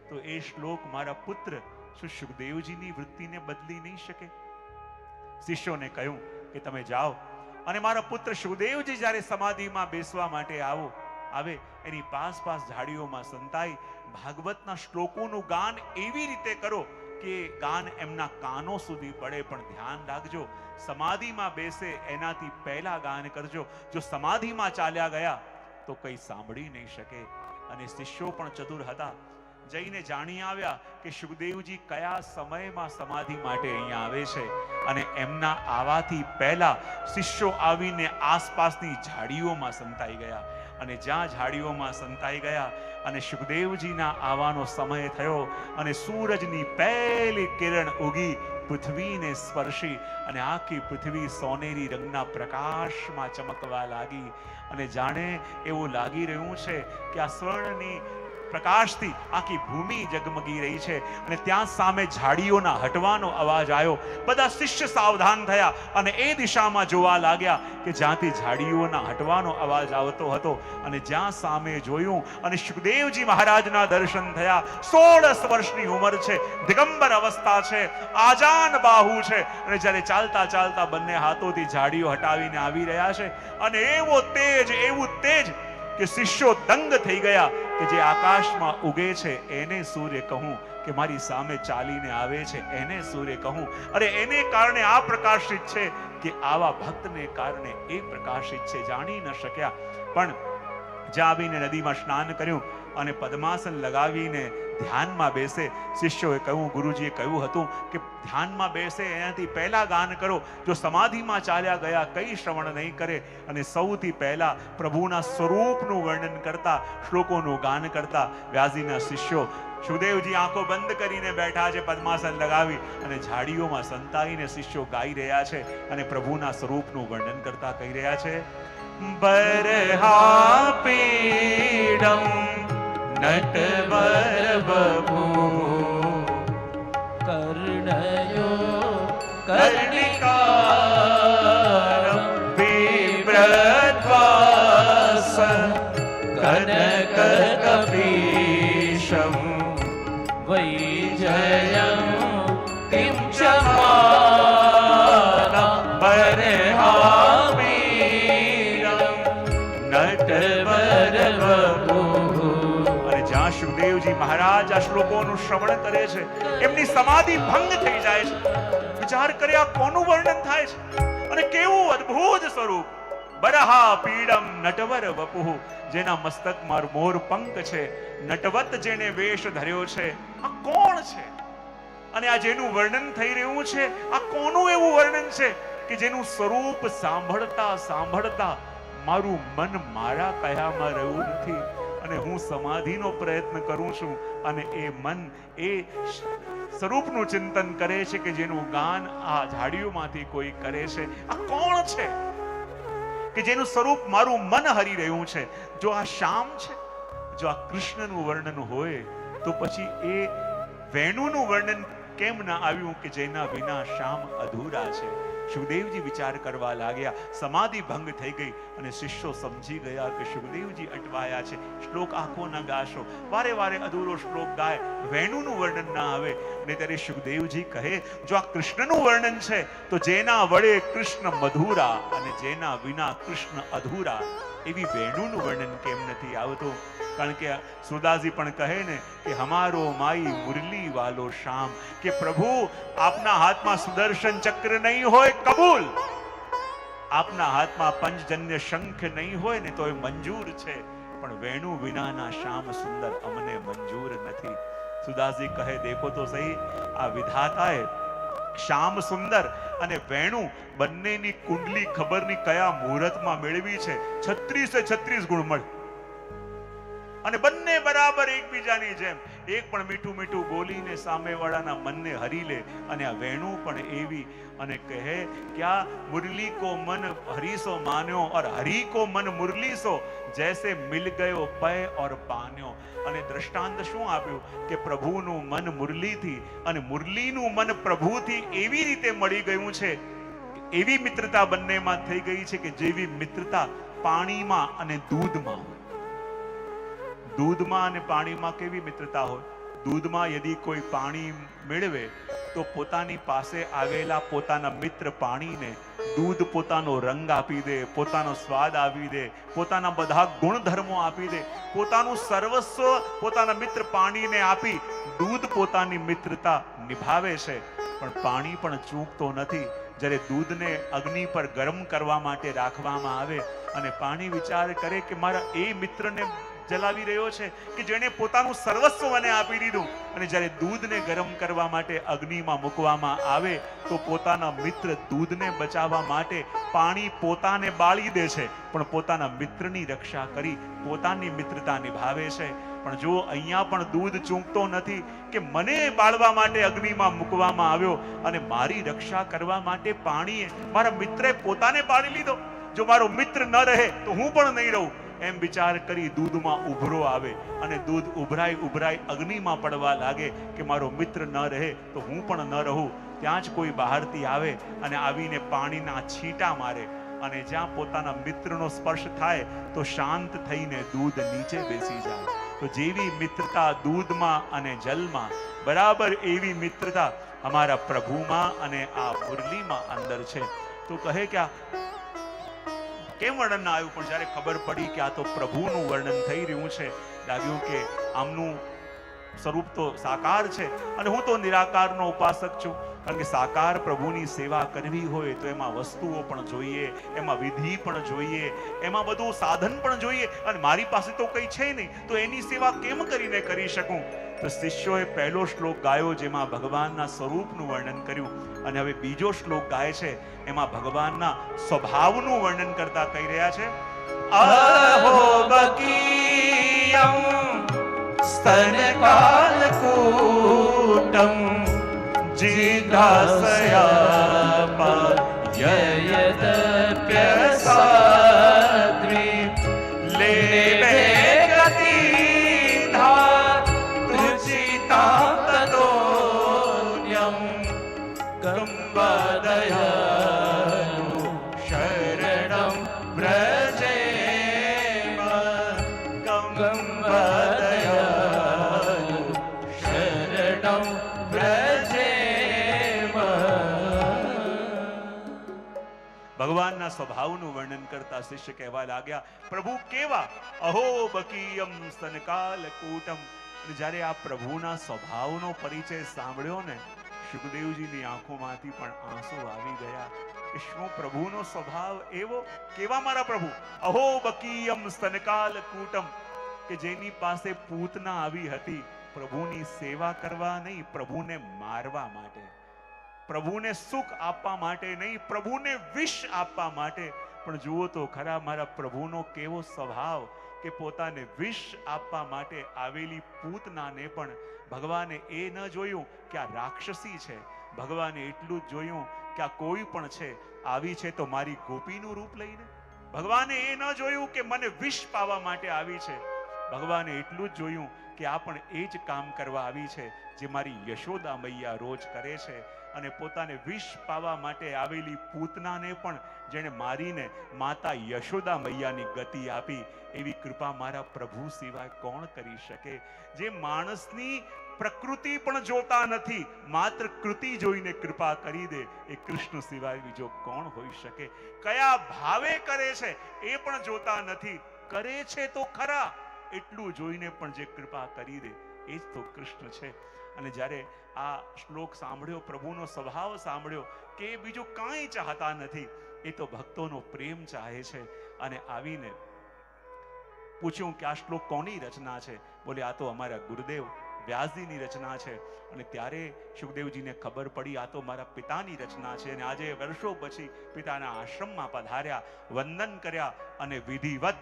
તો એ શ્લોક મારા પુત્ર શું શુકદેવજીની વૃત્તિને બદલી નહીં શકે? શિષ્યોને કહ્યું કે તમે જાઓ અને મારા પુત્ર શુકદેવજી જ્યારે સમાધિમાં બેસવા માટે આવે એની પાસ ઝાડીઓમાં સંતાઈ ભાગવતના શ્લોકોનું ગાન એવી રીતે કરો કે ગાન એમના કાનો સુધી પડે. પણ ધ્યાન રાખજો, સમાધિમાં બેસે એનાથી પહેલા ગાન કરજો. જો સમાધિમાં ચાલ્યા ગયા તો કઈ સાંભળી નહીં શકે. અને શિષ્યો પણ ચતુર હતા, જઈને જાણી આવ્યા કે શુકદેવજી કયા સમયમાં સમાધિ માટે અહીંયા આવે છે. અને એમના આવાથી પહેલા શિષ્યો આવીને આસપાસની ઝાડીઓમાં સંતાઈ ગયા. અને જ્યાં ઝાડીઓમાં સંતાઈ ગયા અને શુકદેવજીના આવવાનો સમય થયો અને સૂરજની પહેલી કિરણ ઉગી પૃથ્વીને સ્પર્શી અને આખી પૃથ્વી સોનેરી રંગના પ્રકાશમાં ચમકવા લાગી. અને જાણે એવું લાગી રહ્યું છે કે આ સ્વર્ણની પ્રકાશથી આખી ભૂમિ જગમગી રહી છે. અને ત્યાં સામે ઝાડીઓના હટવાનો અવાજ આવ્યો. બધા શિષ્ય સાવધાન થયા અને એ દિશામાં જોવા લાગ્યા કે જ્યાંથી ઝાડીઓના હટવાનો અવાજ આવતો હતો. અને જ્યાં સામે જોયું અને શુકદેવજી મહારાજના દર્શન થયા. 16 વર્ષની ઉંમર છે, દિગંબર અવસ્થા છે, આજાન બાહુ છે. અને જ્યારે ચાલતા ચાલતા બંને હાથોથી ઝાડીઓ હટાવીને આવી રહ્યા છે અને એવું તેજ કે શિષ્યો દંગ થઈ ગયા કે જે આકાશમાં ઉગે છે એને સૂર્ય કહું, કે મારી સામે ચાલીને આવે છે એને સૂર્ય કહું. અરે એને કારણે આ પ્રકાશિત છે કે આવા ભક્તને કારણે એ પ્રકાશિત છે. જાણી ન શક્યા. પણ જ્યાં આવીને નદીમાં સ્નાન કર્યું અને પદ્માસન લગાવીને ધ્યાનમાં બેસે. શિષ્યોએ કહ્યું, ગુરુજીએ કહ્યું હતું કે ધ્યાનમાં બેસે એનાથી પહેલા ગાન કરો. જો સમાધિમાં ચાલ્યા ગયા કઈ શ્રવણ નહીં કરે. અને સૌથી પહેલા પ્રભુના સ્વરૂપનું વર્ણન કરતા, શ્લોકોનું ગાન કરતા વ્યાસજીના શિષ્યો. સુખદેવજી આંખો બંધ કરીને બેઠા છે પદ્માસન લગાવી, અને ઝાડીઓમાં સંતાઈને શિષ્યો ગાઈ રહ્યા છે અને પ્રભુના સ્વરૂપનું વર્ણન કરતા કહી રહ્યા છે. બરહા પીડમ નટવર બપુ કર્ણયો કર્ણિકારમ બિભ્રદ્વાસ કનક કપીશમ વૈજયં કિં ચ સુખદેવજી મહારાજ આ શ્લોકોનું શ્રવણ કરે છે, એમની સમાધિ ભંગ થઈ જાય છે. વિચાર કરે આ કોનું વર્ણન થાય છે અને કેવું અદ્ભુત સ્વરૂપ. બરહા પીડમ નટવર વપુઃ, જેના મસ્તકમાં મોર પંખ છે, નટવત જેને વેશ ધર્યો છે, આ કોણ છે? અને આ જેનું વર્ણન થઈ રહ્યું છે, આ કોનું એવું વર્ણન છે કે જેનું સ્વરૂપ સાંભળતા સાંભળતા મારું મન મારા કયામાં રહ્યું નથી અને હું સમાધિનો પ્રયત્ન કરું છું અને એ મન એ સ્વરૂપનું ચિંતન કરે છે કે જેનું ગાન આ ઝાડીઓમાંથી કોઈ કરે છે. આ કોણ છે કે જેનું સ્વરૂપ મારું મન હરી રહ્યું છે? જો આ શ્યામ છે, જો આ કૃષ્ણનું વર્ણન હોય તો પછી એ વેણુનું વર્ણન કેમ ના આવ્યું કે જેના વિના શ્યામ અધૂરા છે? સુખદેવજી વિચાર કરવા લાગ્યા. સમાધિ ભંગ થઈ ગઈ અને શિષ્યો સમજી ગયા કે સુખદેવજી અટવાયા છે. શ્લોક આખો ન ગાશો, વારે વારે અધૂરો શ્લોક ગાય, વેણુનું વર્ણન ના આવે. અને ત્યારે સુખદેવજી કહે, જો આ કૃષ્ણનું વર્ણન છે તો જેના વડે કૃષ્ણ મધુરા અને જેના વિના કૃષ્ણ અધૂરા, એવી વેણુનું વર્ણન કેમ નથી આવતું? કારણ કે સુરદાસજી પણ કહે ને કે હમારો માઈ મુરલી વાલો શ્યામ, કે પ્રભુ આપના હાથમાં સુદર્શન ચક્ર નહીં હોય કબૂલ, આપના હાથમાં પંચજન્ય શંખ નહીં હોય ને તો એ મંજૂર છે, પણ વેણુ વિનાના શ્યામ સુંદર અમને મંજૂર નથી. સુરદાસજી કહે, દેખો તો સહી, આ વિધાતાએ શ્યામ સુંદર અને વેણુ બંનેની કુંડલી ખબરની કયા મુહૂર્તમાં મેળવી છે. 36 ગુણ મળે અને બંને બરાબર એકબીજાની જેમ. એક પણ મીઠું મીઠું બોલીને સામેવાળાના મનને હરી લે અને આ વેણુ પણ એવી. અને કહે કે આ મુરલી કો મન હરીસો માન્યો और હરી કો મન મુરલી સો, જૈસે મિલ ગયો પય और પાન્યો. અને દ્રષ્ટાંત શું આપ્યું કે પ્રભુનું મન મુરલીથી અને મુરલીનું મન પ્રભુથી એવી રીતે મળી ગયું છે, એવી મિત્રતા બંનેમાં થઈ ગઈ છે કે જેવી મિત્રતા પાણીમાં અને દૂધમાં હોય. દૂધમાં અને પાણીમાં કેવી મિત્રતા હોય? દૂધમાં યદી કોઈ પાણી મેળવે તો પોતાની પાસે આવેલા પોતાના મિત્ર પાણીને દૂધ પોતાનો રંગ આપી દે, પોતાનો સ્વાદ આપી દે, પોતાના બધા ગુણધર્મો આપી દે, પોતાનું સર્વસ્વ પોતાના મિત્ર પાણીને આપી દૂધ પોતાની મિત્રતા નિભાવે છે. પણ પાણી પણ ચૂકતો નથી. જ્યારે દૂધને અગ્નિ પર ગરમ કરવા માટે રાખવામાં આવે અને પાણી વિચાર કરે કે મારા એ મિત્રને જલાવી રહ્યો છે કે જેણે પોતાનું સર્વસ્વ મને આપી દીધું, અને જ્યારે દૂધને ગરમ કરવા માટે અગ્નિમાં મૂકવામાં આવે તો પોતાના મિત્ર દૂધને બચાવવા માટે પાણી પોતાને બાળી દે છે, પણ પોતાના મિત્રની રક્ષા કરી પોતાની મિત્રતા નિભાવે છે. પણ જો અહીંયા પણ દૂધ ચૂકતો નથી કે મને બાળવા માટે અગ્નિમાં મૂકવામાં આવ્યો અને મારી રક્ષા કરવા માટે પાણીએ મારા મિત્રે પોતાને બાળી લીધો. જો મારો મિત્ર ન રહે તો હું પણ નહીં રહું, એમ વિચાર કરી દૂધમાં ઉભરો આવે અને દૂધ ઉભરાઈ ઉભરાઈ અગ્નિમાં પડવા લાગે કે મારો મિત્ર ન રહે તો હું પણ ન રહું. ત્યાં જ કોઈ બહારથી આવે અને આવીને પાણીના છીટા મારે અને જ્યાં પોતાના મિત્રનો સ્પર્શ થાય તો શાંત થઈને દૂધ નીચે બેસી જાય. તો જેવી મિત્રતા દૂધમાં અને જલમાં, બરાબર એવી મિત્રતા અમારા પ્રભુમાં અને આ મુરલીમાં અંદર છે. તો કહે કે આ કેમ વર્ણન ના આવ્યું? પણ જ્યારે ખબર પડી કે આ તો પ્રભુનું વર્ણન થઈ રહ્યું છે, લાગ્યું કે આમનું સ્વરૂપ તો સાકાર છે અને હું તો નિરાકારનો ઉપાસક છું, કારણ કે સાકાર પ્રભુની સેવા કરવી હોય તો એમાં વસ્તુઓ પણ જોઈએ, એમાં વિધિ પણ જોઈએ, એમાં બધું સાધન પણ જોઈએ. અને મારી પાસે તો કંઈ છે નહીં, તો એની સેવા કેમ કરીને કરી શકું? તો શિષ્યોએ પહેલો શ્લોક ગાયો જેમાં ભગવાનના સ્વરૂપનું વર્ણન કર્યું, અને હવે બીજો શ્લોક ગાય છે એમાં ભગવાનના સ્વભાવનું વર્ણન કરતા કહી રહ્યા છે, અહો બકીયં સ્તનકાલકૂટં જિઘ્રાસયાપયદપ્યસાદ્રી લેવે ગતિધા તુચિતાં તતોન્યં કંબદયાલુ શરણં વ્રજેમ કંબદયાલુ શરણં વ્રજેમ. ભગવાનના સ્વભાવનું વર્ણન કરતા શિષ્ય કહેવા લાગ્યા, પ્રભુ કેવા? અહો બકીયમ સ્તનકાલકૂટમ. અને જ્યારે આ પ્રભુના સ્વભાવનો પરિચય સાંભળ્યો ને, સુખદેવજીની આંખોમાંથી પણ આંસુ આવી ગયા કે શું પ્રભુનો સ્વભાવ એવો? કેવા મારા પ્રભુ? અહો બકીયમ સ્તનકાલકૂટમ, કે જેની પાસે પૂતના આવી હતી પ્રભુની સેવા કરવા નહીં, પ્રભુને મારવા માટે, પ્રભુને સુખ આપવા માટે નહીં, પ્રભુને વિષ આપવા માટે. પણ જુઓ તો ખરા મારા પ્રભુનો કેવો સ્વભાવ કે પોતાને વિષ આપવા માટે આવેલી પૂતનાને પણ ભગવાને એ ન જોયું કે આ રાક્ષસી છે, ભગવાને એટલું જ જોયું કે આ કોઈ પણ છે, આવી છે તો મારી ગોપીનું રૂપ લઈને. ભગવાને એ ન જોયું કે મને વિષ પાવા માટે આવી છે, ભગવાને એટલું જ જોયું કે આ પણ એ જ કામ કરવા આવી છે જે મારી યશોદા મૈયા રોજ કરે છે. અને પોતાને વિષ પાવા માટે આવેલી પૂતનાને પણ જેણે મારીને માતા યશોદા મૈયાની ગતિ આપી, એવી કૃપા મારા પ્રભુ સિવાય કોણ કરી શકે? જે માણસની પ્રકૃતિ પણ જોતા નથી, માત્ર કૃતિ જોઈને કૃપા કરી દે, એ કૃષ્ણ સિવાય બીજો કોણ હોઈ શકે? કયા ભાવે કરે છે એ પણ જોતા નથી, કરે છે તો ખરા એટલું જોઈને પણ જે કૃપા કરી દે એ જ તો કૃષ્ણ છે. અને જ્યારે આ શ્લોક સાંભળ્યો, પ્રભુનો સ્વભાવ સાંભળ્યો કે એ બીજું કાંઈ ચાહતા નથી, એ તો ભક્તોનો પ્રેમ ચાહે છે. અને આવીને પૂછ્યું કે આ શ્લોક કોની રચના છે? બોલે આ તો અમારા ગુરુદેવ વ્યાસજીની રચના છે. અને ત્યારે સુખદેવજીને ખબર પડી આ તો મારા પિતાની રચના છે. અને આજે વર્ષો પછી પિતાના આશ્રમમાં પધાર્યા, વંદન કર્યા અને વિધિવત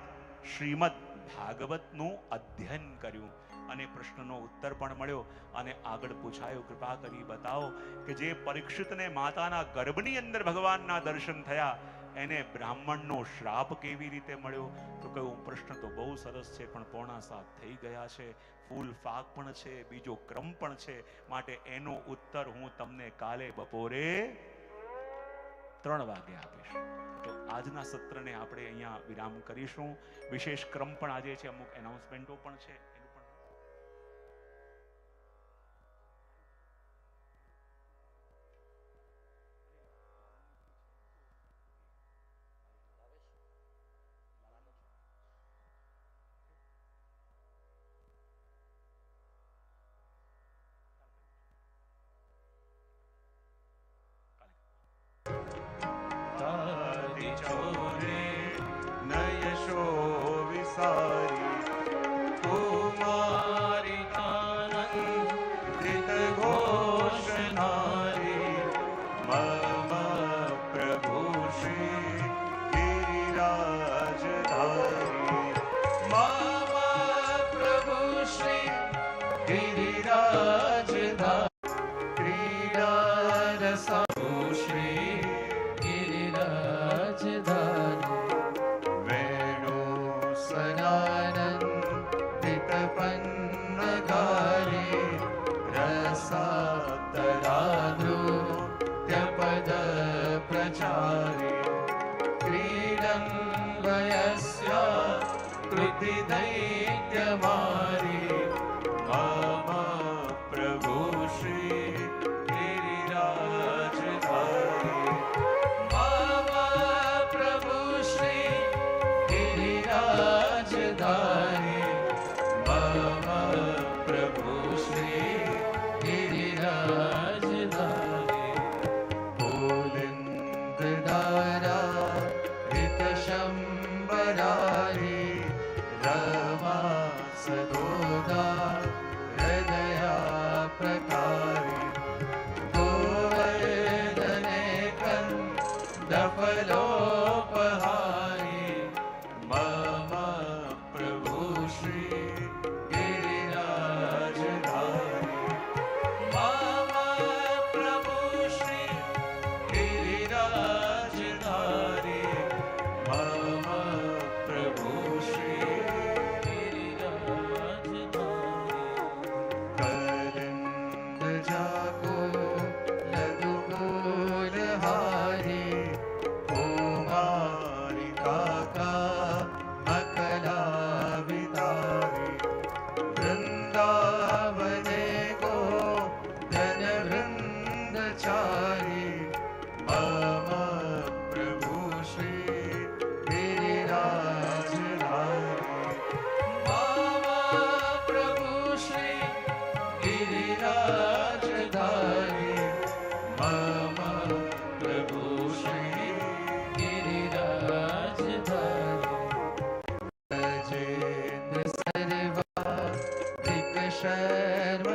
શ્રીમદ ભાગવતનું અધ્યયન કર્યું. અને પ્રશ્નનો ઉત્તર પણ મળ્યો. અને આગળ પૂછાયો, કૃપા કરી બતાવો કે જે પરીક્ષિતને માતાના ગર્ભની અંદર ભગવાનના દર્શન થયા, એને બ્રાહ્મણનો શ્રાપ કેવી રીતે મળ્યો? તો કહ્યું પ્રશ્ન તો બહુ સરસ છે, પણ 6:45 થઈ ગયા છે, ફૂલ ફાક પણ છે, બીજો ક્રમ પણ છે, માટે એનો ઉત્તર હું તમને કાલે બપોરે 3 વાગે આપીશ. તો આજના સત્રને આપણે અહીંયા વિરામ કરીશું. વિશેષ ક્રમ પણ આજે છે, અમુક એનાઉન્સમેન્ટો પણ છે. गोदा हृदया प्रकारि गोवर्धने कन्दफलोपहारि मम प्रभु श्री गिरिराजधारी मम प्रभु श्री गिरिराजधारी मम प्रभु श्री करंद जाको लदुगोलहारी कुमारी काका मकला वितारी वृंदावने को धन वृंदचारी मम प्रभु श्री गिरिराजधारी मम प्रभु श्री गिरिराजधारी मम प्रभु श्री गिरिराजधारी गजेन्द्र सर्वाधिक शर्म